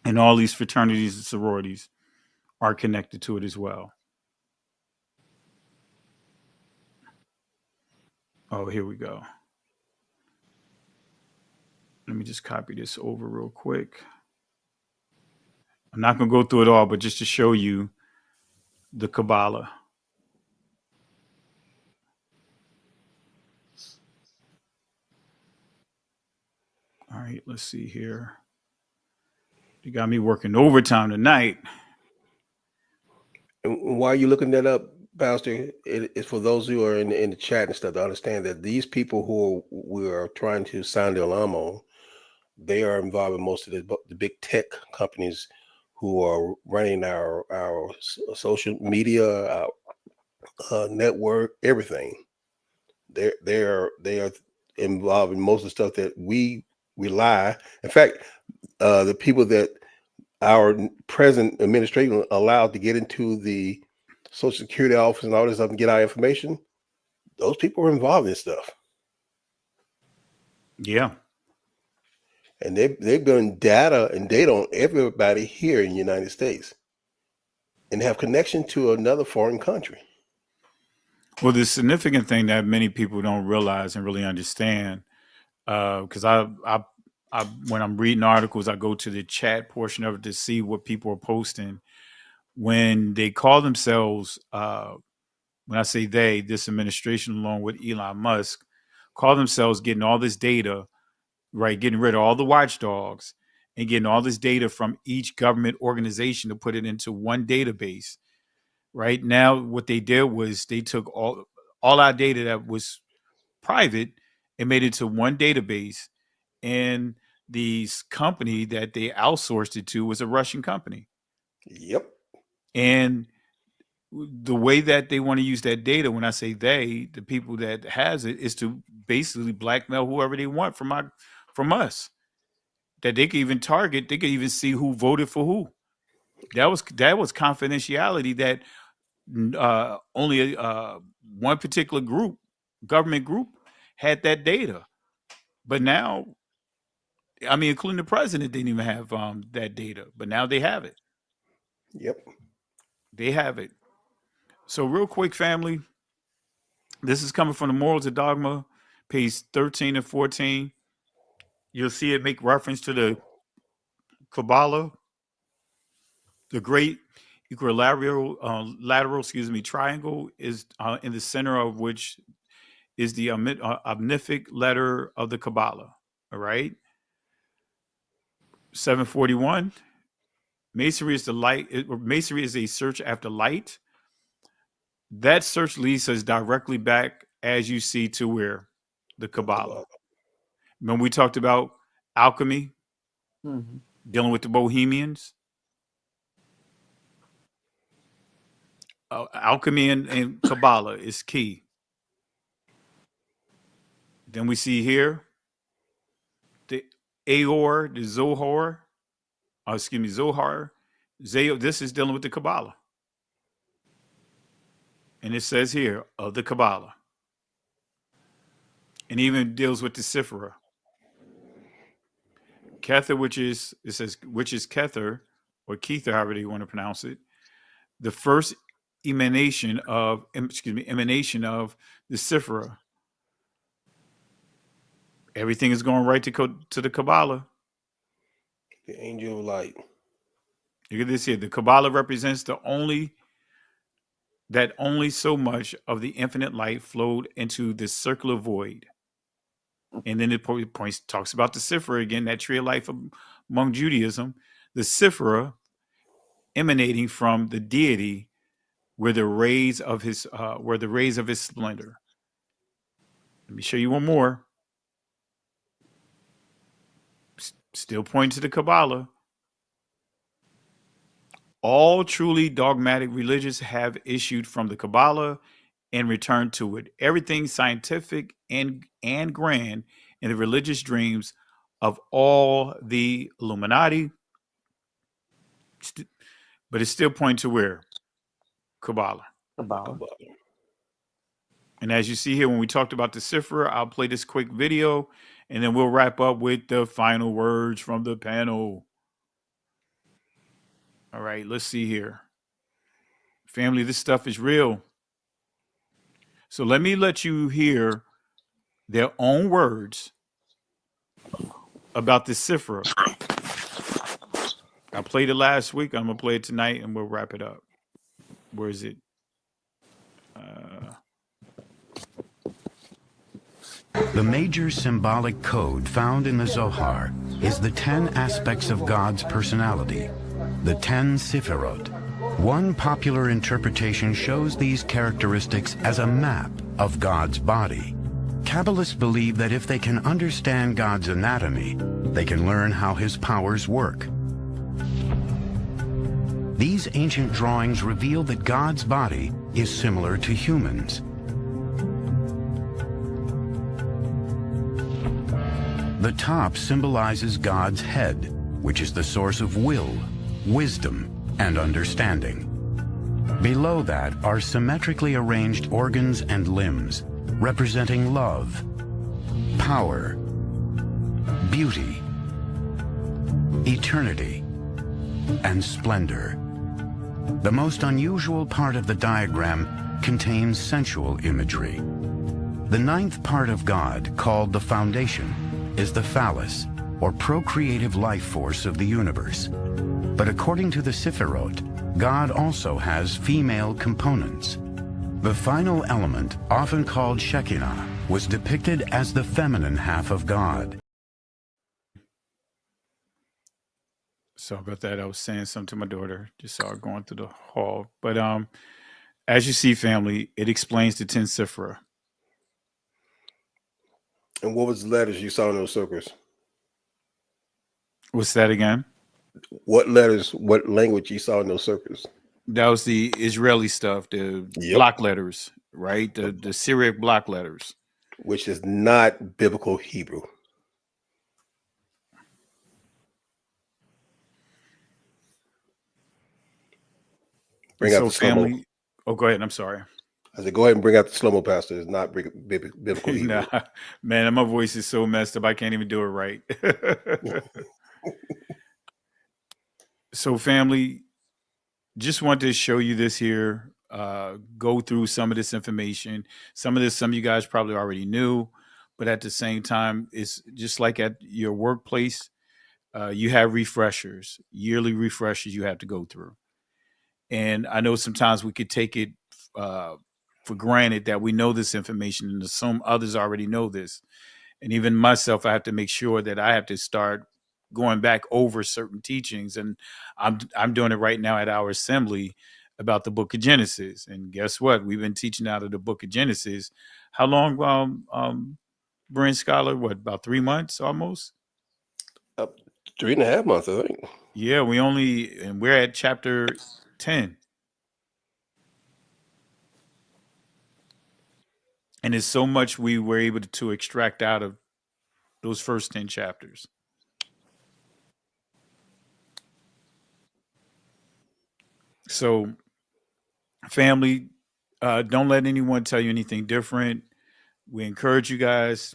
And all these fraternities and sororities are connected to it as well. Oh, here we go. Let me just copy this over real quick. I'm not going to go through it all, but just to show you the Kabbalah. All right, let's see here. You got me working overtime tonight.
And while you're looking that up, Pastor, it's for those who are in the chat and stuff to understand that these people who we are trying to sound the alarm on, they are involved in most of the big tech companies who are running our social media, our network, everything. They are involved in most of the stuff that we rely. In fact, the people that our present administration allowed to get into the Social Security office and all this stuff and get our information, those people are involved in stuff.
Yeah.
And they've done data on everybody here in the United States and have connection to another foreign country.
Well, the significant thing that many people don't realize and really understand, because I when I'm reading articles, I go to the chat portion of it to see what people are posting. When they call themselves, when I say they, this administration along with Elon Musk, call themselves getting all this data, right? Getting rid of all the watchdogs and getting all this data from each government organization to put it into one database. Right now, what they did was they took all our data that was private and made it to one database. And the company that they outsourced it to was a Russian company.
Yep.
And the way that they want to use that data, when I say they, the people that has it, is to basically blackmail whoever they want from us. That they could even target, they could even see who voted for who. That was confidentiality that only one particular group, government group, had that data. But now, I mean, including the president didn't even have that data, but now they have it.
Yep.
They have it. So real quick, family, this is coming from the Morals of Dogma, page 13 and 14. You'll see it make reference to the Kabbalah, the great equilateral triangle is in the center of which is the omnific letter of the Kabbalah. All right. 741. Masonry is the light. Masonry is a search after light. That search leads us directly back, as you see, to where the Kabbalah. Remember we talked about alchemy, dealing with the Bohemians. Alchemy and Kabbalah is key. Then we see here the Aor, the Zohar, Zohar. This is dealing with the Kabbalah. And it says here of the Kabbalah. And even deals with the Sifra. Kether, which is Kether, or Kether, however you want to pronounce it, the first emanation of the Sifra. Everything is going right to the Kabbalah.
The angel of light.
Look at this here. The Kabbalah represents only so much of the infinite light flowed into this circular void. And then it talks about the Sifra again, that tree of life among Judaism. The Sifra emanating from the deity were the rays of his splendor. Let me show you one more. Still pointing to the Kabbalah. All truly dogmatic religions have issued from the Kabbalah and returned to it. Everything scientific and grand in the religious dreams of all the Illuminati, but it's still pointing to where? Kabbalah. And as you see here, when we talked about the Sifra, I'll play this quick video, and then we'll wrap up with the final words from the panel. All right, let's see here. Family, this stuff is real. So let me let you hear their own words about the Sifra. I played it last week. I'm going to play it tonight, and we'll wrap it up. Where is it?
The major symbolic code found in the Zohar is the 10 aspects of God's personality, the 10 Sifirot. One popular interpretation shows these characteristics as a map of God's body. Kabbalists believe that if they can understand God's anatomy, they can learn how his powers work. These ancient drawings reveal that God's body is similar to humans. The top symbolizes God's head, which is the source of will, wisdom, and understanding. Below that are symmetrically arranged organs and limbs, representing love, power, beauty, eternity, and splendor. The most unusual part of the diagram contains sensual imagery. The ninth part of God, called the foundation, is the phallus, or procreative life force of the universe. But according to the Sifirot, God also has female components. The final element, often called Shekinah, was depicted as the feminine half of God.
Sorry about that. I was saying something to my daughter. Just saw her going through the hall. But as you see, family, it explains the 10 Sifra.
And what was the letters you saw in those circles?
What's that again?
What letters, what language you saw in those circles?
That was the Israeli stuff, the block letters, right? The Syriac block letters.
Which is not biblical Hebrew. Bring out the family.
Oh, go ahead. I'm sorry.
I said, go ahead and bring out the slow-mo, Pastor. It's not biblical Hebrew.
Nah, man, my voice is so messed up. I can't even do it right. So, family, just wanted to show you this here. Go through some of this information. Some of you guys probably already knew, but at the same time, it's just like at your workplace. You have refreshers, yearly refreshers you have to go through. And I know sometimes we could take it for granted that we know this information and assume others already know this. And even myself, I have to make sure that I have to start going back over certain teachings. And I'm doing it right now at our assembly about the book of Genesis. And guess what? We've been teaching out of the book of Genesis. How long, Brent Scholar? What, about 3 months almost?
3.5 months, I think.
Yeah, we're at chapter 10. And there's so much we were able to extract out of those first 10 chapters. So, family, don't let anyone tell you anything different. We encourage you guys,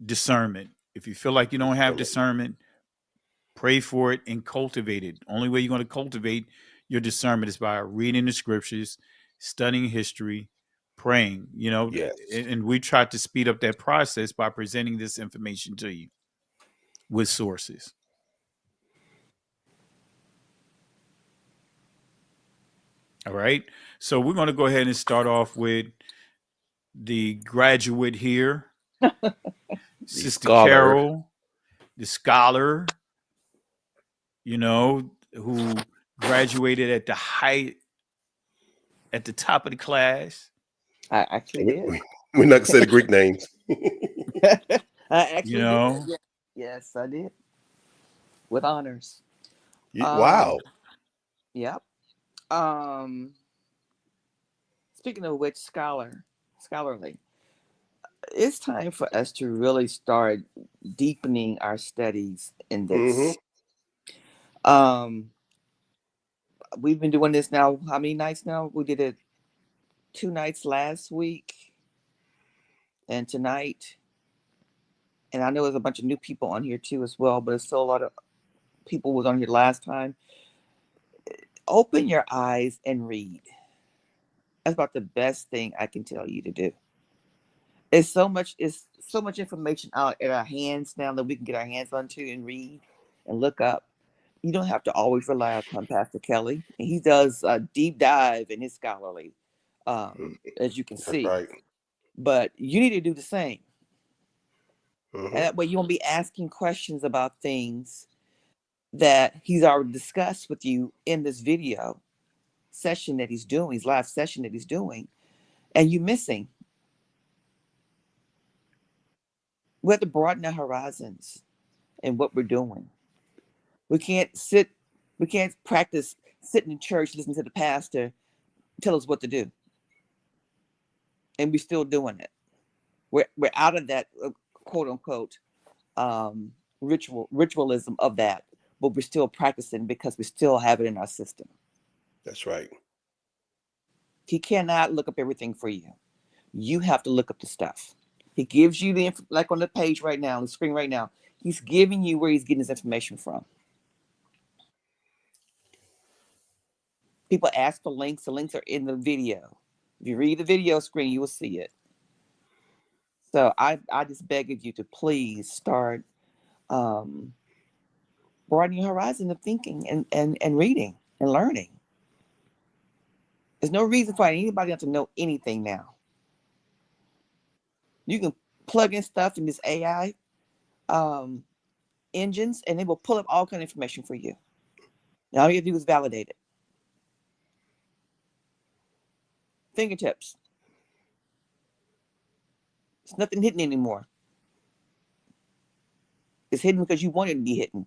discernment. If you feel like you don't have discernment, pray for it and cultivate it. Only way you're going to cultivate your discernment is by reading the scriptures, studying history, praying,
Yes.
and we try to speed up that process by presenting this information to you with sources. All right. So we're going to go ahead and start off with the graduate here, Sister
scholar.
Carol, the scholar, who graduated at the top of the class.
I actually did.
We're not going to say the Greek names.
I actually did. Yeah. Yes, I did. With honors.
Wow.
Yep. Speaking of which, scholarly, it's time for us to really start deepening our studies in this. We've been doing this now, how many nights now? We did it 2 nights last week and tonight. And I know there's a bunch of new people on here too as well, but there's still a lot of people was on here last time. Open your eyes and read. That's about the best thing I can tell you to do. It's so much information out at our hands now that we can get our hands onto and read and look up. You don't have to always rely upon Pastor Kelly. He does a deep dive in his scholarly, as you can see.
Right.
But you need to do the same. And that way you won't be asking questions about things that he's already discussed with you in this video session that he's doing, his live session that he's doing, and you missing. We have to broaden our horizons in what we're doing. We can't practice sitting in church, listening to the pastor tell us what to do. And we're still doing it. We're out of that quote unquote ritualism of that, but we're still practicing because we still have it in our system.
That's right.
He cannot look up everything for you. You have to look up the stuff. He gives you like on the page right now, on the screen right now, he's giving you where he's getting his information from. People ask for links. The links are in the video. If you read the video screen, you will see it. So I just beg of you to please start broadening your horizon of thinking and reading and learning. There's no reason for anybody not to know anything now. You can plug in stuff in this AI engines, and they will pull up all kind of information for you. And all you have to do is validate it. Fingertips. It's nothing hidden anymore. It's hidden because you want it to be hidden.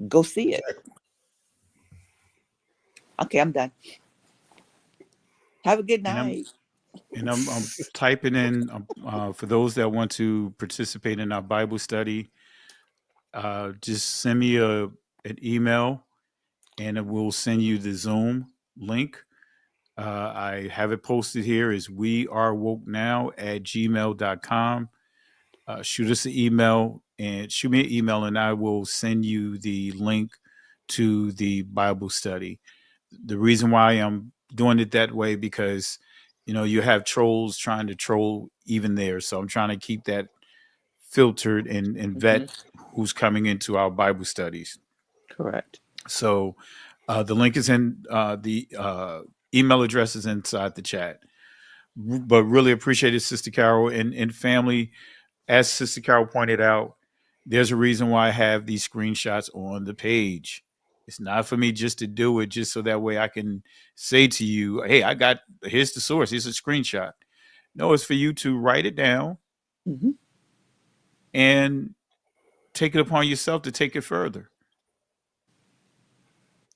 Go see it. Okay, I'm done. Have a good night.
And I'm typing in for those that want to participate in our Bible study. Just send me an email, and it will send you the Zoom link. I have it posted here is wearewokenow@gmail.com. Shoot us an email and shoot me an email, and I will send you the link to the Bible study. The reason why I'm doing it that way, because you have trolls trying to troll even there. So I'm trying to keep that filtered and vet who's coming into our Bible studies.
Correct.
So the link is in the email address is inside the chat. But really appreciate it, Sister Carol and family. As Sister Carol pointed out, there's a reason why I have these screenshots on the page. It's not for me just to do it just so that way I can say to you, hey, here's the source. Here's a screenshot. No, it's for you to write it down and take it upon yourself to take it further.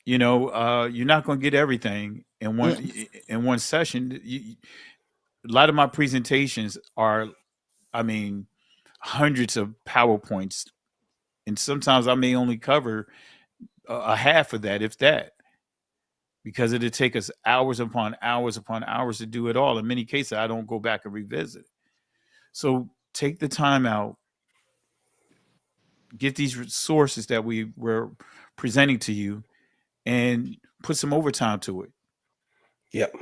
You're not going to get everything in one session. a lot of my presentations are, I mean, hundreds of PowerPoints, and sometimes I may only cover a half of that, if that, because it'd take us hours upon hours upon hours to do it all. In many cases, I don't go back and revisit. So take the time out, get these resources that we were presenting to you, and put some overtime to it.
Yep.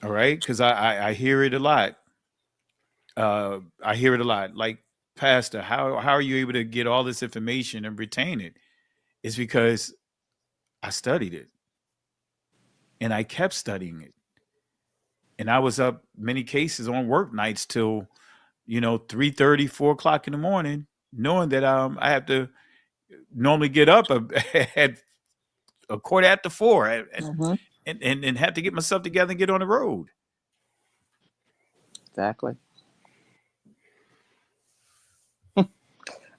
All right, because I hear it a lot. I hear it a lot. Like, Pastor, how are you able to get all this information and retain it? It's because I studied it, and I kept studying it, and I was up many cases on work nights till 3:30, 4 o'clock in the morning, knowing that I have to normally get up at a quarter after 4 and have to get myself together and get on the road.
Exactly.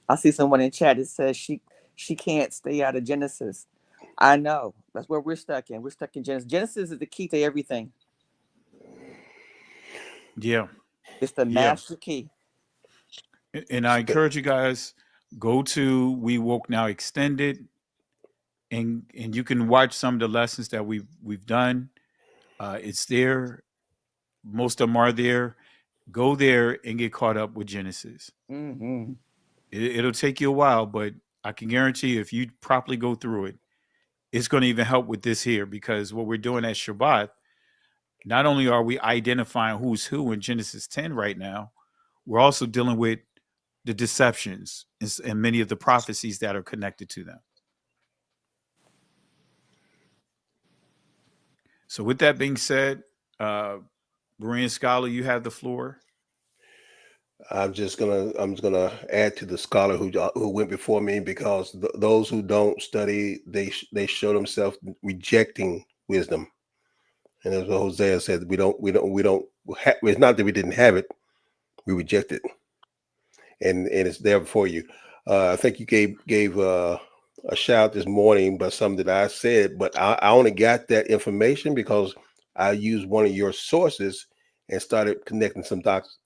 I see someone in chat that says she can't stay out of Genesis. I know. That's where we're stuck in. We're stuck in Genesis. Genesis is the key to everything.
Yeah.
It's the master key.
And I encourage you guys, go to We Woke Now Extended, and you can watch some of the lessons that we've done. It's there. Most of them are there. Go there and get caught up with Genesis.
Mm-hmm.
It'll take you a while, but I can guarantee you, if you properly go through it, it's going to even help with this here, because what we're doing at Shabbat, not only are we identifying who's who in Genesis 10 right now, we're also dealing with the deceptions and many of the prophecies that are connected to them. So with that being said, Berean Scholar, you have the floor.
I'm just gonna add to the scholar who went before me, because those who don't study, they show themselves rejecting wisdom. And as Hosea said, we don't. It's not that we didn't have it; we reject it, and it's there for you. I think you gave a shout this morning by something that I said, but I only got that information because I used one of your sources and started connecting some dots.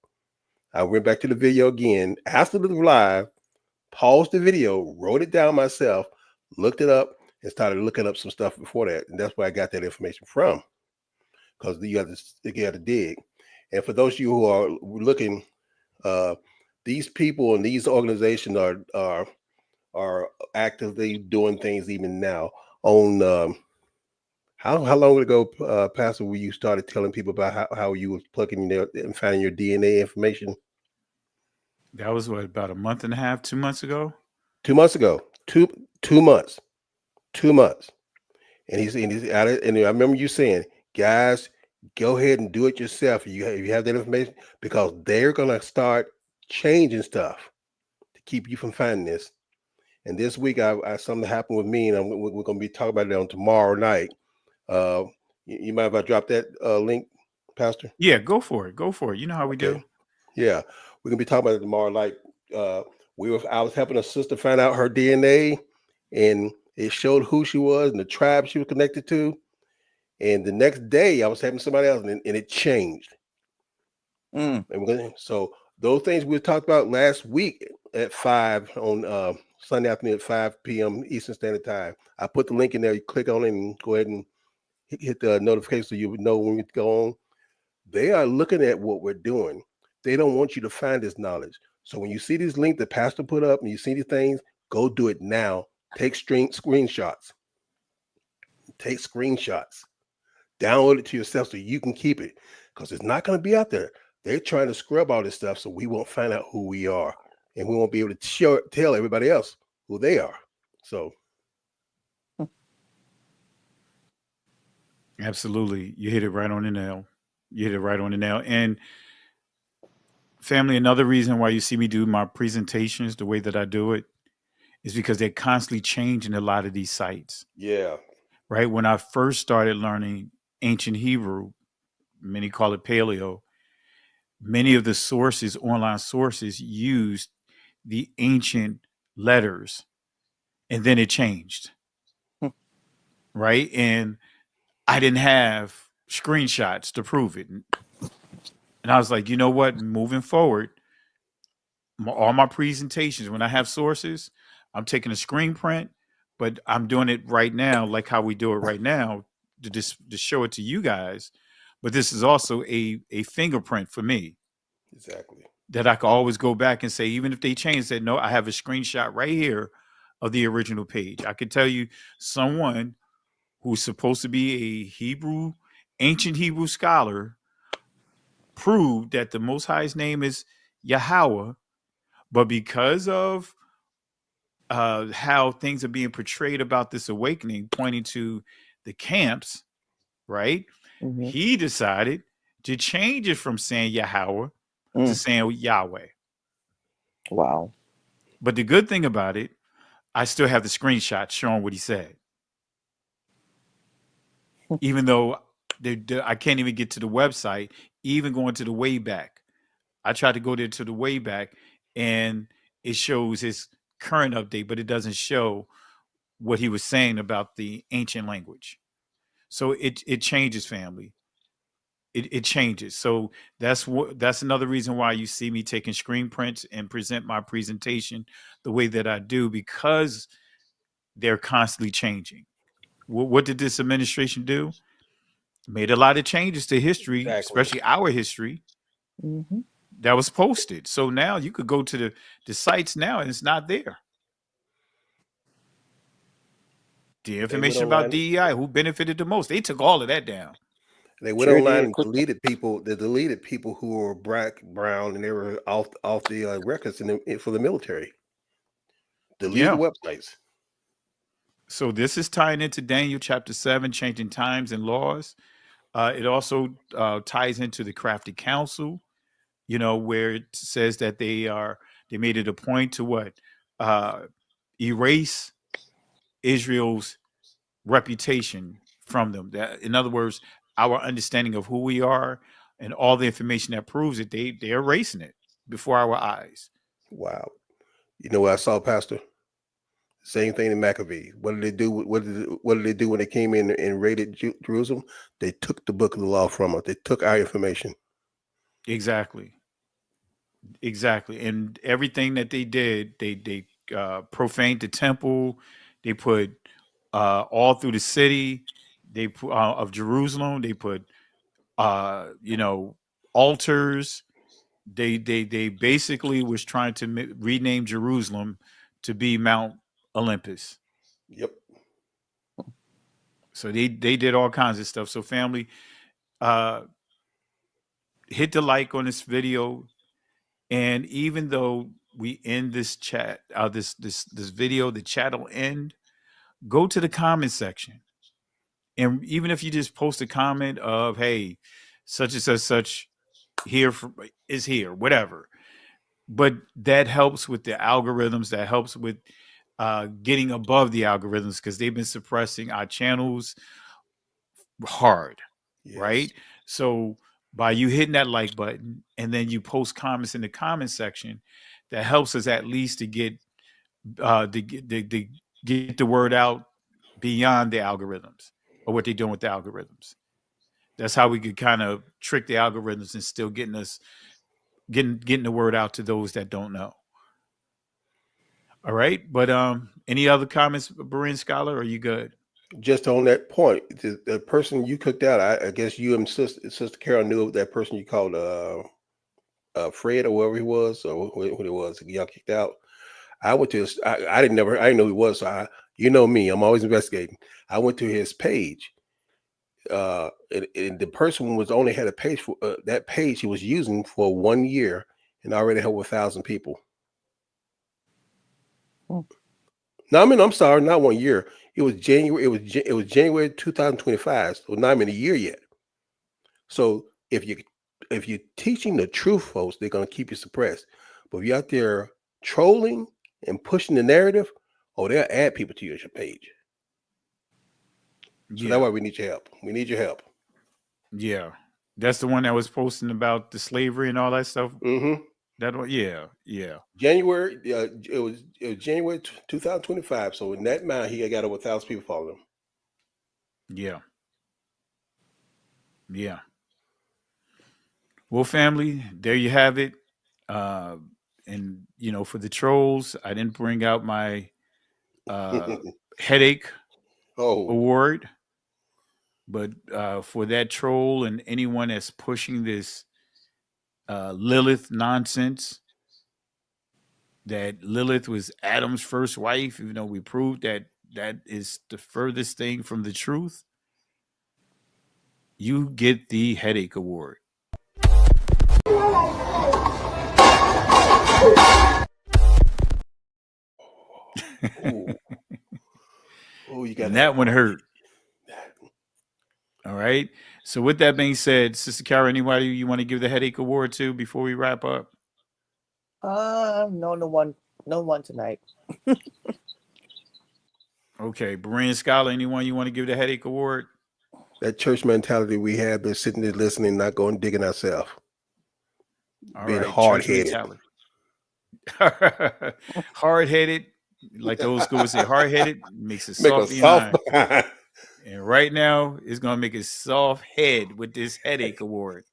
I went back to the video again after the live, paused the video, wrote it down myself, looked it up, and started looking up some stuff before that. And that's where I got that information from, because you got to dig. And for those of you who are looking, these people and these organizations are actively doing things even now. On how long ago, Pastor, where you started telling people about how you was plugging and finding your DNA information?
That was about a month and a half, 2 months ago.
2 months ago. 2 months. 2 months. And he's out of, and I remember you saying, guys, go ahead and do it yourself. You have that information, because they're gonna start changing stuff to keep you from finding this. And this week, I something happened with me, and we're gonna be talking about it on tomorrow night. You mind if I drop that link, Pastor?
Yeah, go for it. Go for it. You know how we do.
Yeah, we're gonna be talking about it tomorrow night. I was helping a sister find out her DNA, and it showed who she was and the tribe she was connected to. And the next day, I was having somebody else, and it changed. And so those things we talked about last week at 5 on Sunday afternoon at 5 p.m. Eastern Standard Time. I put the link in there. You click on it and go ahead and hit the notification so you would know when we go on. They are looking at what we're doing. They don't want you to find this knowledge. So when you see this link the pastor put up and you see these things, go do it now. Take screenshots. Take screenshots. Download it to yourself so you can keep it, because it's not going to be out there. They're trying to scrub all this stuff so we won't find out who we are, and we won't be able to tell everybody else who they are. So.
Absolutely. You hit it right on the nail. You hit it right on the nail. And family, another reason why you see me do my presentations the way that I do it is because they're constantly changing a lot of these sites.
Yeah.
Right. When I first started learning ancient Hebrew, many call it Paleo, many of the sources, online sources, used the ancient letters, and then it changed. Right. And I didn't have screenshots to prove it. And I was like, you know what? Moving forward, all my presentations, when I have sources, I'm taking a screen print, but I'm doing it right now, like how we do it right now, to show it to you guys. But this is also a fingerprint for me
Exactly.
that I can always go back and say, even if they change that, no, I have a screenshot right here of the original page. I could tell you someone who's supposed to be a ancient Hebrew scholar proved that the Most High's name is Yahweh, but because of how things are being portrayed about this awakening, pointing to the camps, right?
Mm-hmm.
He decided to change it from saying Yahweh to saying Yahweh.
Wow.
But the good thing about it, I still have the screenshot showing what he said. Even though I can't even get to the website, even going to the Wayback. I tried to go there to the Wayback, and it shows his current update, but it doesn't show what he was saying about the ancient language. So it changes, family. It changes. So that's another reason why you see me taking screen prints and present my presentation the way that I do, because they're constantly changing. What did this administration do? Made a lot of changes to history,
Exactly.
especially our history,
Mm-hmm.
that was posted. So now you could go to the sites now and it's not there. The information about DEI, who benefited the most, they took all of that down.
They went online and deleted people. They deleted people who were black, brown, and they were off the records for the military. Deleted the websites.
So this is tying into Daniel chapter 7, changing times and laws. It also ties into the crafty council, where it says that they made it a point to erase Israel's reputation from them. That, in other words, our understanding of who we are and all the information that proves it, they're erasing it before our eyes.
Wow. You know what I saw, Pastor? Same thing in Maccabees. What did they do? What did they do when they came in and raided Jerusalem? They took the book of the law from us. They took our information.
Exactly. And everything that they did, they profaned the temple. They put all through the city. They put of Jerusalem. They put altars. They basically was trying to rename Jerusalem to be Mount Olympus.
Yep.
So they did all kinds of stuff. So family, hit the like on this video, and even though we end this chat, this video, the chat will end. Go to the comment section, and even if you just post a comment of, "Hey, such and such is here," whatever. But that helps with the algorithms. That helps with getting above the algorithms, because they've been suppressing our channels hard, right? So by you hitting that like button and then you post comments in the comment section, that helps us at least to get the word out beyond the algorithms, or what they're doing with the algorithms. That's how we could kind of trick the algorithms and still getting the word out to those that don't know. All right. But any other comments, Berean Scholar? Or are you good?
Just on that point, the person you cooked out, I guess you and Sister Carol knew that person you called Fred, or whoever he was, or who it was, y'all kicked out. I went to his, I didn't know who he was. So you know me, I'm always investigating. I went to his page. And the person only had a page for that page he was using for 1 year, and already had over 1,000 people. No, I mean, I'm sorry, not 1 year. It was January. It was January 2025. So not even a year yet. So if you're teaching the truth, folks, they're gonna keep you suppressed. But if you're out there trolling and pushing the narrative, they'll add people to your page. So that's why we need your help. We need your help.
Yeah, that's the one that was posting about the slavery and all that stuff.
Mm-hmm.
That one, yeah.
January, it was January 2025. So in that amount, he got over 1,000 people following him.
Yeah. Yeah. Well, family, there you have it. Uh, and for the trolls, I didn't bring out my headache
Oh,
award, but for that troll and anyone that's pushing this Lilith nonsense, that Lilith was Adam's first wife, even though we proved that that is the furthest thing from the truth, you get the headache award.
Oh, you got
And that one hurt. All right. So with that being said, Sister Kara, anybody you want to give the headache award to before we wrap up?
No one tonight.
Okay, Berean Scholar, anyone you want to give the headache award?
That church mentality we have, been sitting there listening, not going digging ourselves. Being
Right,
hard-headed.
Hard-headed, like the old school would say, hard-headed makes it soft behind. And right now, it's going to make it soft head with this headache award.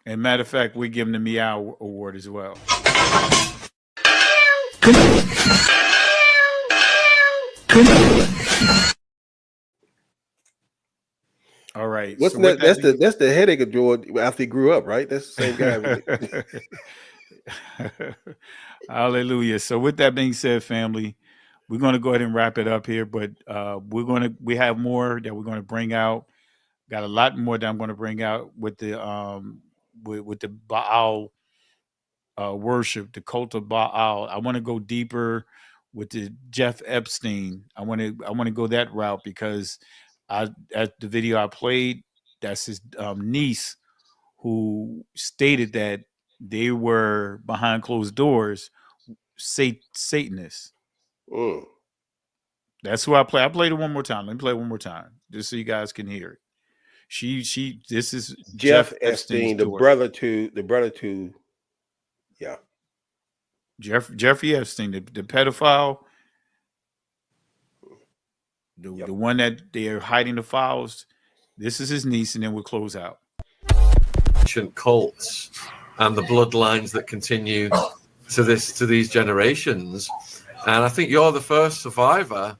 And matter of fact, we're giving the Meow Award as well. All right.
What's
so
that? That's the headache of George after he grew up, right? That's the same guy.
Hallelujah. So with that being said, family, we're going to go ahead and wrap it up here, but we have more that we're going to bring out. Got a lot more that I'm going to bring out with the with the Baal worship, the cult of Baal. I want to go deeper with the Jeff Epstein. I want to go that route because at the video I played, that's his niece who stated that they were behind closed doors Satanists. That's who I play. I played it one more time. Let me play it one more time, just so you guys can hear it. This is
Jeff Epstein, the brother to, yeah.
Jeffrey Epstein, the pedophile, the one that they are hiding the files. This is his niece, and then we'll close out.
Ancient cults and the bloodlines that continue to these generations, and I think you're the first survivor,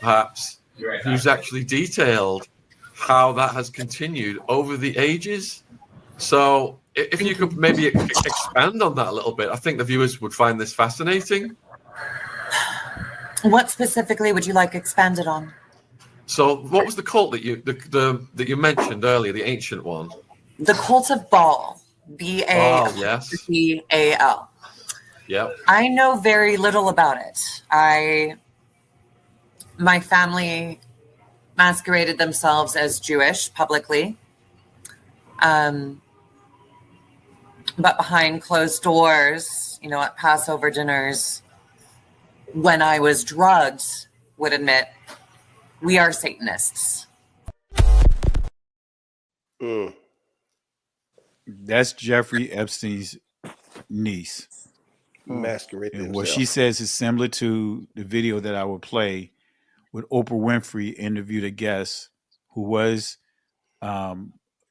perhaps, who's actually detailed how that has continued over the ages. So if you could maybe expand on that a little bit, I think the viewers would find this fascinating.
What specifically would you like expanded on?
So what was the cult that you mentioned earlier, the ancient one?
The cult of Baal. B-A-L.
Yes.
B-A-L.
Yep.
I know very little about it. My family masqueraded themselves as Jewish publicly. But behind closed doors, at Passover dinners, when I was drugged, would admit, we are Satanists.
That's Jeffrey Epstein's niece.
Masqueraded
and what
himself.
she says is similar to the video that I would play with Oprah Winfrey interviewed a guest who was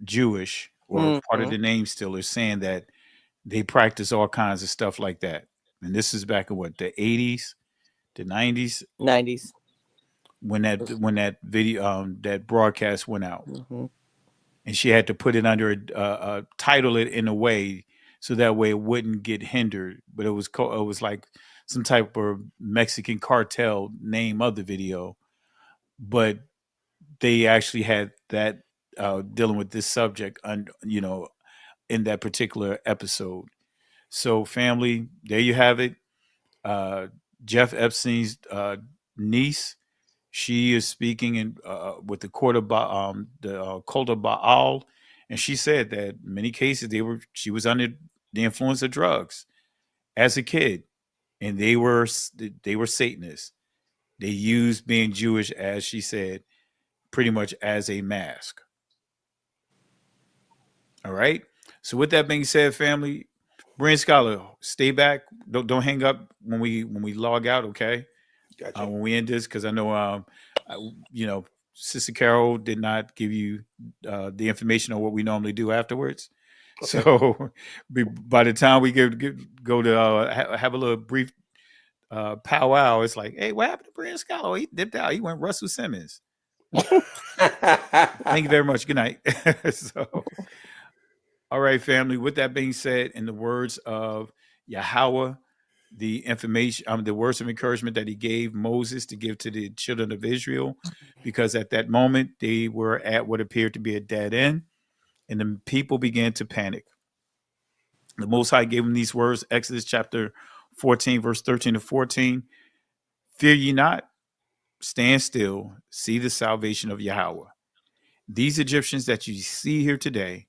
Jewish or part of the name still is saying that they practice all kinds of stuff like that. And this is back in what, the 80s, the 90s?
90s.
When that video that broadcast went out. And she had to put it under title it in a way so that way it wouldn't get hindered. But it was like some type of Mexican cartel name of the video. But they actually had that dealing with this subject, in that particular episode. So, family, there you have it. Jeff Epstein's niece, she is speaking with the court of the cult of Baal, and she said that in many cases she was under the influence of drugs as a kid, and they were Satanists. They used being Jewish, as she said, pretty much as a mask. All right. So with that being said, family, Brain Scholar, stay back. Don't hang up when we log out. Okay.
Gotcha.
When we end this, because I know, Sister Carol did not give you the information on what we normally do afterwards. Okay. So by the time we go to have a little brief powwow, it's like, hey, what happened to Brian Scalo? He dipped out. He went Russell Simmons. Thank you very much. Good night. So, all right, family. With that being said, in the words of Yahweh, the words of encouragement that he gave Moses to give to the children of Israel, because at that moment they were at what appeared to be a dead end, and the people began to panic. The Most High gave them these words, Exodus chapter 14, verse 13 to 14. Fear ye not, stand still, see the salvation of Yahweh. These Egyptians that you see here today,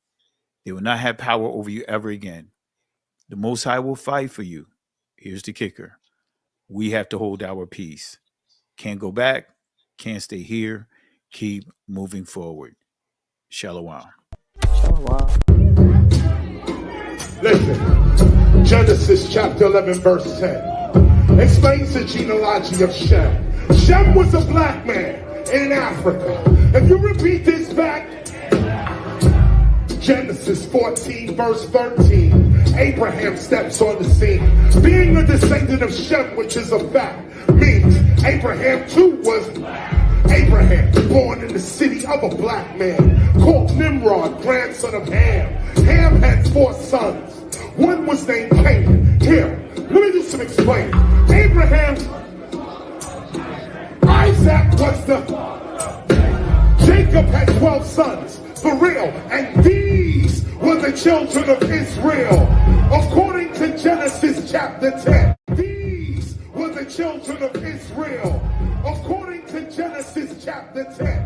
they will not have power over you ever again. The Most High will fight for you. Here's the kicker. We have to hold our peace. Can't go back, can't stay here. Keep moving forward. Shalom.
Listen, Genesis chapter 11, verse 10 explains the genealogy of Shem. Shem was a black man in Africa. If you repeat this back, Genesis 14, verse 13, Abraham steps on the scene. Being a descendant of Shem, which is a fact, means Abraham too was black. Abraham, born in the city of a black man, called Nimrod, grandson of Ham. Ham had 4 sons. One was named Canaan. Here, let me do some explaining. Abraham, Isaac was Jacob had 12 sons, for real, and these were the children of Israel. According to Genesis chapter 10, these were the children of Israel. According to Genesis chapter 10.